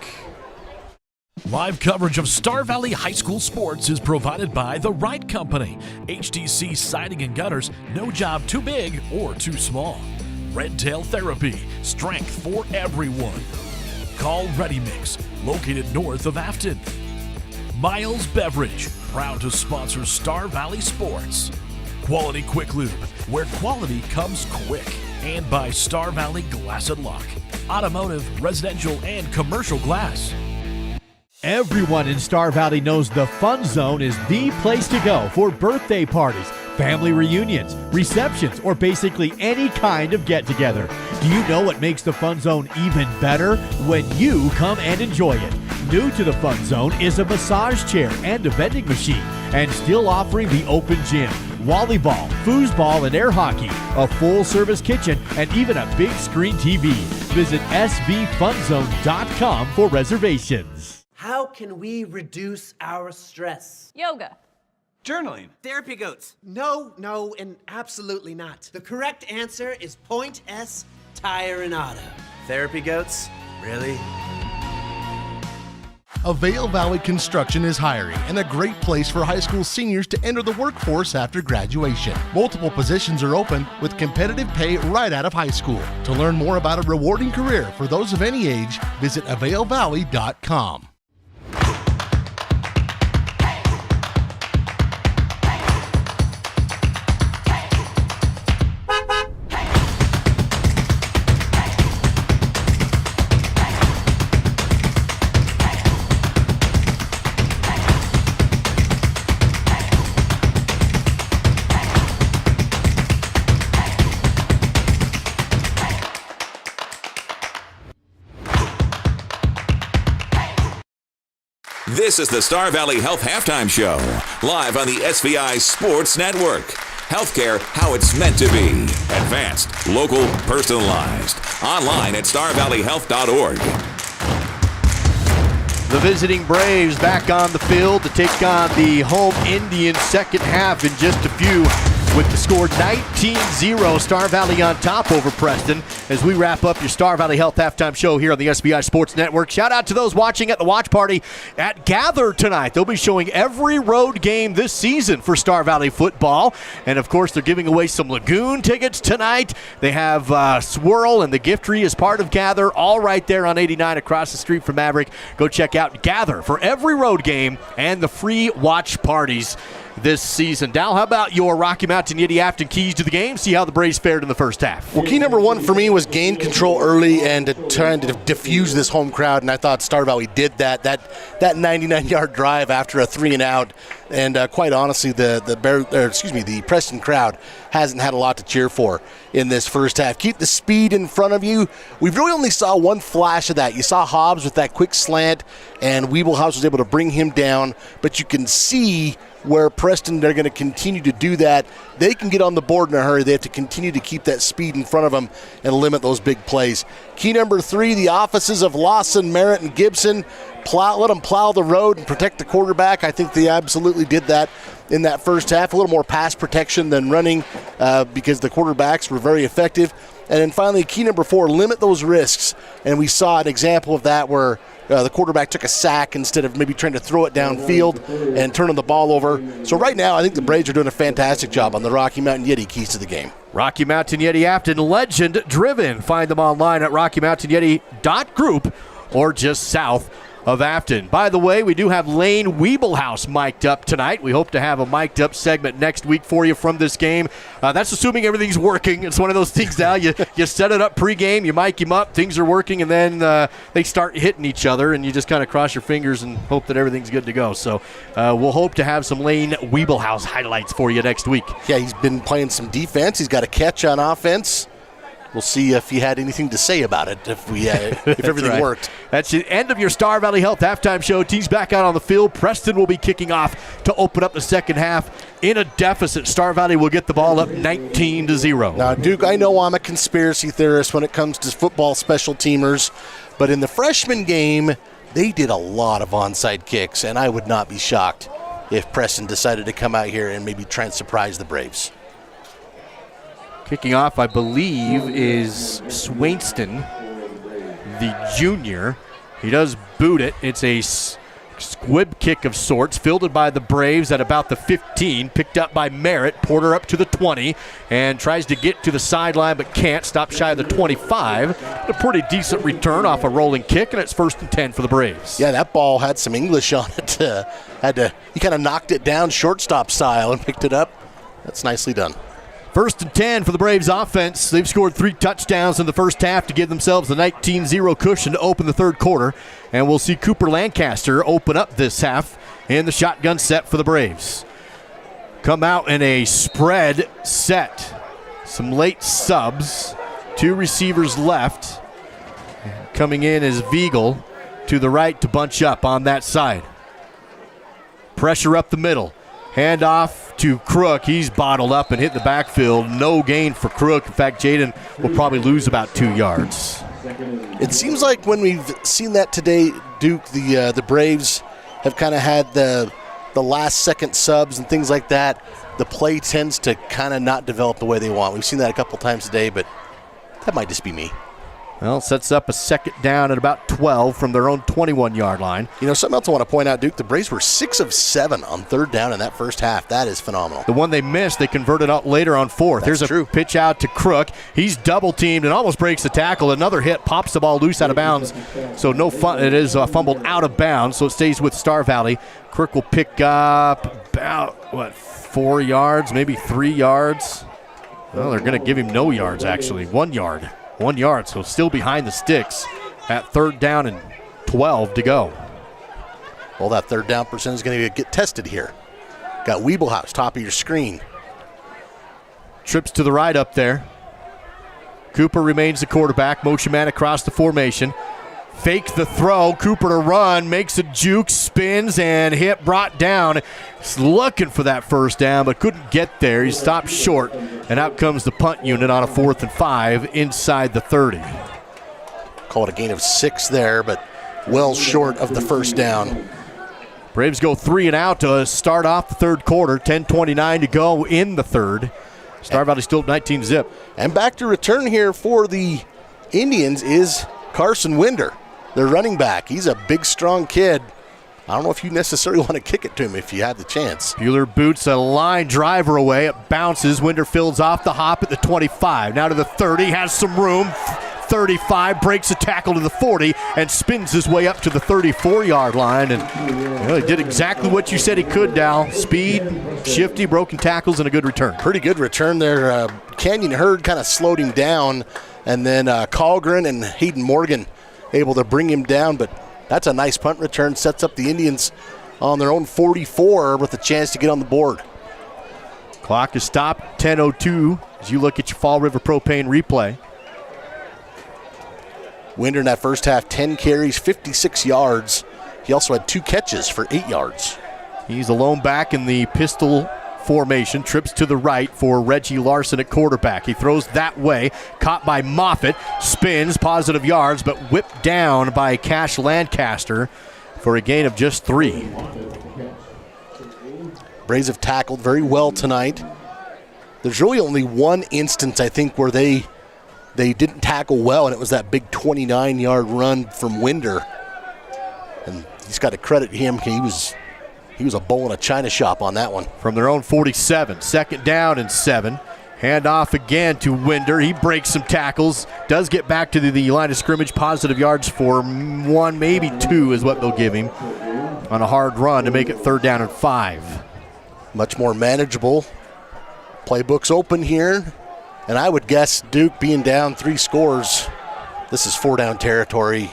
Live coverage of Star Valley High School sports is provided by The Right Company. HDC Siding and Gutters, no job too big or too small. Red Tail Therapy, strength for everyone. Call Ready Mix, located north of Afton. Miles Beverage, proud to sponsor Star Valley Sports. Quality Quick Lube, where quality comes quick. And by Star Valley Glass and Lock, automotive, residential, and commercial glass. Everyone in Star Valley knows the Fun Zone is the place to go for birthday parties, family reunions, receptions, or basically any kind of get-together. Do you know what makes the Fun Zone even better? When you come and enjoy it. New to the Fun Zone is a massage chair and a vending machine, and still offering the open gym, volleyball, foosball, and air hockey, a full-service kitchen, and even a big screen TV. Visit svfunzone.com for reservations. How can we reduce our stress? Yoga. Journaling. Therapy goats. No, and absolutely not. The correct answer is Point S Tire and Auto. Therapy goats? Really? Avail Valley Construction is hiring and a great place for high school seniors to enter the workforce after graduation. Multiple positions are open with competitive pay right out of high school. To learn more about a rewarding career for those of any age, visit availvalley.com. This is the Star Valley Health Halftime Show, live on the SVI Sports Network. Healthcare how it's meant to be. Advanced, local, personalized. Online at starvalleyhealth.org. The visiting Braves back on the field to take on the home Indians. Second half in just a few, with the score 19-0. Star Valley on top over Preston as we wrap up your Star Valley Health Halftime Show here on the SBI Sports Network. Shout out to those watching at the watch party at Gather tonight. They'll be showing every road game this season for Star Valley football. And, of course, they're giving away some Lagoon tickets tonight. They have Swirl and the Gift Tree as part of Gather, all right there on 89 across the street from Maverick. Go check out Gather for every road game and the free watch parties this season. Dal, how about your Rocky Mountain Yeti Afton keys to the game? See how the Braves fared in the first half. Well, key number one for me was gain control early and trying to diffuse this home crowd, and I thought Star Valley did that. That 99-yard drive after a 3-and-out, and quite honestly, the Preston crowd hasn't had a lot to cheer for in this first half. Keep the speed in front of you. We really only saw one flash of that. You saw Hobbs with that quick slant, and Weeblehouse was able to bring him down, but you can see where Preston, they're going to continue to do that. They can get on the board in a hurry. They have to continue to keep that speed in front of them and limit those big plays. Key number 3, the offices of Lawson, Merritt, and Gibson. Let them plow the road and protect the quarterback. I think they absolutely did that in that first half. A little more pass protection than running because the quarterbacks were very effective. And then finally, key number 4, limit those risks. And we saw an example of that where the quarterback took a sack instead of maybe trying to throw it downfield and turning the ball over. So right now, I think the Braves are doing a fantastic job on the Rocky Mountain Yeti keys to the game. Rocky Mountain Yeti Afton, legend driven. Find them online at RockyMountainYeti.group or just south of Afton. By the way, we do have Lane Weeblehouse mic'd up tonight. We hope to have a mic'd up segment next week for you from this game. That's assuming everything's working. It's one of those things now. You set it up pregame, you mic him up, things are working, and then they start hitting each other, and you just kind of cross your fingers and hope that everything's good to go. So we'll hope to have some Lane Weeblehouse highlights for you next week. Yeah, he's been playing some defense. He's got a catch on offense. We'll see if he had anything to say about it, if everything worked. That's the end of your Star Valley Health Halftime Show. Teams back out on the field. Preston will be kicking off to open up the second half in a deficit. Star Valley will get the ball up 19-0. Now, Duke, I know I'm a conspiracy theorist when it comes to football special teamers, but in the freshman game, they did a lot of onside kicks, and I would not be shocked if Preston decided to come out here and maybe try and surprise the Braves. Kicking off, I believe, is Swainston, the junior. He does boot it. It's a squib kick of sorts, fielded by the Braves at about the 15, picked up by Merritt. Porter up to the 20, and tries to get to the sideline but can't. Stop shy of the 25. A pretty decent return off a rolling kick, and it's 1st and 10 for the Braves. Yeah, that ball had some English on it. He kind of knocked it down shortstop style and picked it up. That's nicely done. 1st and 10 for the Braves offense. They've scored 3 touchdowns in the first half to give themselves a 19-0 cushion to open the third quarter. And we'll see Cooper Lancaster open up this half in the shotgun set for the Braves. Come out in a spread set. Some late subs. 2 receivers left. Coming in is Viegel to the right to bunch up on that side. Pressure up the middle. Hand off to Crook. He's bottled up and hit the backfield. No gain for Crook. In fact, Jaden will probably lose about 2 yards. It seems like when we've seen that today, Duke, the Braves have kind of had the last-second subs and things like that. The play tends to kind of not develop the way they want. We've seen that a couple times today, but that might just be me. Well, sets up a second down at about 12 from their own 21-yard line. You know, something else I want to point out, Duke, the Braves were 6 of 7 on 3rd down in that first half. That is phenomenal. The one they missed, they converted out later on 4th. Here's a pitch out to Crook. He's double-teamed and almost breaks the tackle. Another hit, pops the ball loose out of bounds. So no fun. It is fumbled out of bounds, so it stays with Star Valley. Crook will pick up about, 4 yards, maybe 3 yards. Well, they're going to give him no yards, actually. 1 yard. 1 yard, so still behind the sticks at 3rd down and 12 to go. Well, that 3rd down percentage is going to get tested here. Got Weeblehouse, top of your screen. Trips to the right up there. Cooper remains the quarterback. Motion man across the formation. Fake the throw. Cooper to run. Makes a juke. Spins and brought down. He's looking for that first down, but couldn't get there. He stopped short, and out comes the punt unit on a 4th and 5 inside the 30. Call it a gain of 6 there, but well short of the first down. Braves go 3 and out to start off the third quarter. 10:29 to go in the third. Star Valley still 19 zip. And back to return here for the Indians is Carson Winder, their running back. He's a big, strong kid. I don't know if you necessarily want to kick it to him if you had the chance. Bueller boots a line driver away. It bounces. Winder fields off the hop at the 25. Now to the 30. Has some room. 35. Breaks a tackle to the 40 and spins his way up to the 34-yard line. And he did exactly what you said he could, Dal. Speed, shifty, broken tackles, and a good return. Pretty good return there. Canyon Hurd kind of slowed him down. And then Colgren and Hayden Morgan able to bring him down. But that's a nice punt return. Sets up the Indians on their own 44 with a chance to get on the board. Clock is stopped. 10:02 as you look at your Fall River Propane replay. Winder in that first half, 10 carries, 56 yards. He also had 2 catches for 8 yards. He's a lone back in the pistol formation. Trips to the right for Reggie Larson at quarterback. He throws that way. Caught by Moffitt. Spins, positive yards, but whipped down by Cash Lancaster for a gain of just 3. Braves have tackled very well tonight. There's really only one instance, I think, where they didn't tackle well, and it was that big 29-yard run from Winder. And he's got to credit him. He was a bull in a china shop on that one. From their own 47, 2nd down and 7. Hand off again to Winder. He breaks some tackles. Does get back to the line of scrimmage. Positive yards for 1, maybe 2 is what they'll give him on a hard run to make it 3rd down and 5. Much more manageable. Playbook's open here. And I would guess Duke being down 3 scores, this is 4-down territory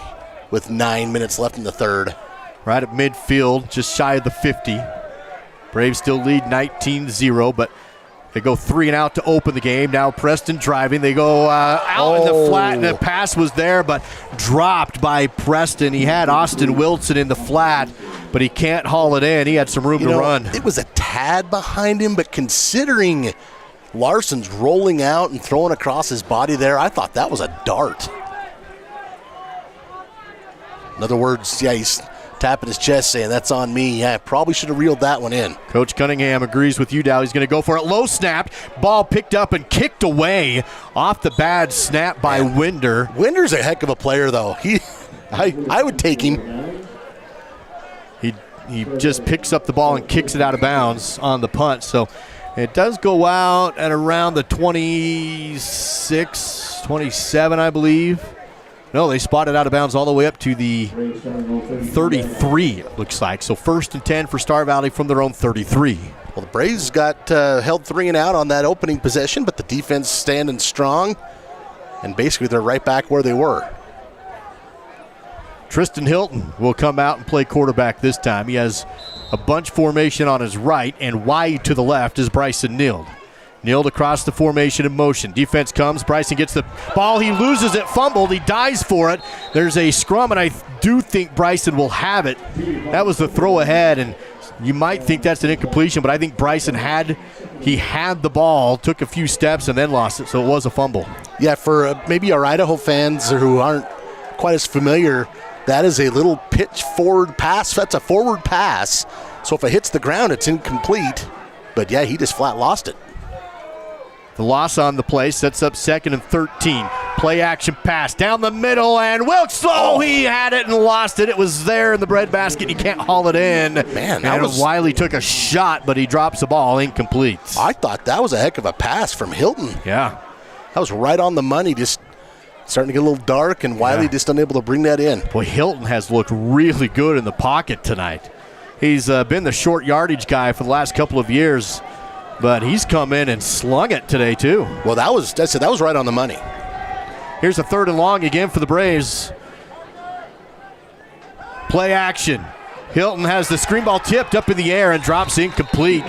with 9 minutes left in the third. Right at midfield, just shy of the 50. Braves still lead 19-0, but they go 3 and out to open the game. Now Preston driving. They go out in the flat, and the pass was there, but dropped by Preston. He had Austin Wilson in the flat, but he can't haul it in. He had some room to run. It was a tad behind him, but considering Larson's rolling out and throwing across his body there, I thought that was a dart. In other words, he's tapping his chest saying, that's on me. I probably should have reeled that one in. Coach Cunningham agrees with you, Dow. He's going to go for it. Low snapped. Ball picked up and kicked away off the bad snap by Winder. Winder's a heck of a player, though. I would take him. He just picks up the ball and kicks it out of bounds on the punt. So it does go out at around the 26, 27, I believe. No, they spotted out of bounds all the way up to the 33, it looks like. So 1st and 10 for Star Valley from their own 33. Well, the Braves got held 3 and out on that opening possession, but the defense standing strong, and basically they're right back where they were. Tristan Hilton will come out and play quarterback this time. He has a bunch formation on his right, and wide to the left is Bryson Nield. Nield across the formation in motion. Defense comes. Bryson gets the ball. He loses it, fumbled. He dives for it. There's a scrum, and I do think Bryson will have it. That was the throw ahead, and you might think that's an incompletion, but I think Bryson had the ball, took a few steps, and then lost it, so it was a fumble. Yeah, for maybe our Idaho fans who aren't quite as familiar, that is a little pitch forward pass. That's a forward pass. So if it hits the ground, it's incomplete. But yeah, he just flat lost it. The loss on the play sets up 2nd and 13. Play action pass down the middle, and Wilkes, he had it and lost it. It was there in the breadbasket. He can't haul it in. Man, Wiley took a shot, but he drops the ball incomplete. I thought that was a heck of a pass from Hilton. Yeah. That was right on the money, just starting to get a little dark, and Wiley just unable to bring that in. Boy, Hilton has looked really good in the pocket tonight. He's been the short yardage guy for the last couple of years, but he's come in and slung it today too. Well, that was right on the money. Here's a 3rd and long again for the Braves. Play action. Hilton has the screen ball tipped up in the air and drops incomplete.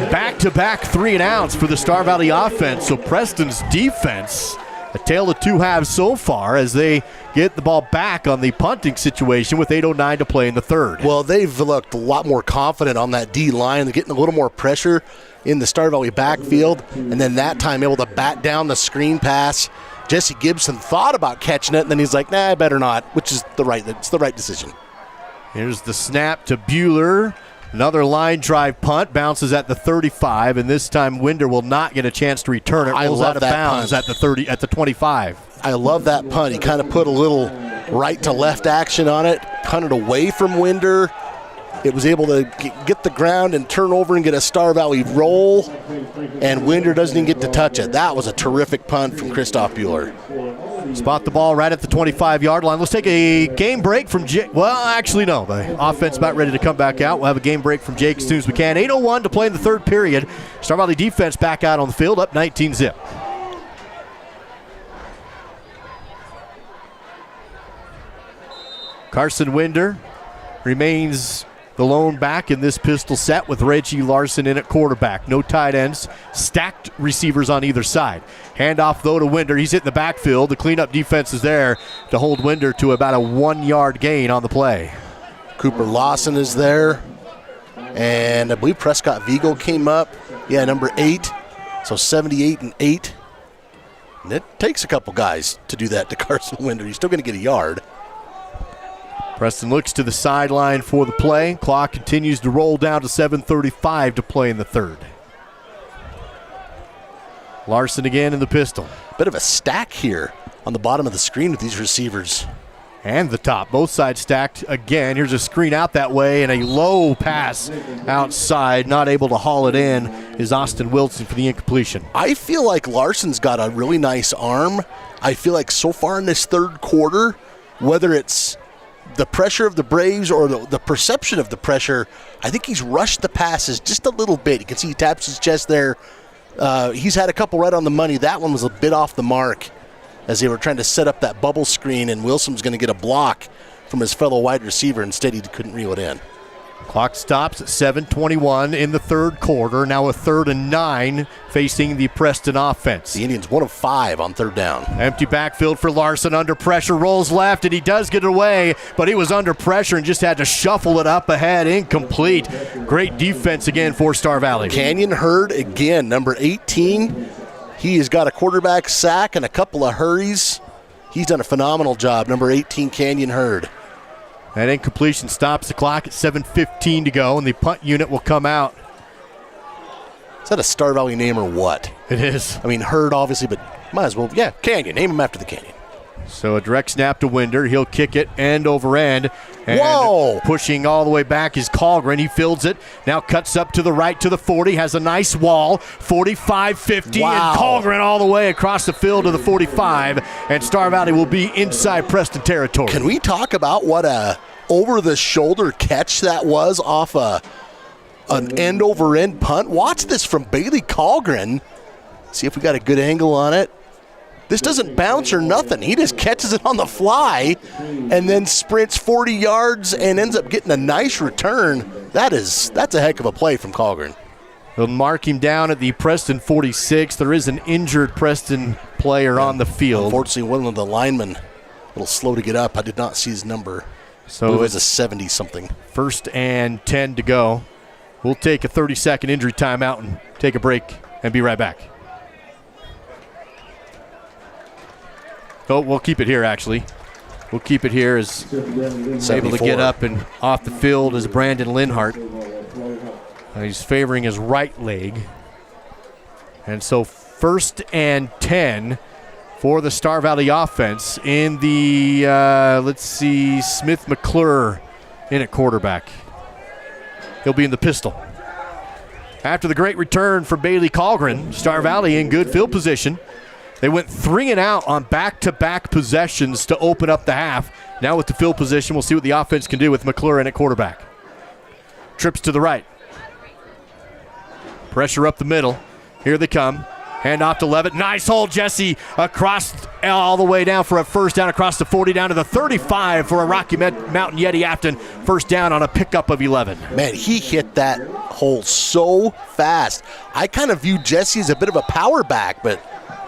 Back-to-back 3 and outs for the Star Valley offense. So Preston's defense A tale of two halves so far as they get the ball back on the punting situation with 8:09 to play in the third. Well, they've looked a lot more confident on that D line. They're getting a little more pressure in the Star Valley backfield, and then that time able to bat down the screen pass. Jesse Gibson thought about catching it, and then he's like, nah, I better not, which is the right decision. Here's the snap to Bueller. Another line drive punt, bounces at the 35, and this time Winder will not get a chance to return it. Rolls out of bounds at the 25. I love that punt. He kind of put a little right to left action on it, punted away from Winder. It was able to get the ground and turn over and get a Star Valley roll, and Winder doesn't even get to touch it. That was a terrific punt from Christoph Bueller. Spot the ball right at the 25-yard line. Let's take a game break from Jake. Well, actually, no. The offense about ready to come back out. We'll have a game break from Jake as soon as we can. 8:01 to play in the third period. Star Valley defense back out on the field, up 19-zip. Carson Winder remains the lone back in this pistol set with Reggie Larson in at quarterback. No tight ends, stacked receivers on either side. Handoff, though, to Winder. He's hitting the backfield. The cleanup defense is there to hold Winder to about a 1-yard gain on the play. Cooper Lawson is there. And I believe Prescott Vigo came up. Yeah, number 8. So 78 and 8. And it takes a couple guys to do that to Carson Winder. He's still going to get a yard. Preston looks to the sideline for the play. Clock continues to roll down to 7:35 to play in the third. Larson again in the pistol. Bit of a stack here on the bottom of the screen with these receivers. And the top. Both sides stacked again. Here's a screen out that way and a low pass outside. Not able to haul it in is Austin Wilson for the incompletion. I feel like Larson's got a really nice arm. I feel like so far in this third quarter, whether it's the pressure of the Braves or the perception of the pressure, I think he's rushed the passes just a little bit. You can see he taps his chest there. He's had a couple right on the money. That one was a bit off the mark as they were trying to set up that bubble screen, and Wilson's going to get a block from his fellow wide receiver. Instead, he couldn't reel it in. Clock stops at 7:21 in the third quarter. Now a 3rd and 9 facing the Preston offense. The Indians 1 of 5 on third down. Empty backfield for Larson, under pressure, rolls left, and he does get it away, but he was under pressure and just had to shuffle it up ahead, incomplete. Great defense again for Star Valley. Canyon Hurd again, number 18. He has got a quarterback sack and a couple of hurries. He's done a phenomenal job, number 18, Canyon Hurd. That incompletion stops the clock at 7:15 to go, and the punt unit will come out. Is that a Star Valley name or what? It is. I mean, Hurd, obviously, but might as well. Yeah, Canyon. Name him after the canyon. So a direct snap to Winder. He'll kick it end over end. And whoa! Pushing all the way back is Colgren. He fields it. Now cuts up to the right to the 40. Has a nice wall. 45, 50. Wow. And Colgren all the way across the field to the 45. And Star Valley will be inside Preston territory. Can we talk about what a over-the-shoulder catch that was off an end-over-end punt? Watch this from Bailey Colgren. See if we got a good angle on it. This doesn't bounce or nothing. He just catches it on the fly and then sprints 40 yards and ends up getting a nice return. That's a heck of a play from Colgren. They'll mark him down at the Preston 46. There is an injured Preston player on the field. Unfortunately, one of the linemen a little slow to get up. I did not see his number. So it was a 70-something. 1st and 10 to go. We'll take a 30-second injury timeout and take a break and be right back. Oh, we'll keep it here, actually. We'll keep it here as able to get up and off the field is Brandon Linhart. He's favoring his right leg. And so 1st and 10 for the Star Valley offense in the, Smith McClure in at quarterback. He'll be in the pistol. After the great return from Bailey Colgren, Star Valley in good field position. They went 3 and out on back-to-back possessions to open up the half. Now with the field position, we'll see what the offense can do with McClure in at quarterback. Trips to the right. Pressure up the middle. Here they come. Hand off to Levitt. Nice hold, Jesse, across all the way down for a first down across the 40 down to the 35 for a Rocky Mountain Yeti Afton. First down on a pickup of 11. Man, he hit that hole so fast. I kind of view Jesse as a bit of a power back, but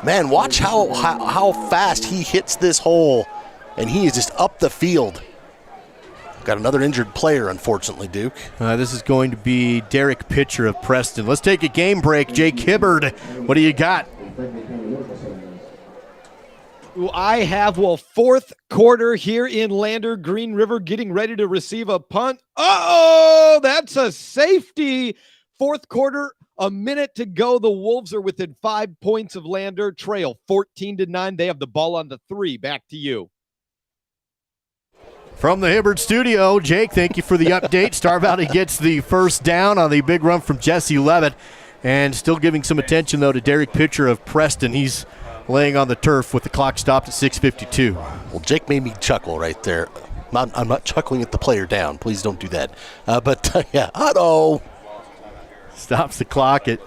Man, watch how fast he hits this hole, and he is just up the field. Got another injured player, unfortunately, Duke. This is going to be Derek Pitcher of Preston. Let's take a game break. Jake Hibbard, what do you got? I have, fourth quarter here in Lander. Green River getting ready to receive a punt. Uh-oh, that's a safety. Fourth quarter, a minute to go. The Wolves are within 5 points of Lander. Trail 14-9. They have the ball on the 3. Back to you. From the Hibbard studio, Jake, thank you for the update. Star Valley gets the first down on the big run from Jesse Levitt, and still giving some attention, though, to Derek Pitcher of Preston. He's laying on the turf with the clock stopped at 6:52. Well, Jake made me chuckle right there. I'm not chuckling at the player down. Please don't do that. Yeah, Otto. Stops the clock at,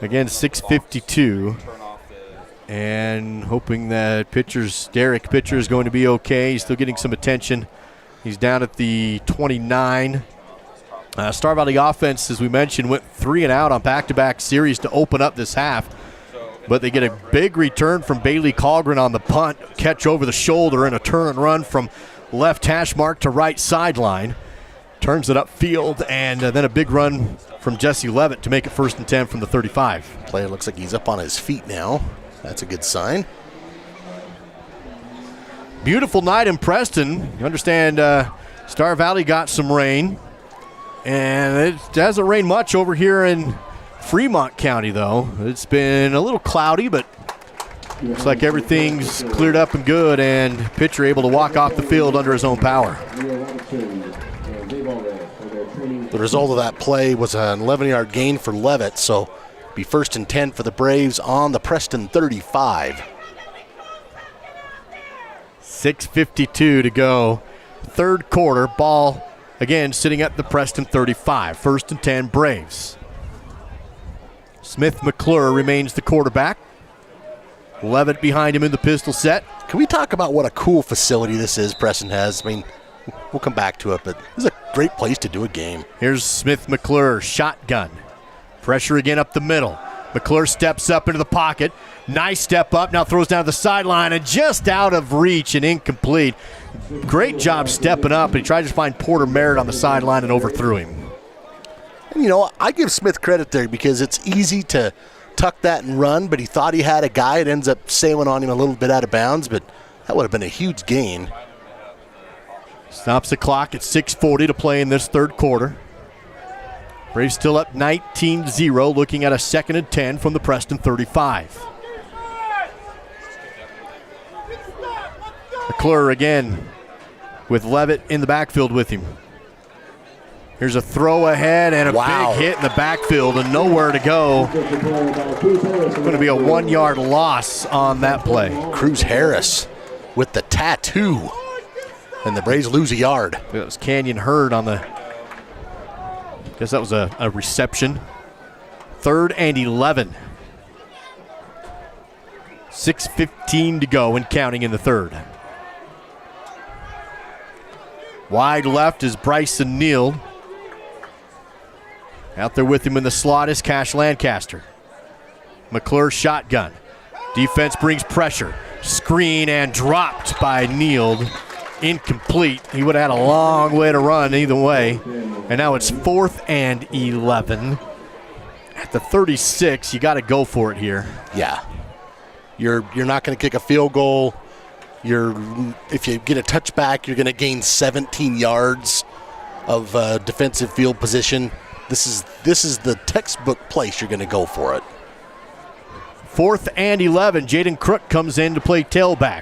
again, 6:52. And hoping that Derek Pitcher is going to be okay. He's still getting some attention. He's down at the 29. Star Valley offense, as we mentioned, went 3 and out on back-to-back series to open up this half. But they get a big return from Bailey Colgren on the punt, catch over the shoulder, and a turn and run from left hash mark to right sideline. Turns it upfield, and then a big run from Jesse Levitt to make it 1st and 10 from the 35. Player looks like he's up on his feet now. That's a good sign. Beautiful night in Preston. You understand Star Valley got some rain, and it hasn't rained much over here in Fremont County, though. It's been a little cloudy, but looks like everything's cleared up and good, and pitcher able to walk off the field under his own power. The result of that play was an 11-yard gain for Levitt, so be 1st and 10 for the Braves on the Preston 35. 6:52 to go. Third quarter, ball again sitting at the Preston 35. 1st and 10 Braves. Smith McClure remains the quarterback. Levitt behind him in the pistol set. Can we talk about what a cool facility this is Preston has? I mean, we'll come back to it, but this is a great place to do a game. Here's Smith McClure, shotgun. Pressure again up the middle. McClure steps up into the pocket. Nice step up, now throws down the sideline and just out of reach and incomplete. Great job stepping up, and he tried to find Porter Merritt on the sideline and overthrew him. And, I give Smith credit there because it's easy to tuck that and run, but he thought he had a guy. It ends up sailing on him a little bit out of bounds, but that would have been a huge gain. Stops the clock at 6:40 to play in this third quarter. Braves still up 19-0, looking at a 2nd and 10 from the Preston 35. McClure again with Levitt in the backfield with him. Here's a throw ahead and a big hit in the backfield and nowhere to go. It's going to be a 1-yard loss on that play. Cruz Harris with the tattoo. And the Braves lose a yard. That was Canyon Hurd on the, guess that was a reception. 3rd and 11. 6:15 to go and counting in the third. Wide left is Bryson Neal. Out there with him in the slot is Cash Lancaster. McClure shotgun. Defense brings pressure. Screen and dropped by Neal. Incomplete. He would have had a long way to run either way. And now it's 4th and 11. At the 36, you got to go for it here. Yeah. You're not going to kick a field goal. If you get a touchback, you're going to gain 17 yards of defensive field position. This is the textbook place you're going to go for it. 4th and 11. Jaden Crook comes in to play tailback.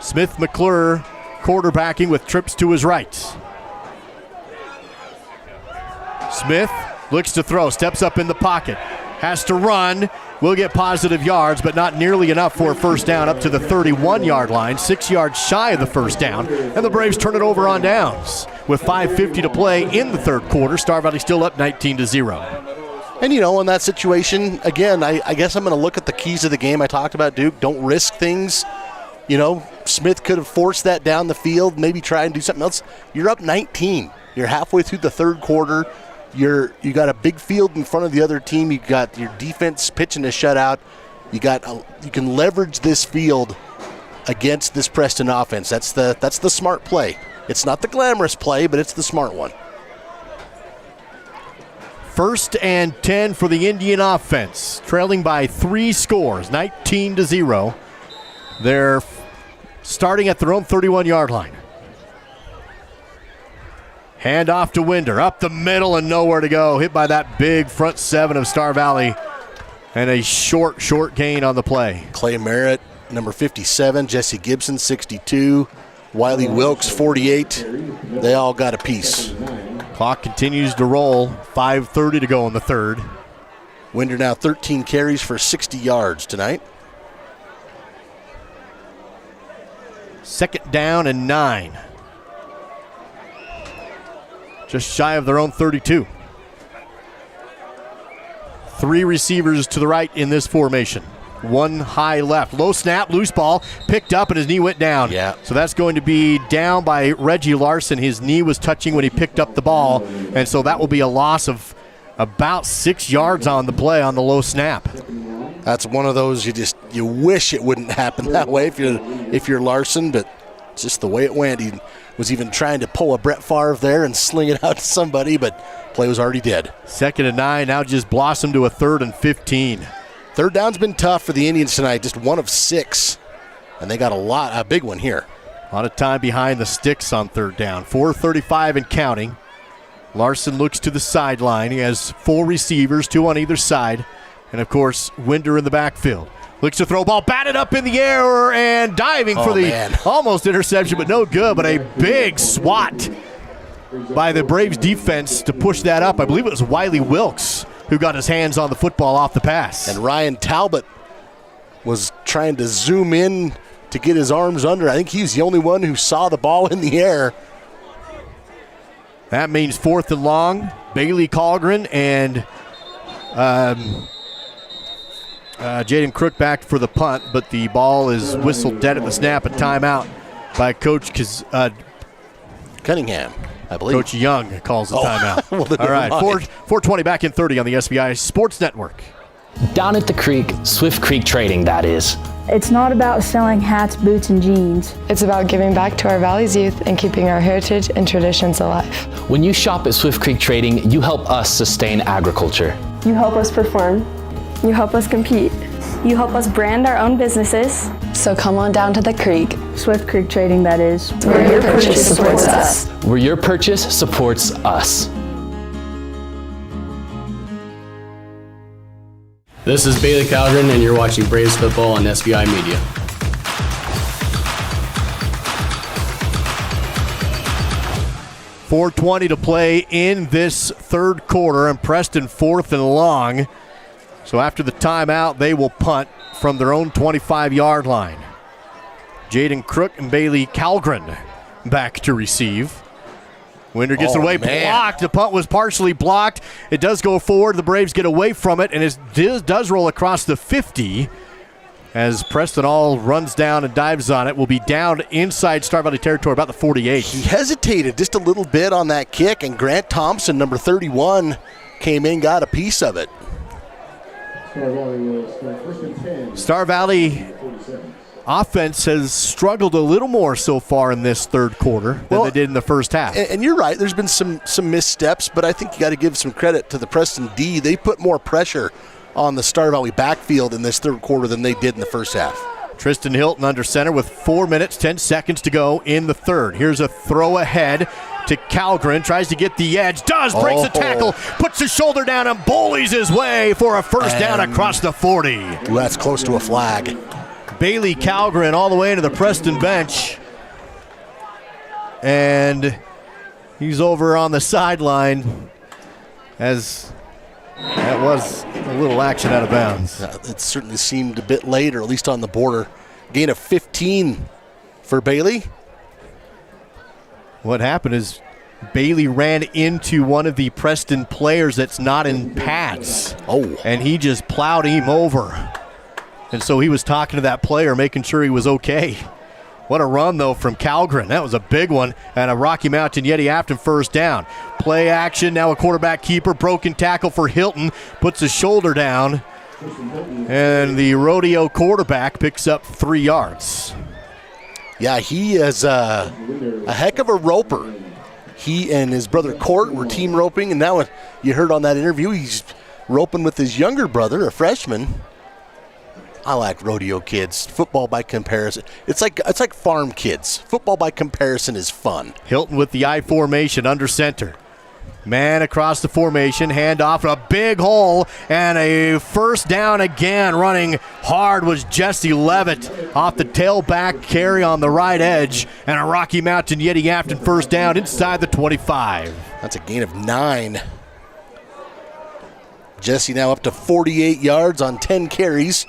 Smith McClure quarterbacking with trips to his right. Smith looks to throw, steps up in the pocket, has to run, will get positive yards, but not nearly enough for a first down up to the 31-yard line, 6 yards shy of the first down, and the Braves turn it over on downs. With 5:50 to play in the third quarter, Star Valley still up 19-0. And, in that situation, again, I guess I'm going to look at the keys of the game I talked about, Duke. Don't risk things. Smith could have forced that down the field, maybe try and do something else. You're up 19. You're halfway through the third quarter. You got a big field in front of the other team. You got your defense pitching a shutout. You can leverage this field against this Preston offense. That's the smart play. It's not the glamorous play, but it's the smart one. 1st and 10 for the Indian offense, trailing by 3 scores, 19-0. They're starting at their own 31-yard line. Hand off to Winder, up the middle and nowhere to go. Hit by that big front 7 of Star Valley. And a short gain on the play. Clay Merritt, number 57. Jesse Gibson, 62. Wiley Wilkes, 48. They all got a piece. Clock continues to roll. 5:30 to go in the third. Winder now 13 carries for 60 yards tonight. 2nd down and 9. Just shy of their own 32. 3 receivers to the right in this formation. 1 high left. Low snap, loose ball, picked up, and his knee went down. Yeah. So that's going to be down by Reggie Larson. His knee was touching when he picked up the ball, and so that will be a loss of about 6 yards on the play on the low snap. That's one of those you wish it wouldn't happen that way if you're Larson, but it's just the way it went. He was even trying to pull a Brett Favre there and sling it out to somebody, but play was already dead. 2nd and 9, now just blossomed to a 3rd and 15. Third down's been tough for the Indians tonight, just 1 of 6, and they got a big one here. A lot of time behind the sticks on 3rd down. 4:35 and counting. Larson looks to the sideline. He has 4 receivers, 2 on either side, and of course Winder in the backfield. Looks to throw ball, batted up in the air and diving for the almost interception, but no good. But a big swat by the Braves defense to push that up. I believe it was Wiley Wilkes who got his hands on the football off the pass. And Ryan Talbot was trying to zoom in to get his arms under. I think he's the only one who saw the ball in the air. That means 4th and long. Bailey Colgren and Jaden Crook back for the punt, but the ball is whistled dead at the snap. A timeout by Coach Cunningham, I believe. Coach Young calls the timeout. Well, all right, 4:20 back in 30 on the SBI Sports Network. Down at the creek, Swift Creek Trading, that is. It's not about selling hats, boots, and jeans. It's about giving back to our Valley's youth and keeping our heritage and traditions alive. When you shop at Swift Creek Trading, you help us sustain agriculture. You help us perform. You help us compete. You help us brand our own businesses. So come on down to the creek. Swift Creek Trading, that is. Where your purchase supports us. Where your purchase supports us. This is Bailey Cowdron, and you're watching Braves football on SBI Media. .420 to play in this third quarter, and Preston 4th and long. So after the timeout, they will punt from their own 25-yard line. Jaden Crook and Bailey Calgren back to receive. Winder gets it away, blocked. The punt was partially blocked. It does go forward. The Braves get away from it, and it does roll across the 50 as Preston all runs down and dives on it. Will be down inside Star Valley territory, about the 48. He hesitated just a little bit on that kick, and Grant Thompson, number 31, came in, got a piece of it. Star Valley offense has struggled a little more so far in this third quarter than they did in the first half. And you're right, there's been some missteps, but I think you got to give some credit to the Preston D. They put more pressure on the Star Valley backfield in this third quarter than they did in the first half. Tristan Hilton under center with 4 minutes, 10 seconds to go in the third. Here's a throw ahead to Calgren, tries to get the edge, breaks the tackle, puts his shoulder down and bullies his way for a first down across the 40. That's close to a flag. Bailey Calgren all the way into the Preston bench. And he's over on the sideline as that was a little action out of bounds. It certainly seemed a bit late, or at least on the border. Gain of 15 for Bailey. What happened is Bailey ran into one of the Preston players that's not in pads. And he just plowed him over. And so he was talking to that player, making sure he was okay. What a run, though, from Calgren. That was a big one. And a Rocky Mountain Yeti Afton first down. Play action, now a quarterback keeper. Broken tackle for Hilton. Puts his shoulder down. And the rodeo quarterback picks up 3 yards. Yeah, he is a heck of a roper. He and his brother Court were team roping, and now you heard on that interview he's roping with his younger brother, a freshman. I like rodeo kids. Football by comparison. It's like farm kids. Football by comparison is fun. Hilton with the I formation under center. Man across the formation, handoff, a big hole, and a first down again. Running hard was Jesse Levitt off the tailback carry on the right edge, and a Rocky Mountain Yeti Afton first down inside the 25. That's a gain of 9. Jesse now up to 48 yards on 10 carries.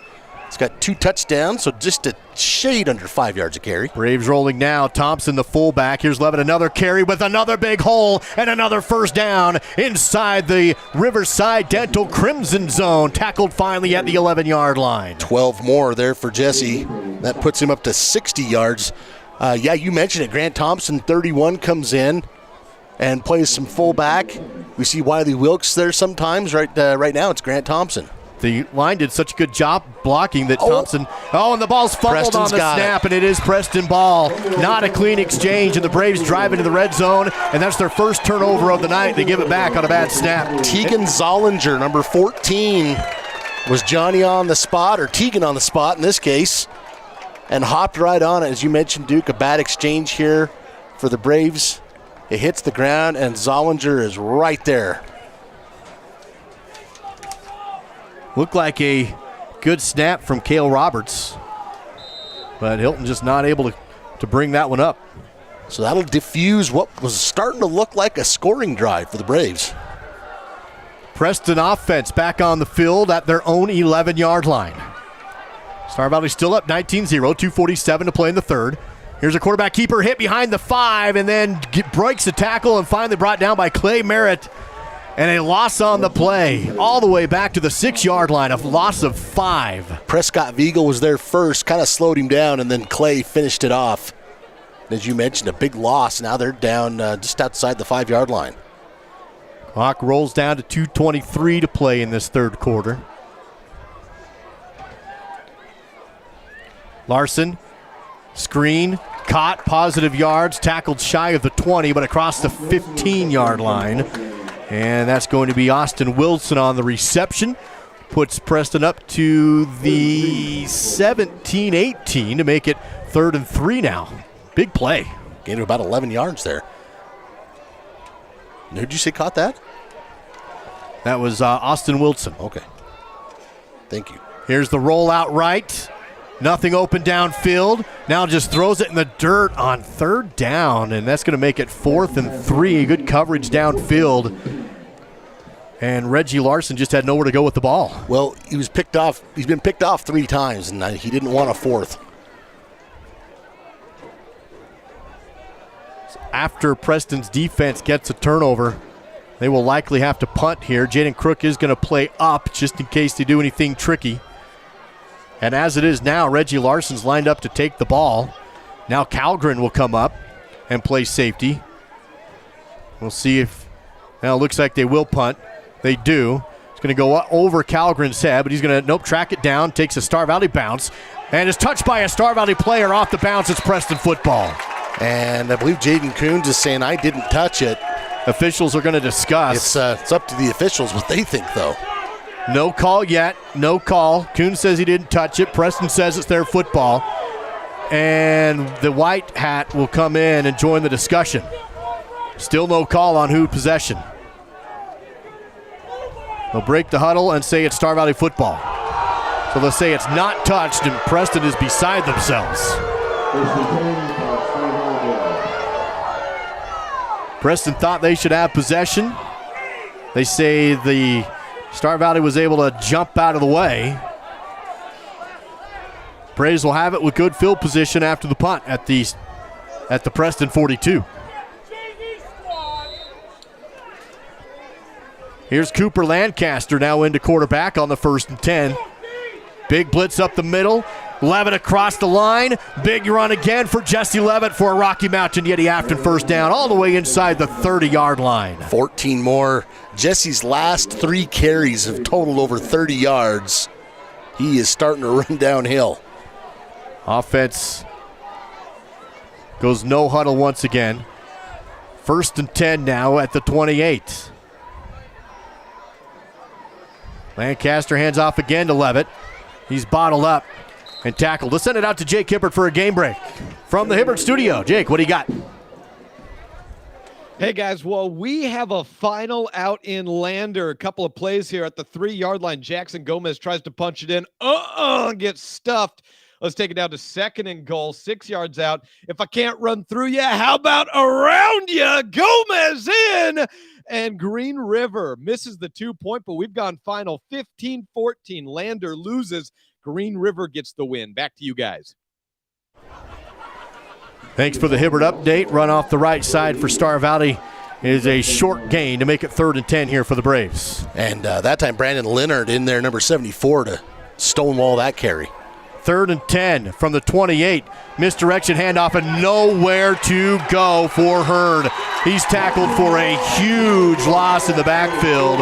He's got 2 touchdowns, so just a shade under 5 yards a carry. Braves rolling now. Thompson, the fullback. Here's Levitt, another carry with another big hole and another first down inside the Riverside Dental Crimson Zone. Tackled finally at the 11-yard line. 12 more there for Jesse. That puts him up to 60 yards. Yeah, you mentioned it. Grant Thompson, 31, comes in and plays some fullback. We see Wiley Wilkes there sometimes. Right now it's Grant Thompson. The line did such a good job blocking that Thompson. And the ball's fumbled on the snap, and it is Preston ball. Not a clean exchange, and the Braves drive into the red zone, and that's their first turnover of the night. They give it back on a bad snap. Tegan Zollinger, number 14, was Johnny on the spot, or Tegan on the spot in this case, and hopped right on it. As you mentioned, Duke, a bad exchange here for the Braves. It hits the ground, and Zollinger is right there. Looked like a good snap from Cale Roberts, but Hilton just not able to bring that one up. So that'll diffuse what was starting to look like a scoring drive for the Braves. Preston offense back on the field at their own 11-yard line. Star Valley still up 19-0, 2:47 to play in the third. Here's a quarterback keeper hit behind the 5 and then breaks the tackle and finally brought down by Clay Merritt. And a loss on the play, all the way back to the 6-yard line, a loss of 5. Prescott Viegel was there first, kind of slowed him down, and then Clay finished it off. As you mentioned, a big loss. Now they're down just outside the 5-yard line. Clock rolls down to 2:23 to play in this third quarter. Larson, screen, caught, positive yards, tackled shy of the 20, but across the 15-yard line. And that's going to be Austin Wilson on the reception. Puts Preston up to the 17-18 to make it 3rd and 3 now. Big play. Gained about 11 yards there. Who'd you say caught that? That was Austin Wilson. Okay. Thank you. Here's the rollout right. Nothing open downfield. Now just throws it in the dirt on 3rd down, and that's going to make it 4th and 3. Good coverage downfield. And Reggie Larson just had nowhere to go with the ball. Well, he was picked off. He's been picked off 3 times, and he didn't want a 4th. After Preston's defense gets a turnover, they will likely have to punt here. Jaden Crook is going to play up just in case they do anything tricky. And as it is now, Reggie Larson's lined up to take the ball. Now Calgren will come up and play safety. We'll see if, now it looks like they will punt. They do. It's going to go over Calgren's head, but he's going to, track it down, takes a Star Valley bounce, and is touched by a Star Valley player off the bounce. It's Preston football. And I believe Jaden Coons is saying, I didn't touch it. Officials are going to discuss. It's up to the officials what they think, though. No call yet. No call. Coons says he didn't touch it. Preston says it's their football. And the white hat will come in and join the discussion. Still no call on who possession. They'll break the huddle and say it's Star Valley football. So they'll say it's not touched, and Preston is beside themselves. Preston thought they should have possession. They say the Star Valley was able to jump out of the way. Braves will have it with good field position after the punt at the Preston 42. Here's Cooper Lancaster now into quarterback on the 1st and 10. Big blitz up the middle. Levitt across the line. Big run again for Jesse Levitt for a Rocky Mountain Yeti Afton first down all the way inside the 30-yard line. 14 more. Jesse's last 3 carries have totaled over 30 yards. he is starting to run downhill. Offense goes no huddle once again. 1st and 10 now at the 28. Lancaster hands off again to Levitt. He's bottled up and tackled. Let's send it out to Jake Hibbert for a game break. From the Hibbert studio, Jake, what do you got? Hey guys, well, we have a final out in Lander. A couple of plays here at the 3-yard line. Jackson Gomez tries to punch it in. Gets stuffed. Let's take it down to 2nd and goal, 6 yards out. If I can't run through you, how about around you? Gomez in, and Green River misses the 2-point, but we've gone final 15-14. Lander loses. Green River gets the win. Back to you guys. Thanks for the Hibbert update. Run off the right side for Star Valley is a short gain to make it 3rd and 10 here for the Braves. And that time Brandon Leonard in there, number 74, to stonewall that carry. 3rd and 10 from the 28. Misdirection handoff and nowhere to go for Hearn. He's tackled for a huge loss in the backfield.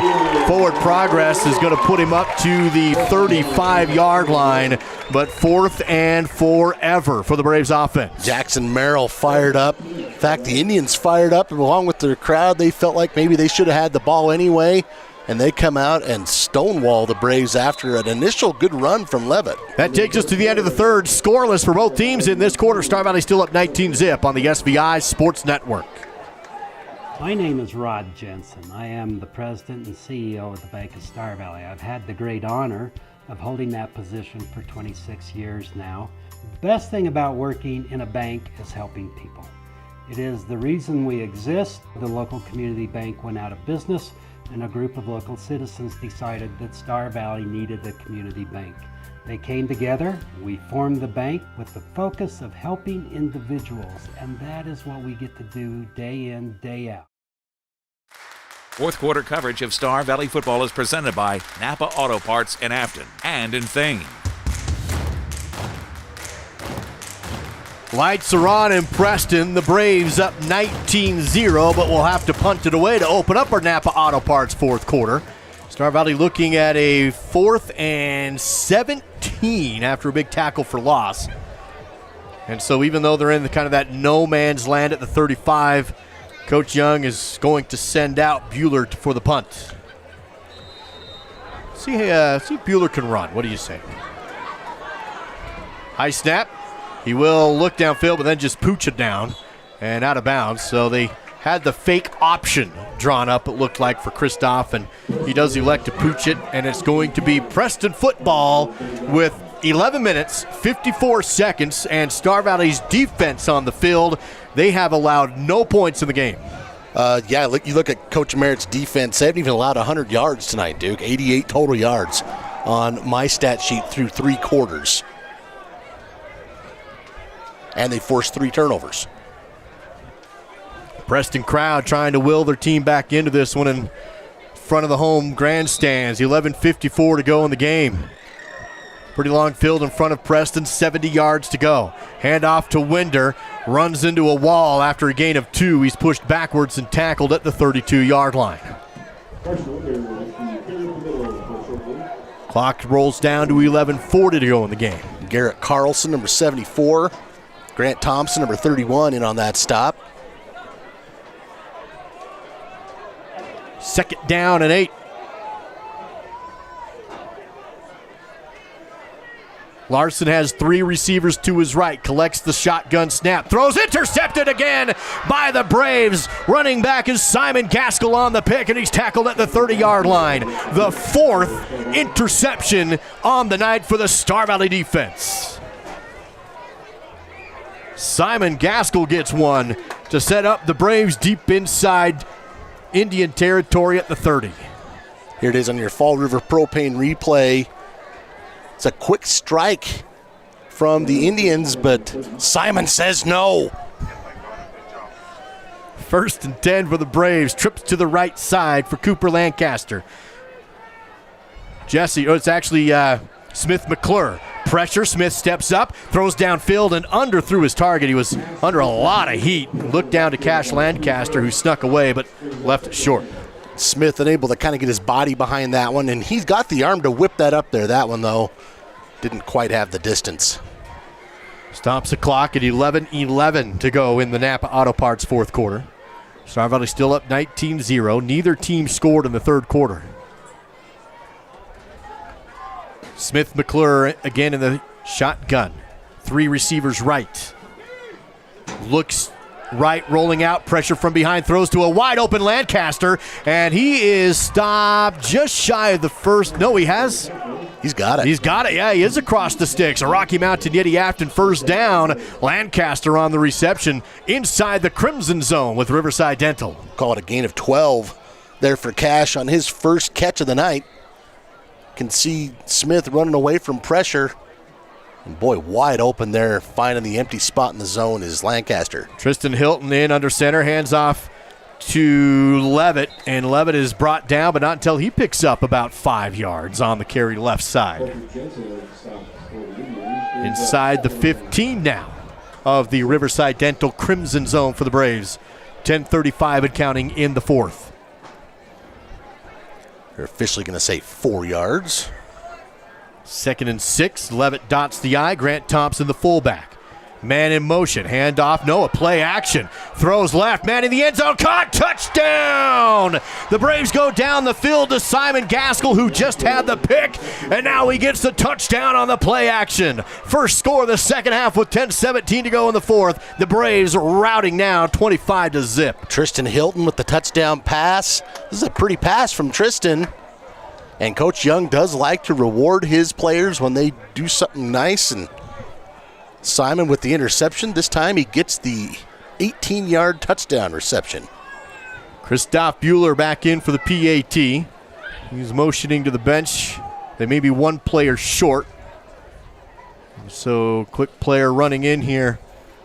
Forward progress is going to put him up to the 35-yard line, but 4th and forever for the Braves offense. Jackson Merrill fired up. In fact, the Indians fired up, and along with their crowd, they felt like maybe they should have had the ball anyway. And they come out and stonewall the Braves after an initial good run from Levitt. That takes us to the end of the 3rd. Scoreless for both teams in this quarter. Star Valley still up 19-zip on the SVI Sports Network. My name is Rod Jensen. I am the president and CEO of the Bank of Star Valley. I've had the great honor of holding that position for 26 years now. The best thing about working in a bank is helping people. It is the reason we exist. The local community bank went out of business, and a group of local citizens decided that Star Valley needed a community bank. They came together, we formed the bank with the focus of helping individuals, and that is what we get to do day in, day out. 4th quarter coverage of Star Valley football is presented by Napa Auto Parts in Afton and in Thane. Lights are on in Preston. The Braves up 19-0, but we'll have to punt it away to open up our Napa Auto Parts 4th quarter. Star Valley looking at a 4th and 17 after a big tackle for loss. And so even though they're in the kind of that no man's land at the 35, Coach Young is going to send out Bueller for the punt. See if Bueller can run. What do you say? High snap. He will look downfield, but then just pooch it down and out of bounds. So they had the fake option drawn up, it looked like, for Kristoff, and he does elect to pooch it, and it's going to be Preston football with 11 minutes, 54 seconds, and Star Valley's defense on the field. They have allowed no points in the game. You look at Coach Merritt's defense. They haven't even allowed 100 yards tonight, Duke. 88 total yards on my stat sheet through 3 quarters. And they forced 3 turnovers. Preston crowd trying to will their team back into this one in front of the home grandstands. 11:54 to go in the game. Pretty long field in front of Preston, 70 yards to go. Hand off to Winder, runs into a wall after a gain of 2. He's pushed backwards and tackled at the 32-yard line. Clock rolls down to 11:40 to go in the game. Garrett Carlson, number 74. Grant Thompson, number 31, in on that stop. 2nd down and 8. Larson has 3 receivers to his right, collects the shotgun snap, throws, intercepted again by the Braves. Running back is Simon Gaskell on the pick, and he's tackled at the 30-yard line. The 4th interception on the night for the Star Valley defense. Simon Gaskell gets one to set up the Braves deep inside Indian territory at the 30. Here it is on your Fall River Propane replay. It's a quick strike from the Indians, but Simon says no. 1st and 10 for the Braves. Trips to the right side for Cooper Lancaster. It's actually Smith McClure. Pressure, Smith steps up, throws downfield and under through his target. He was under a lot of heat. Looked down to Cash Lancaster, who snuck away but left it short. Smith unable to kind of get his body behind that one, and he's got the arm to whip that up there. That one, though, didn't quite have the distance. Stops the clock at 11:11 to go in the Napa Auto Parts fourth quarter. Star Valley still up 19-0. Neither team scored in the third quarter. Smith McClure again in the shotgun. 3 receivers right. Looks right, rolling out, pressure from behind, throws to a wide open Lancaster, and he is stopped just shy of the first. No, he has. He's got it. He's got it. Yeah, he is across the sticks. A Rocky Mountain Yeti Afton first down. Lancaster on the reception inside the Crimson Zone with Riverside Dental. Call it a gain of 12 there for Cash on his first catch of the night. Can see Smith running away from pressure. And boy, wide open there, finding the empty spot in the zone is Lancaster. Tristan Hilton in under center, hands off to Levitt, and Levitt is brought down, but not until he picks up about 5 yards on the carry left side. Inside the 15 now of the Riverside Dental Crimson Zone for the Braves. 10:35 and counting in the fourth. They're officially going to say 4 yards. 2nd and 6. Levitt dots the I. Grant Thompson, the fullback. Man in motion. Handoff. No, a play action. Throws left. Man in the end zone. Caught. Touchdown! The Braves go down the field to Simon Gaskell, who just had the pick. And now he gets the touchdown on the play action. First score of the second half with 10:17 to go in the fourth. The Braves routing now 25-0. Tristan Hilton with the touchdown pass. This is a pretty pass from Tristan. And Coach Young does like to reward his players when they do something nice. And Simon with the interception. This time he gets the 18-yard touchdown reception. Christoph Bueller back in for the PAT. He's motioning to the bench. They may be one player short. So quick player running in here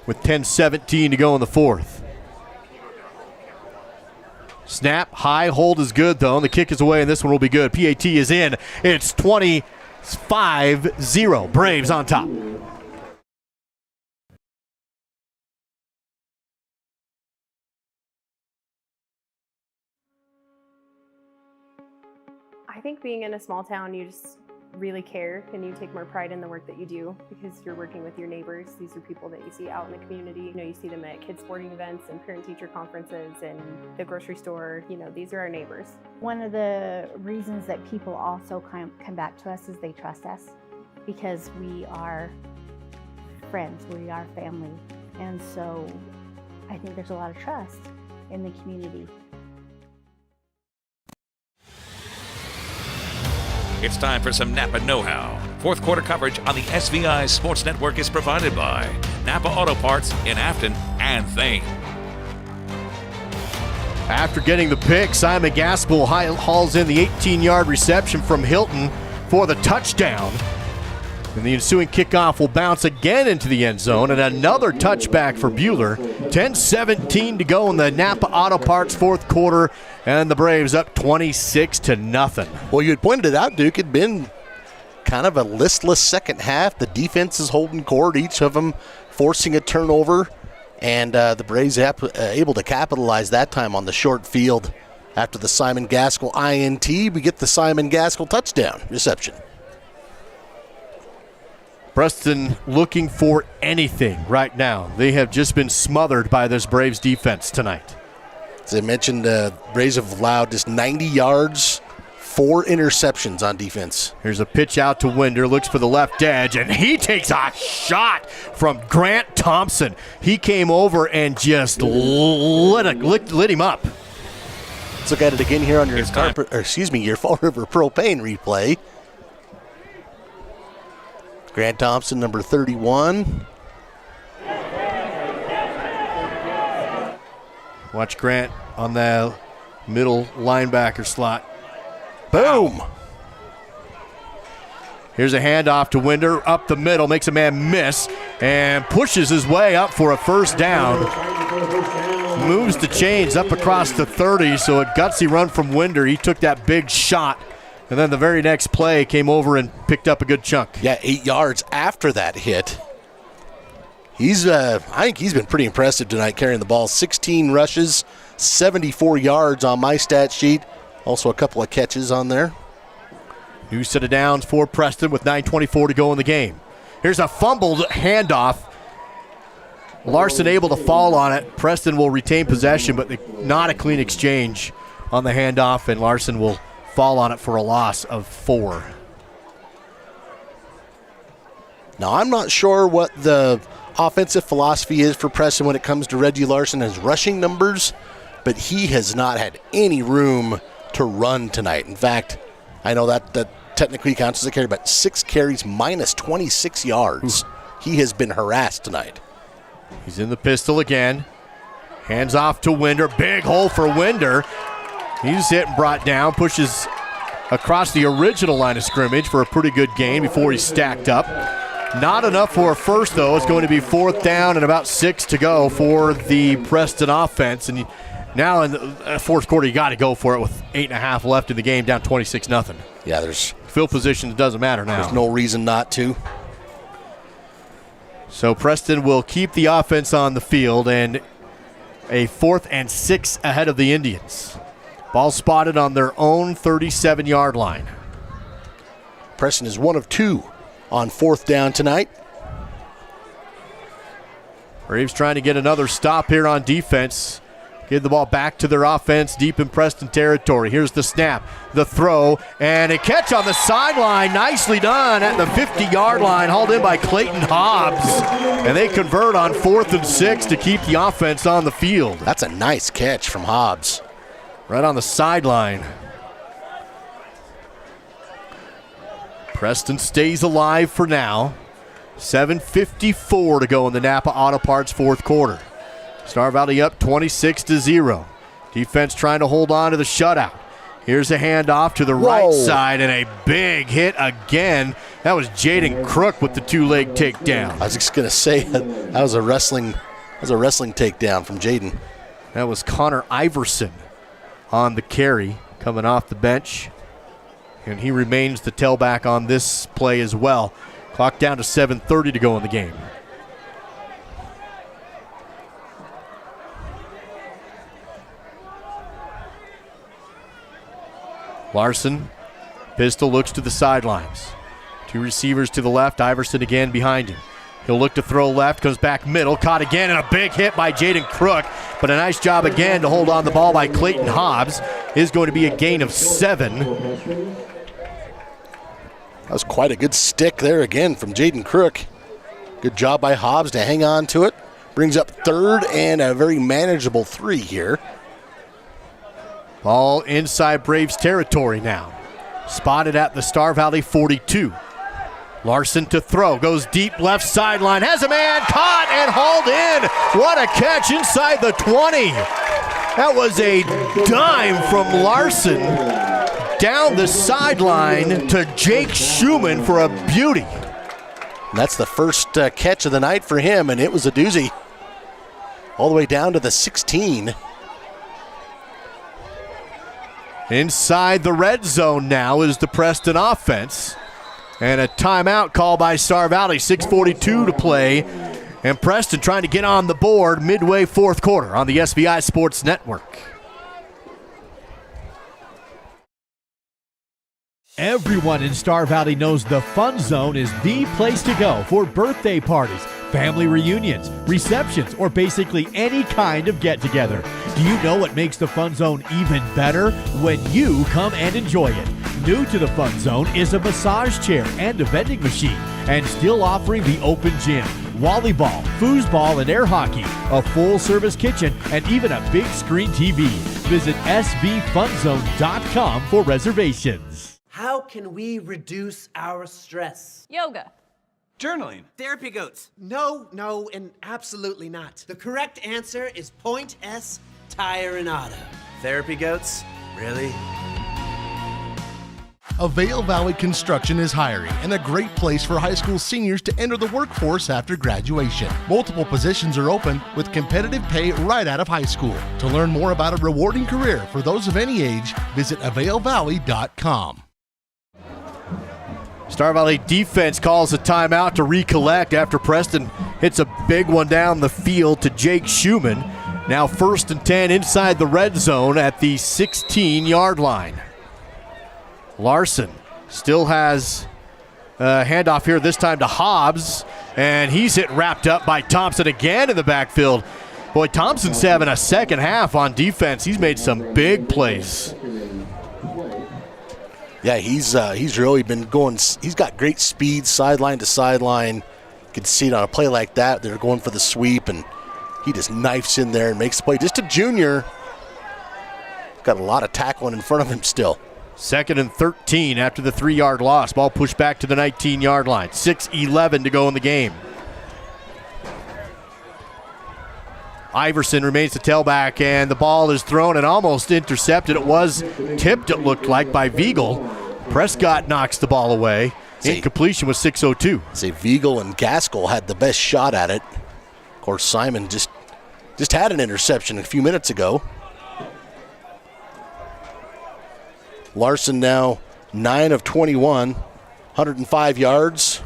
with 10:17 to go in the fourth. Snap, high, hold is good though, and the kick is away, and this one will be good. PAT is in. It's 25-0. Braves on top. I think being in a small town, you just really care and you take more pride in the work that you do because you're working with your neighbors. These are people that you see out in the community. You know, you see them at kids' sporting events and parent-teacher conferences and the grocery store. You know, these are our neighbors. One of the reasons that people also come back to us is they trust us because we are friends, we are family. And so I think there's a lot of trust in the community. It's time for some Napa know-how. Fourth quarter coverage on the SVI Sports Network is provided by Napa Auto Parts in Afton and Thane. After getting the pick, Simon Gaskell hauls in the 18-yard reception from Hilton for the touchdown. And the ensuing kickoff will bounce again into the end zone, and another touchback for Bueller. 10:17 to go in the Napa Auto Parts fourth quarter, and the Braves up 26-0. Well, you had pointed it out, Duke. It had been kind of a listless second half. The defense is holding court, each of them forcing a turnover, and the Braves able to capitalize that time on the short field. After the Simon Gaskell INT, we get the Simon Gaskell touchdown reception. Preston looking for anything right now. They have just been smothered by this Braves defense tonight. As I mentioned, Braves have allowed just 90 yards, 4 interceptions on defense. Here's a pitch out to Winder, looks for the left edge, and he takes a shot from Grant Thompson. He came over and just lit him up. Let's look at it again here on your your Fall River Propane replay. Grant Thompson, number 31. Watch Grant on the middle linebacker slot. Boom! Here's a handoff to Winder, up the middle, makes a man miss, and pushes his way up for a first down. Moves the chains up across the 30, so a gutsy run from Winder. He took that big shot. And then the very next play came over and picked up a good chunk. Yeah, 8 yards after that hit. I think he's been pretty impressive tonight carrying the ball. 16 rushes, 74 yards on my stat sheet. Also a couple of catches on there. New set of downs for Preston with 9:24 to go in the game. Here's a fumbled handoff. Larson able to fall on it. Preston will retain possession, but not a clean exchange on the handoff, and Larson will fall on it for a loss of 4. Now, I'm not sure what the offensive philosophy is for Preston when it comes to Reggie Larson and his rushing numbers, but he has not had any room to run tonight. In fact, I know that technically counts as a carry, but 6 carries minus 26 yards. He has been harassed tonight. He's in the pistol again. Hands off to Winder. Big hole for Winder. He's hit and brought down. Pushes across the original line of scrimmage for a pretty good gain before he's stacked up. Not enough for a first, though. It's going to be 4th down and about 6 to go for the Preston offense. And now in the fourth quarter, you got to go for it with 8.5 left in the game, down 26-0. Yeah, there's field position. It doesn't matter now. There's no reason not to. So Preston will keep the offense on the field, and a 4th and 6 ahead of the Indians. Ball spotted on their own 37-yard line. Preston is 1 of 2 on 4th down tonight. Braves trying to get another stop here on defense. Give the ball back to their offense deep in Preston territory. Here's the snap, the throw, and a catch on the sideline. Nicely done at the 50-yard line, hauled in by Clayton Hobbs. And they convert on 4th and 6 to keep the offense on the field. That's a nice catch from Hobbs. Right on the sideline. Preston stays alive for now. 7:54 to go in the Napa Auto Parts 4th quarter. Star Valley up 26-0. Defense trying to hold on to the shutout. Here's a handoff to the right side and a big hit again. That was Jaden Crook with the 2-leg takedown. I was just going to say that was a wrestling takedown from Jaden. That was Connor Iverson on the carry coming off the bench. And he remains the tailback on this play as well. Clock down to 7:30 to go in the game. Larson, pistol, looks to the sidelines. 2 receivers to the left, Iverson again behind him. He'll look to throw left, comes back middle, caught again, and a big hit by Jaden Crook. But a nice job again to hold on the ball by Clayton Hobbs. Is going to be a gain of 7. That was quite a good stick there again from Jaden Crook. Good job by Hobbs to hang on to it. Brings up 3rd and a very manageable 3 here. Ball inside Braves territory now. Spotted at the Star Valley 42. Larson to throw, goes deep left sideline, has a man, caught and hauled in. What a catch inside the 20. That was a dime from Larson down the sideline to Jake Schumann for a beauty. And that's the first catch of the night for him, and it was a doozy. All the way down to the 16. Inside the red zone now is the Preston offense. And a timeout call by Star Valley, 6:42 to play. And Preston trying to get on the board midway 4th quarter on the SVI Sports Network. Everyone in Star Valley knows the Fun Zone is the place to go for birthday parties, family reunions, receptions, or basically any kind of get-together. Do you know what makes the Fun Zone even better? When you come and enjoy it. New to the Fun Zone is a massage chair and a vending machine, and still offering the open gym, volleyball, foosball, and air hockey, a full-service kitchen, and even a big screen TV. Visit svfunzone.com for reservations. How can we reduce our stress? Yoga. Journaling. Therapy goats. No, and absolutely not. The correct answer is Point S Tire and Auto. Therapy goats? Really? Avail Valley Construction is hiring and a great place for high school seniors to enter the workforce after graduation. Multiple positions are open with competitive pay right out of high school. To learn more about a rewarding career for those of any age, visit availvalley.com. Star Valley defense calls a timeout to recollect after Preston hits a big one down the field to Jake Schumann. Now 1st and 10 inside the red zone at the 16-yard line. Larson Still has a handoff here, this time to Hobbs, and he's hit wrapped up by Thompson again in the backfield. Boy, Thompson's having a second half on defense. He's made some big plays. Yeah, he's really been going. He's got great speed, sideline to sideline. You can see it on a play like that. They're going for the sweep, and he just knifes in there and makes the play. Just a junior. Got a lot of tackling in front of him still. 2nd and 13 after the 3-yard loss. Ball pushed back to the 19-yard line. 6:11 to go in the game. Iverson remains the tailback, and the ball is thrown and almost intercepted. It was tipped, it looked like, by Viegel. Prescott knocks the ball away. Incompletion was 6:02. Say Viegel and Gaskell had the best shot at it. Of course, Simon just had an interception a few minutes ago. Larson now 9 of 21, 105 yards,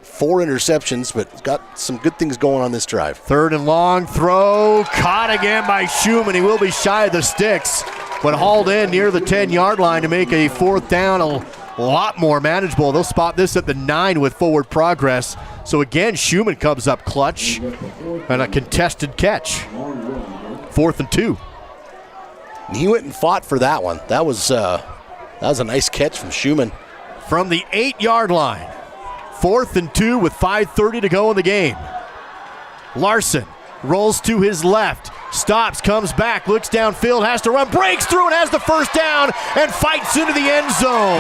4 interceptions, but got some good things going on this drive. 3rd and long, throw, caught again by Schumann. He will be shy of the sticks, but hauled in near the 10-yard line to make a 4th down a lot more manageable. They'll spot this at the 9 with forward progress. So again, Schumann comes up clutch and a contested catch. 4th and 2. And he went and fought for that one. That was a nice catch from Schumann. From the 8-yard line. 4th and 2 with 5:30 to go in the game. Larson rolls to his left, stops, comes back, looks downfield, has to run, breaks through and has the first down and fights into the end zone.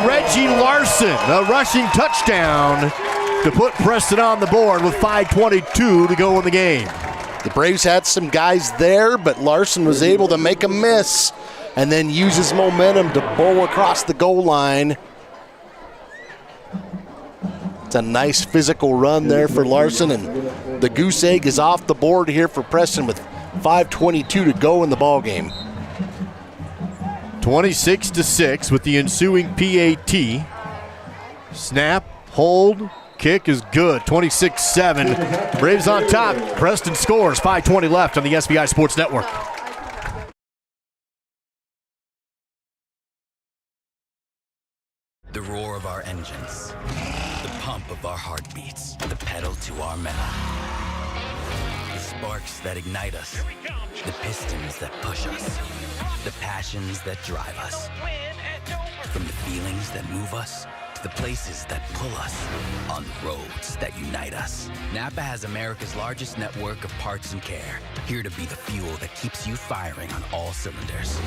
Reggie Larson, a rushing touchdown to put Preston on the board with 5:22 to go in the game. The Braves had some guys there, but Larson was able to make a miss and then use his momentum to bowl across the goal line. It's a nice physical run there for Larson, and the goose egg is off the board here for Preston with 5:22 to go in the ball game. 26-6 with the ensuing PAT. Snap, hold, kick is good. 26-7. Braves on top. Preston scores. 5:20 left on the SBI Sports Network. The roar of our engines, the pump of our heartbeats, the pedal to our metal. The sparks that ignite us, the pistons that push us, the passions that drive us. From the feelings that move us to the places that pull us, on the roads that unite us. Napa has America's largest network of parts and care, here to be the fuel that keeps you firing on all cylinders.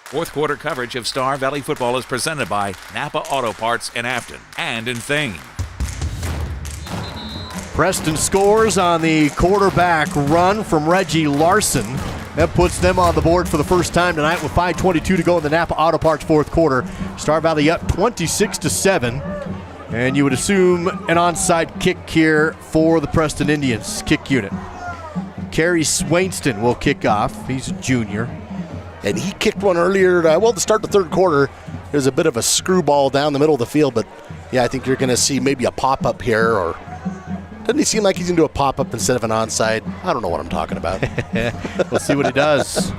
Fourth quarter coverage of Star Valley football is presented by Napa Auto Parts in Afton and in Thane. Preston scores on the quarterback run from Reggie Larson. That puts them on the board for the first time tonight with 5:22 to go in the Napa Auto Parts fourth quarter. Star Valley up 26-7. And you would assume an onside kick here for the Preston Indians kick unit. Kerry Swainston will kick off. He's a junior. And he kicked one earlier, to start the third quarter. There's a bit of a screwball down the middle of the field, but yeah, I think you're going to see maybe a pop-up here, or doesn't he seem like he's going to do a pop-up instead of an onside? I don't know what I'm talking about. We'll see what he does.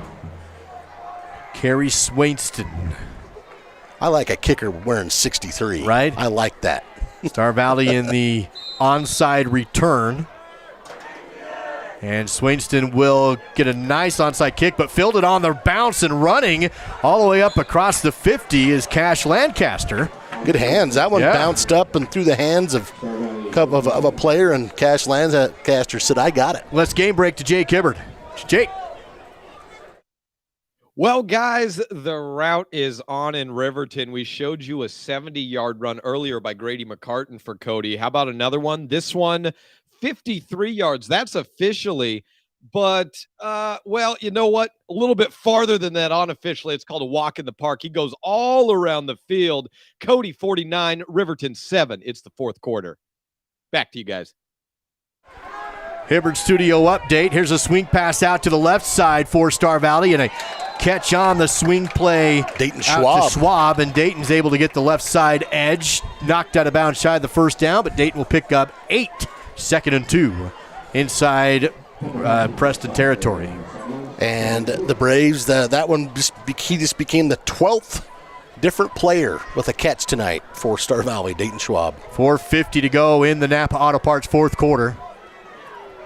Kerry Swainston. I like a kicker wearing 63. Right? I like that. Star Valley in the onside return. And Swainston will get a nice onside kick, but filled it on the bounce and running all the way up across the 50 is Cash Lancaster. Good hands. That one bounced up and through the hands of a player, and Cash Lancaster said, I got it. Let's game break to Jake Hibbard. Jake. Well, guys, the route is on in Riverton. We showed you a 70-yard run earlier by Grady McCartan for Cody. How about another one? This one, 53 yards. That's officially, but, well, you know what? A little bit farther than that unofficially. It's called a walk in the park. He goes all around the field. Cody, 49, Riverton, 7. It's the fourth quarter. Back to you guys. Hibbard studio update. Here's a swing pass out to the left side for Star Valley, and a catch on the swing play Dayton out to Schwab, and Dayton's able to get the left side edge. Knocked out of bounds shy of the first down, but Dayton will pick up 8. 2nd and 2 inside Preston territory. And the Braves, that one, he just became the 12th different player with a catch tonight for Star Valley, Dayton Schwab. 4:50 to go in the Napa Auto Parts fourth quarter.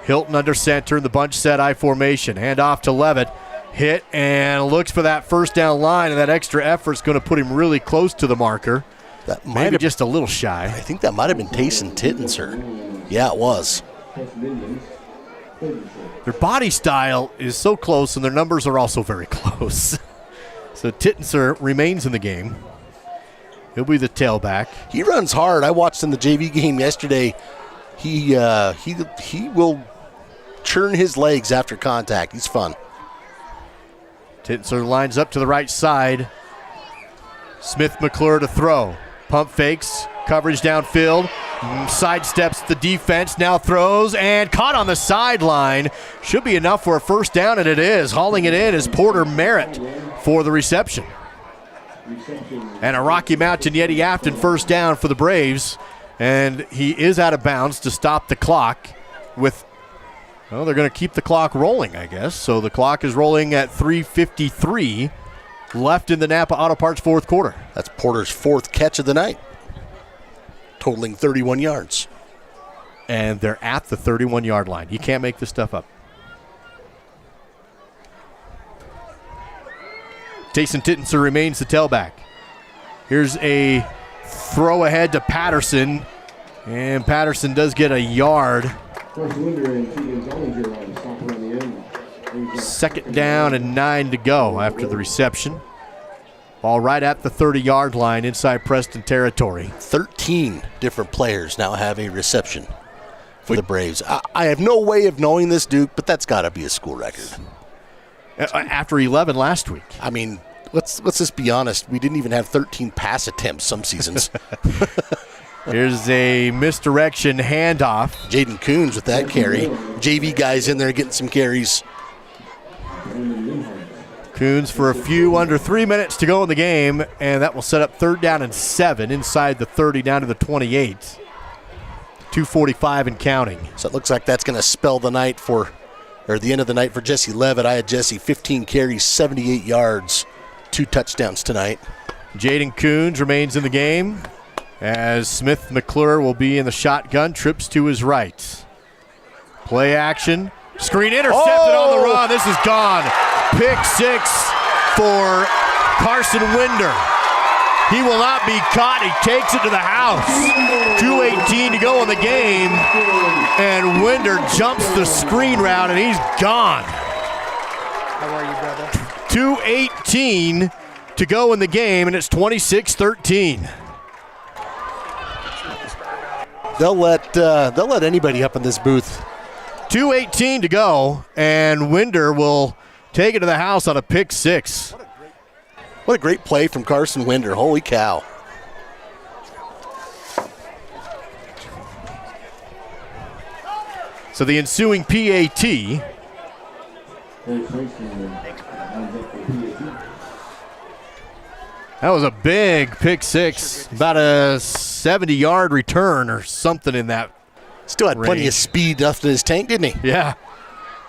Hilton under center in the bunch set I formation. Hand off to Levitt. Hit and looks for that first down line, and that extra effort is going to put him really close to the marker. That maybe just a little shy. I think that might have been Tayson Tittenser. Yeah, it was. Their body style is so close, and their numbers are also very close. So Tittenser remains in the game. He'll be the tailback. He runs hard. I watched in the JV game yesterday. He will churn his legs after contact. He's fun. Tittenser lines up to the right side. Smith McClure to throw. Pump fakes. Coverage downfield. Sidesteps the defense. Now throws and caught on the sideline. Should be enough for a first down, and it is. Hauling it in is Porter Merritt for the reception. And a Rocky Mountain Yeti Afton first down for the Braves. And he is out of bounds to stop the clock with, well, they're going to keep the clock rolling, I guess. So the clock is rolling at 3:53 left in the Napa Auto Parts fourth quarter. That's Porter's fourth catch of the night, totaling 31 yards. And they're at the 31-yard line. You can't make this stuff up. Tayson Tittenser remains the tailback. Here's a throw ahead to Patterson, and Patterson does get a yard. Second down and 9 to go after the reception. Ball right at the 30-yard line inside Preston territory. 13 different players now have a reception for the Braves. I have no way of knowing this, Duke, but that's got to be a school record. After 11 last week. I mean, let's just be honest. We didn't even have 13 pass attempts some seasons. Here's a misdirection handoff. Jaden Coons with that carry. JV guys in there getting some carries. Coons for a few under 3 minutes to go in the game, and that will set up third down and 7 inside the 30 down to the 28. 2:45 and counting. So it looks like that's going to spell the night for, or the end of the night for Jesse Levitt. I had Jesse 15 carries, 78 yards, 2 touchdowns tonight. Jaden Coons remains in the game as Smith McClure will be in the shotgun, trips to his right. Play action. Screen intercepted on the run. This is gone. Pick 6 for Carson Winder. He will not be caught. He takes it to the house. 2:18 to go in the game. And Winder jumps the screen route, and he's gone. How are you, brother? 2:18 to go in the game, and it's 26-13. They'll let anybody up in this booth. 2:18 to go, and Winder will take it to the house on a pick 6. What a great play from Carson Winder. Holy cow. So the ensuing PAT. That was a big pick 6. About a 70-yard return or something in that. Still had plenty of speed left in his tank, didn't he? Yeah.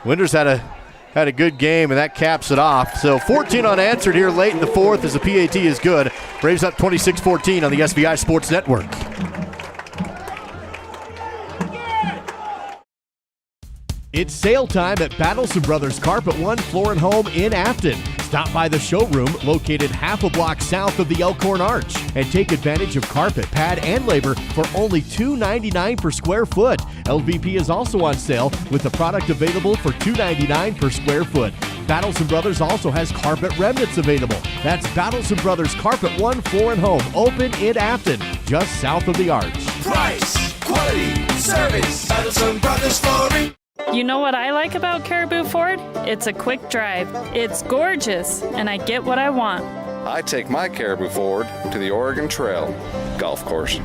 Winder's had a good game, and that caps it off. So 14 unanswered here late in the fourth as the PAT is good. Braves up 26-14 on the SVI Sports Network. It's sale time at Battleson Brothers Carpet One Floor and Home in Afton. Stop by the showroom located half a block south of the Elkhorn Arch and take advantage of carpet, pad, and labor for only $2.99 per square foot. LVP is also on sale with the product available for $2.99 per square foot. Battleson Brothers also has carpet remnants available. That's Battleson Brothers Carpet One Floor and Home, open in Afton, just south of the Arch. Price, quality, service, Battleson Brothers Flooring. You know what I like about Caribou Ford? It's a quick drive. It's gorgeous, and I get what I want. I take my Caribou Ford to the Oregon Trail golf course.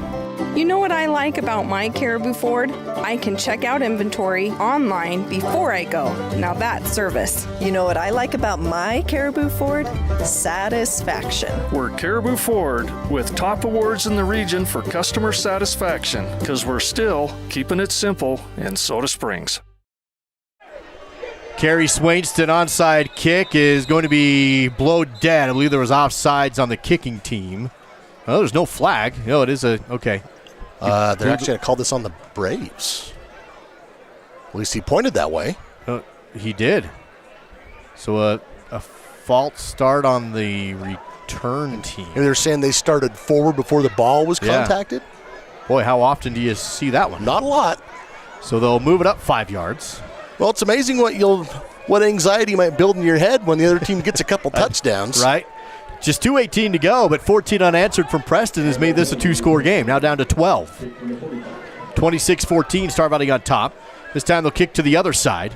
You know what I like about my Caribou Ford? I can check out inventory online before I go. Now that's service. You know what I like about my Caribou Ford? Satisfaction. We're Caribou Ford with top awards in the region for customer satisfaction because we're still keeping it simple in Soda Springs. Carey Swainston onside kick is going to be blown dead. I believe there was offsides on the kicking team. Oh, there's no flag. No, it is okay. They're actually going to call this on the Braves. At least he pointed that way. He did. So a false start on the return team. And they're saying they started forward before the ball was contacted? Boy, how often do you see that one? Not a lot. So they'll move it up 5 yards. Well, it's amazing what anxiety you might build in your head when the other team gets a couple touchdowns. Right. Just 2:18 to go, but 14 unanswered from Preston has made this a 2-score game. Now down to 12. 26-14, Star Valley on top. This time they'll kick to the other side.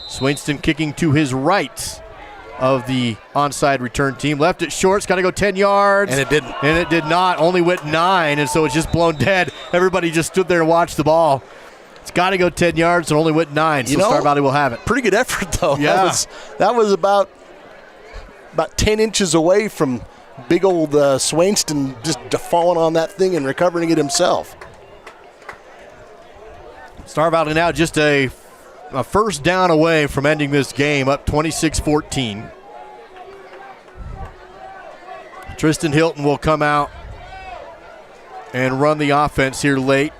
Swainston kicking to his right of the onside return team. Left it short. It's got to go 10 yards. And it didn't. And it did not. Only went 9, and so it's just blown dead. Everybody just stood there and watched the ball. It's got to go 10 yards and only went 9, so Star Valley will have it. Pretty good effort, though. Yeah. That was about 10 inches away from big old Swainston just falling on that thing and recovering it himself. Star Valley now just a first down away from ending this game, up 26-14. Tristan Hilton will come out and run the offense here late.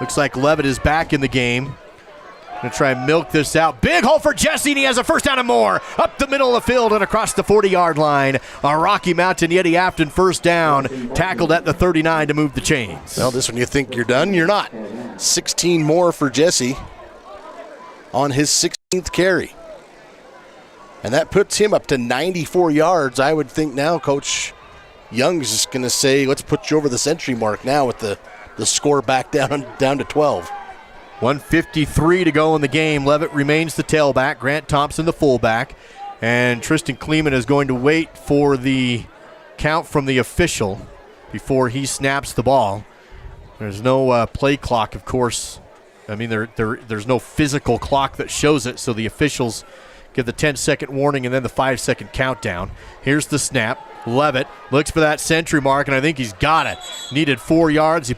Looks like Levitt is back in the game. Going to try and milk this out. Big hole for Jesse, and he has a first down and more. Up the middle of the field and across the 40-yard line. A Rocky Mountain Yeti Afton first down. Tackled at the 39 to move the chains. Well, this one you think you're done, you're not. 16 more for Jesse on his 16th carry. And that puts him up to 94 yards. I would think now Coach Young's just going to say, let's put you over the century mark now with the score back down to 12. 1:53 to go in the game. Levitt remains the tailback. Grant Thompson the fullback. And Tristan Kleeman is going to wait for the count from the official before he snaps the ball. There's no play clock, of course. I mean, there's no physical clock that shows it, so the officials give the 10-second warning and then the 5-second countdown. Here's the snap. Levitt looks for that century mark, and I think he's got it. Needed 4 yards. He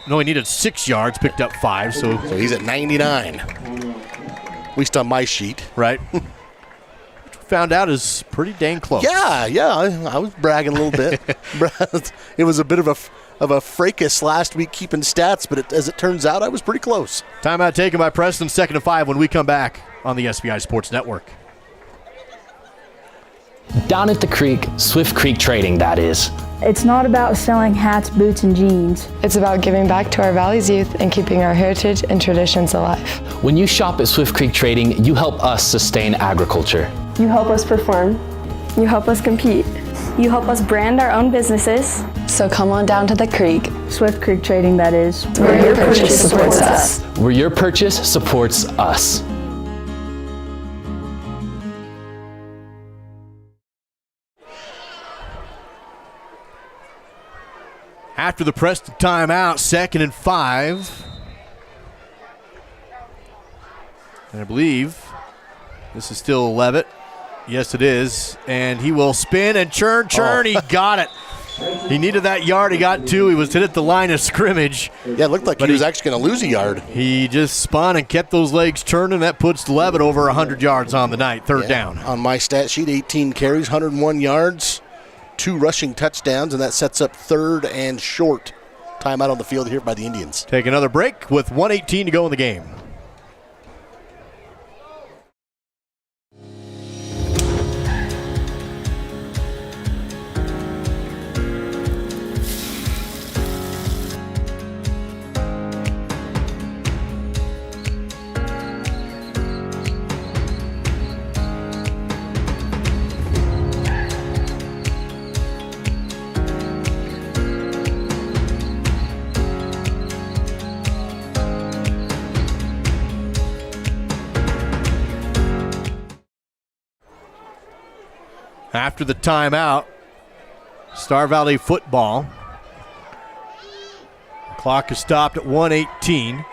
needed 6 yards, picked up 5. So he's at 99, at least on my sheet. Right. Found out is pretty dang close. Yeah, I was bragging a little bit. It was a bit of a fracas last week keeping stats, but as it turns out, I was pretty close. Timeout taken by Preston, 2nd and 5 when we come back on the SVI Sports Network. Down at the creek, Swift Creek Trading, that is. It's not about selling hats, boots, and jeans. It's about giving back to our Valley's youth and keeping our heritage and traditions alive. When you shop at Swift Creek Trading, you help us sustain agriculture. You help us perform. You help us compete. You help us brand our own businesses. So come on down to the creek. Swift Creek Trading, that is. Where your purchase supports us. Where your purchase supports us. After the Preston timeout, 2nd and 5. And I believe this is still Levitt. Yes, it is. And he will spin and churn. He got it. He needed that yard. He got 2. He was hit at the line of scrimmage. Yeah, it looked like he was actually going to lose a yard. He just spun and kept those legs turning. That puts Levitt over 100 yards on the night. Third down. On my stat sheet, 18 carries, 101 yards. 2 rushing touchdowns, and that sets up 3rd and short. Timeout on the field here by the Indians. Take another break with 1:18 to go in the game. After the timeout, Star Valley football. Clock is stopped at 1:18.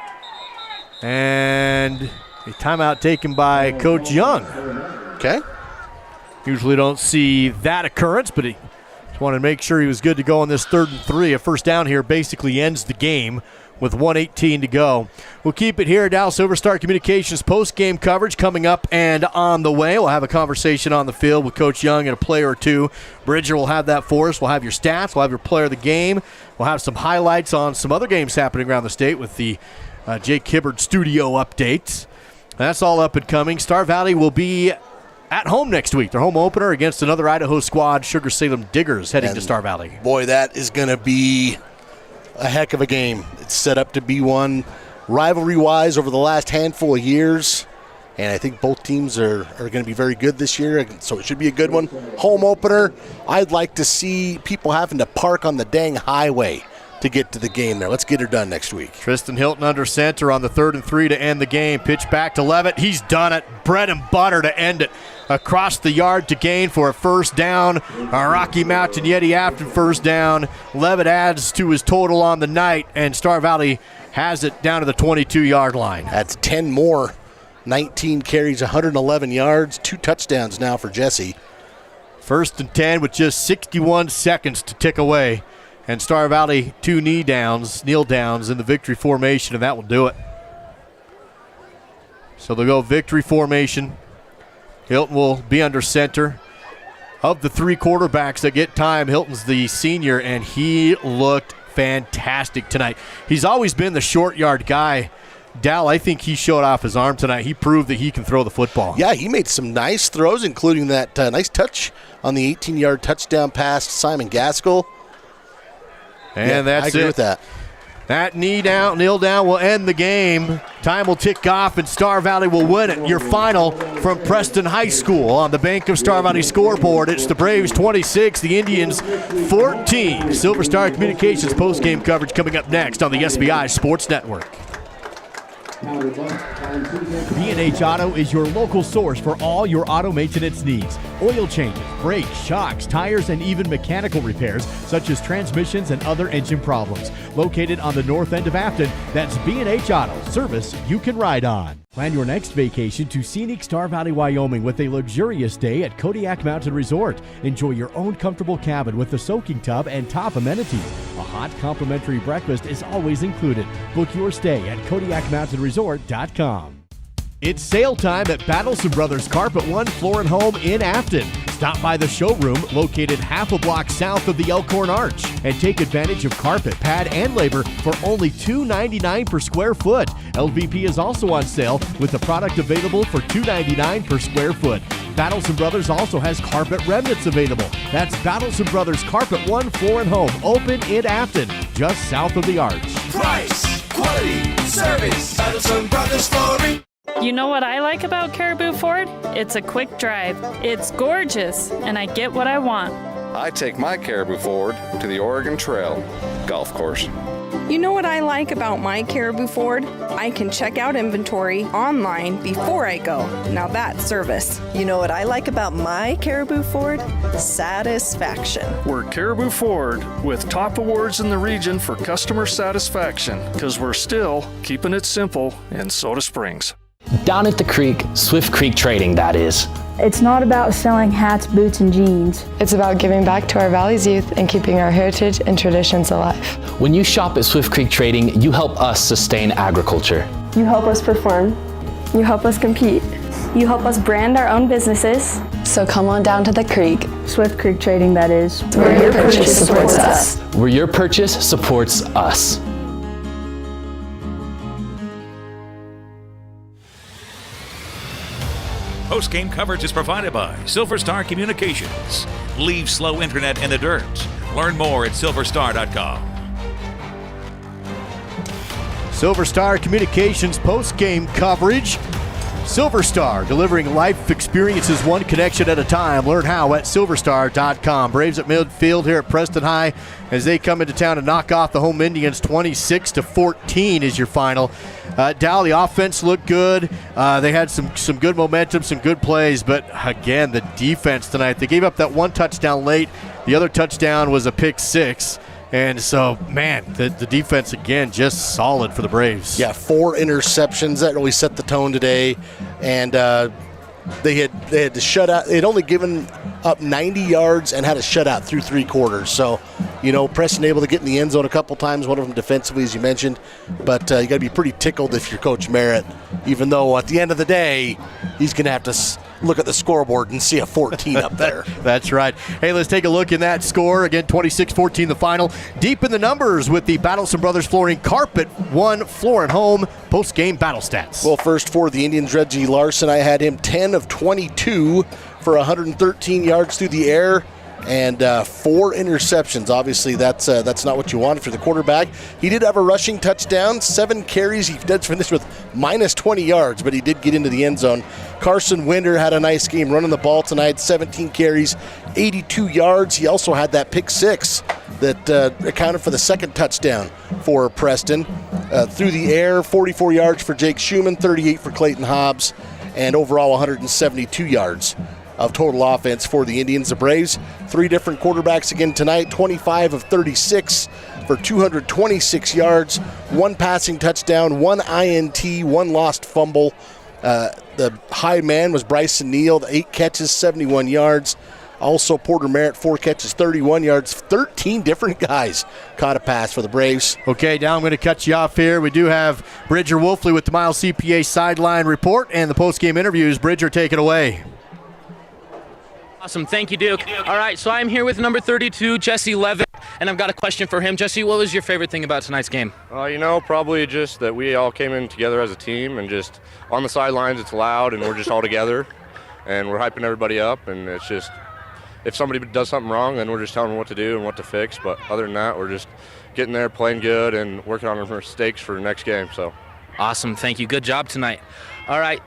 And a timeout taken by Coach Young. Okay. Usually don't see that occurrence, but he just wanted to make sure he was good to go on this 3rd and 3. A first down here basically ends the game. with 1:18 to go. We'll keep it here. Dallas Silver Star Communications post-game coverage coming up and on the way. We'll have a conversation on the field with Coach Young and a player or two. Bridger will have that for us. We'll have your stats. We'll have your player of the game. We'll have some highlights on some other games happening around the state with the Jake Hibbard studio updates. That's all up and coming. Star Valley will be at home next week. Their home opener against another Idaho squad, Sugar Salem Diggers, heading to Star Valley. Boy, that is going to be a heck of a game. It's set up to be one rivalry-wise over the last handful of years, and I think both teams are going to be very good this year, so it should be a good one. Home opener, I'd like to see people having to park on the dang highway to get to the game there. Let's get her done next week. Tristan Hilton under center on the 3rd and 3 to end the game. Pitch back to Levitt. He's done it. Bread and butter to end it. Across the yard to gain for a first down. A Rocky Mountain Yeti after first down. Levitt adds to his total on the night, and Star Valley has it down to the 22-yard line. That's 10 more. 19 carries, 111 yards, 2 touchdowns now for Jesse. 1st and 10 with just 61 seconds to tick away. And Star Valley 2 kneel downs in the victory formation, and that will do it. So they'll go victory formation. Hilton will be under center. Of the 3 quarterbacks that get time, Hilton's the senior, and he looked fantastic tonight. He's always been the short yard guy. Dal, I think he showed off his arm tonight. He proved that he can throw the football. Yeah, he made some nice throws, including that nice touch on the 18-yard touchdown pass to Simon Gaskell. And that's I agree it. with that. That kneel down will end the game. Time will tick off, and Star Valley will win it. Your final from Preston High School on the Bank of Star Valley scoreboard. It's the Braves 26, the Indians 14. Silver Star Communications postgame coverage coming up next on the SBI Sports Network. B&H Auto is your local source for all your auto maintenance needs. Oil changes, brakes, shocks, tires, and even mechanical repairs, such as transmissions and other engine problems. Located on the north end of Afton, that's B&H Auto, service you can ride on. Plan your next vacation to scenic Star Valley, Wyoming with a luxurious day at Kodiak Mountain Resort. Enjoy your own comfortable cabin with a soaking tub and top amenities. A hot complimentary breakfast is always included. Book your stay at KodiakMountainResort.com. It's sale time at Battleson Brothers Carpet One Floor and Home in Afton. Stop by the showroom located half a block south of the Elkhorn Arch and take advantage of carpet, pad, and labor for only $2.99 per square foot. LVP is also on sale with the product available for $2.99 per square foot. Battleson Brothers also has carpet remnants available. That's Battleson Brothers Carpet One Floor and Home, open in Afton, just south of the Arch. Price, quality, service. Battleson Brothers Flooring. You know what I like about Caribou Ford? It's a quick drive. It's gorgeous, and I get what I want. I take my Caribou Ford to the Oregon Trail golf course. You know what I like about my Caribou Ford? I can check out inventory online before I go. Now that's service. You know what I like about my Caribou Ford? Satisfaction. We're Caribou Ford with top awards in the region for customer satisfaction because we're still keeping it simple in Soda Springs. Down at the creek, Swift Creek Trading, that is. It's not about selling hats, boots, and jeans. It's about giving back to our Valley's youth and keeping our heritage and traditions alive. When you shop at Swift Creek Trading, you help us sustain agriculture. You help us perform. You help us compete. You help us brand our own businesses. So come on down to the creek. Swift Creek Trading, that is. Where your purchase supports us. Where your purchase supports us. Post-game coverage is provided by Silver Star Communications. Leave slow internet in the dirt. Learn more at silverstar.com. Silver Star Communications post-game coverage. Silver Star, delivering life experiences one connection at a time. Learn how at silverstar.com. Braves at midfield here at Preston High as they come into town and knock off the home Indians. 26-14 is your final. Dow, the offense looked good. They had some good momentum, some good plays, but again, the defense tonight, they gave up that one touchdown late. The other touchdown was a pick six. And so, man, the defense, again, just solid for the Braves. Yeah, 4 interceptions. That really set the tone today. And they had to shut out. They had only given up 90 yards and had a shutout through 3 quarters. So Preston able to get in the end zone a couple times, one of them defensively, as you mentioned. But you got to be pretty tickled if you're Coach Merritt, even though at the end of the day, he's going to have to look at the scoreboard and see a 14 up there. That's right. Hey, let's take a look in that score. Again, 26-14 the final. Deep in the numbers with the Battleson Brothers Flooring Carpet 1 Floor and Home post-game battle stats. Well, first for the Indians, Reggie Larson, I had him 10 of 22 for 113 yards through the air and 4 interceptions. Obviously, that's not what you wanted for the quarterback. He did have a rushing touchdown, 7 carries. He did finish with minus 20 yards, but he did get into the end zone. Carson Winder had a nice game running the ball tonight, 17 carries, 82 yards. He also had that pick 6 that accounted for the second touchdown for Preston. Through the air, 44 yards for Jake Schumann, 38 for Clayton Hobbs, and overall 172 yards of total offense for the Indians. The Braves, 3 different quarterbacks again tonight, 25 of 36 for 226 yards, 1 passing touchdown, 1 INT, 1 lost fumble. The high man was Bryson Neal, 8 catches, 71 yards. Also, Porter Merritt, 4 catches, 31 yards. 13 different guys caught a pass for the Braves. Okay, now I'm going to cut you off here. We do have Bridger Wolfley with the Miles CPA sideline report and the post-game interviews. Bridger, take it away. Awesome. Thank you, Duke. All right, so I'm here with number 32, Jesse Levitt, and I've got a question for him. Jesse, what was your favorite thing about tonight's game? Probably just that we all came in together as a team, and just on the sidelines it's loud and we're just all together and we're hyping everybody up, and it's just if somebody does something wrong, then we're just telling them what to do and what to fix. But other than that, we're just getting there, playing good, and working on our mistakes for the next game. So awesome. Thank you. Good job tonight. All right,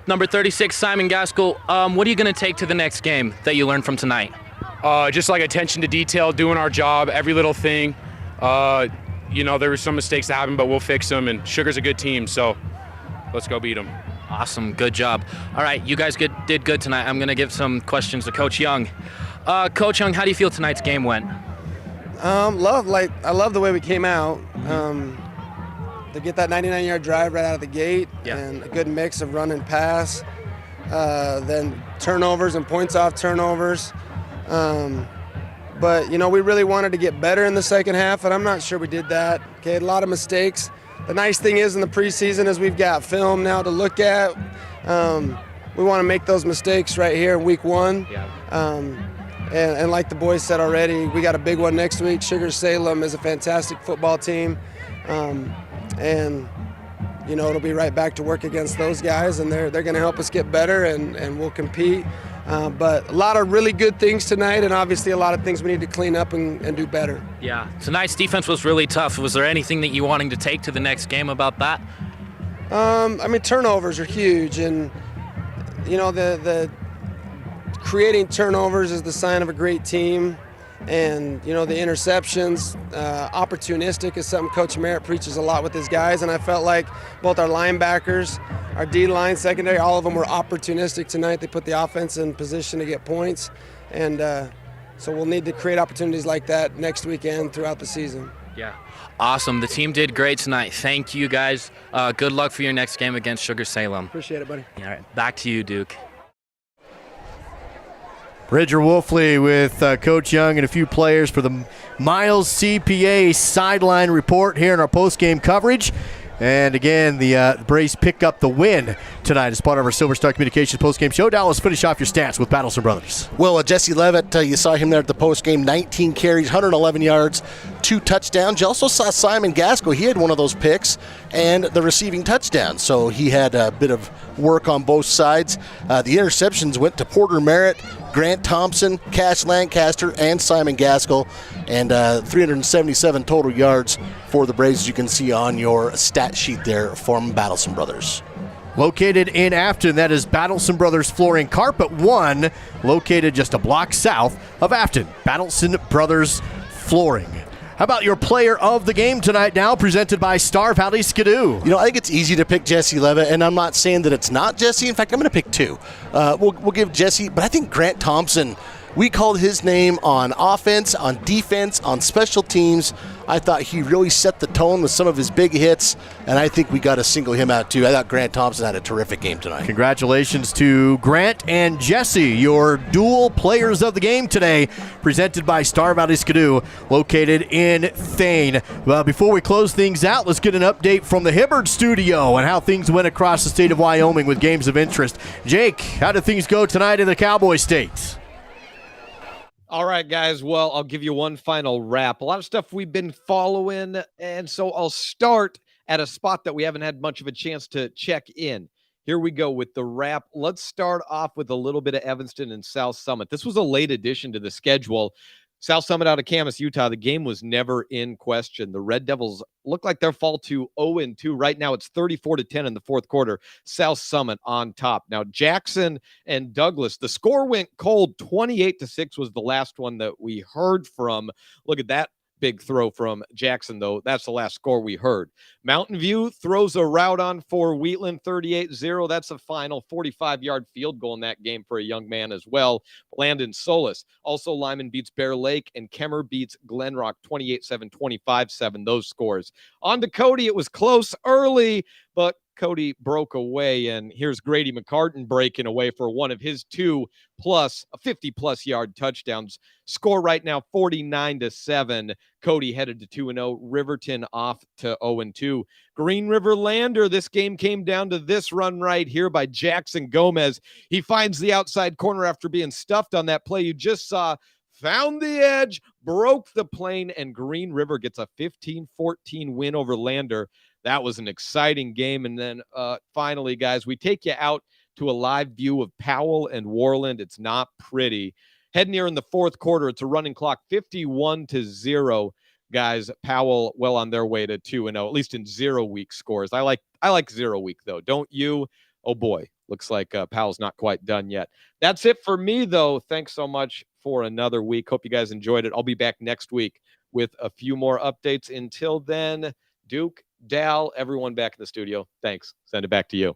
number 36, Simon Gaskell, what are you going to take to the next game that you learned from tonight? Just like attention to detail, doing our job, every little thing. There were some mistakes that happened, but we'll fix them, and Sugar's a good team, so let's go beat them. Awesome. Good job. All right, you guys did good tonight. I'm going to give some questions to Coach Young. Coach Young, how do you feel tonight's game went? I love the way we came out. To get that 99-yard drive right out of the gate, and a good mix of run and pass, then turnovers and points off turnovers. But, we really wanted to get better in the second half, and I'm not sure we did that. Okay, a lot of mistakes. The nice thing is in the preseason is we've got film now to look at. We want to make those mistakes right here in week 1. And like the boys said already, we got a big one next week. Sugar Salem is a fantastic football team. And it'll be right back to work against those guys, and they're going to help us get better, and we'll compete. But a lot of really good things tonight, and obviously a lot of things we need to clean up and do better. Yeah, tonight's defense was really tough. Was there anything that you wanting to take to the next game about that? Turnovers are huge, and the creating turnovers is the sign of a great team. And, the interceptions, opportunistic is something Coach Merritt preaches a lot with his guys. And I felt like both our linebackers, our D-line, secondary, all of them were opportunistic tonight. They put the offense in position to get points. And so we'll need to create opportunities like that next weekend throughout the season. Yeah. Awesome. The team did great tonight. Thank you, guys. Good luck for your next game against Sugar Salem. Appreciate it, buddy. All right. Back to you, Duke. Bridger Wolfley with Coach Young and a few players for the Miles CPA sideline report here in our post-game coverage. And again, the Braves pick up the win tonight as part of our Silver Star Communications post-game show. Dallas, finish off your stats with Battleson Brothers. Well, Jesse Levitt, you saw him there at the post-game, 19 carries, 111 yards, 2 touchdowns. You also saw Simon Gaskell. He had one of those picks and the receiving touchdown. So he had a bit of work on both sides. The interceptions went to Porter Merritt, Grant Thompson, Cash Lancaster, and Simon Gaskell, and 377 total yards for the Braves, as you can see on your stat sheet there from Battleson Brothers. Located in Afton, that is Battleson Brothers Flooring Carpet 1, located just a block south of Afton. Battleson Brothers Flooring. How about your player of the game tonight now, presented by Star Valley Skidoo? I think it's easy to pick Jesse Levitt, and I'm not saying that it's not Jesse. In fact, I'm going to pick 2. We'll give Jesse, but I think Grant Thompson We called his name on offense, on defense, on special teams. I thought he really set the tone with some of his big hits, and I think we got to single him out too. I thought Grant Thompson had a terrific game tonight. Congratulations to Grant and Jesse, your dual players of the game today, presented by Star Valley Skidoo, located in Thane. Well, before we close things out, let's get an update from the Hibbard studio and how things went across the state of Wyoming with games of interest. Jake, how did things go tonight in the Cowboy State? All right, guys. Well, I'll give you one final wrap. A lot of stuff we've been following, and so I'll start at a spot that we haven't had much of a chance to check in. Here we go with the wrap. Let's start off with a little bit of Evanston and South Summit. This was a late addition to the schedule. South Summit out of Camas, Utah. The game was never in question. The Red Devils look like they'll fall to 0-2. Right now, it's 34-10 in the fourth quarter. South Summit on top. Now, Jackson and Douglas, the score went cold. 28-6 was the last one that we heard from. Look at that big throw from Jackson, though. That's the last score we heard. Mountain View throws a route on for Wheatland, 38-0. That's a final 45-yard field goal in that game for a young man as well. Landon Solis. Also, Lyman beats Bear Lake, and Kemmer beats Glenrock, 28-7, 25-7, those scores. On to Cody. It was close early, but Cody broke away, and here's Grady McCartan breaking away for one of his 50-plus yard touchdowns. Score right now 49-7. Cody headed to 2-0. Riverton off to 0-2. Green River Lander, this game came down to this run right here by Jackson Gomez. He finds the outside corner after being stuffed on that play you just saw. Found the edge, broke the plane, and Green River gets a 15-14 win over Lander. That was an exciting game. And then finally, guys, we take you out to a live view of Powell and Warland. It's not pretty. Heading here in the fourth quarter, it's a running clock, 51-0. Guys, Powell well on their way to 2-0, at least in 0-week scores. I like 0 week, though. Don't you? Oh, boy. Looks like Powell's not quite done yet. That's it for me, though. Thanks so much for another week. Hope you guys enjoyed it. I'll be back next week with a few more updates. Until then, Duke, Dal, everyone back in the studio. Thanks. Send it back to you.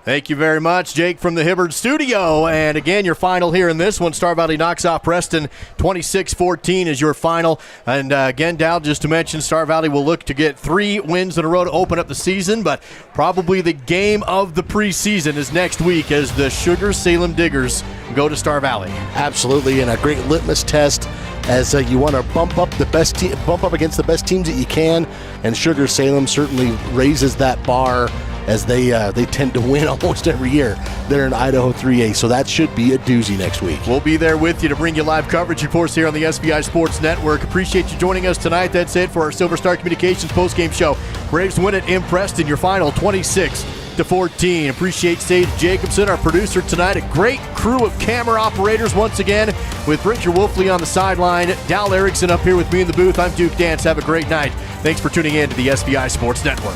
Thank you very much, Jake, from the Hibbard studio. And again, your final here in this one, Star Valley knocks off Preston 26-14 is your final. And again, Dal, just to mention, Star Valley will look to get 3 wins in a row to open up the season, but probably the game of the preseason is next week as the Sugar Salem Diggers go to Star Valley. Absolutely, and a great litmus test as you want to bump up against the best teams that you can, and Sugar Salem certainly raises that bar as they tend to win almost every year. They're in Idaho 3A, so that should be a doozy next week. We'll be there with you to bring you live coverage, of course, here on the SVI Sports Network. Appreciate you joining us tonight. That's it for our Silver Star Communications postgame show. Braves win it in Preston, your final 26-14. Appreciate Sage Jacobson, our producer tonight. A great crew of camera operators once again, with Bridger Wolfley on the sideline. Dal Erickson up here with me in the booth. I'm Duke Dance. Have a great night. Thanks for tuning in to the SVI Sports Network.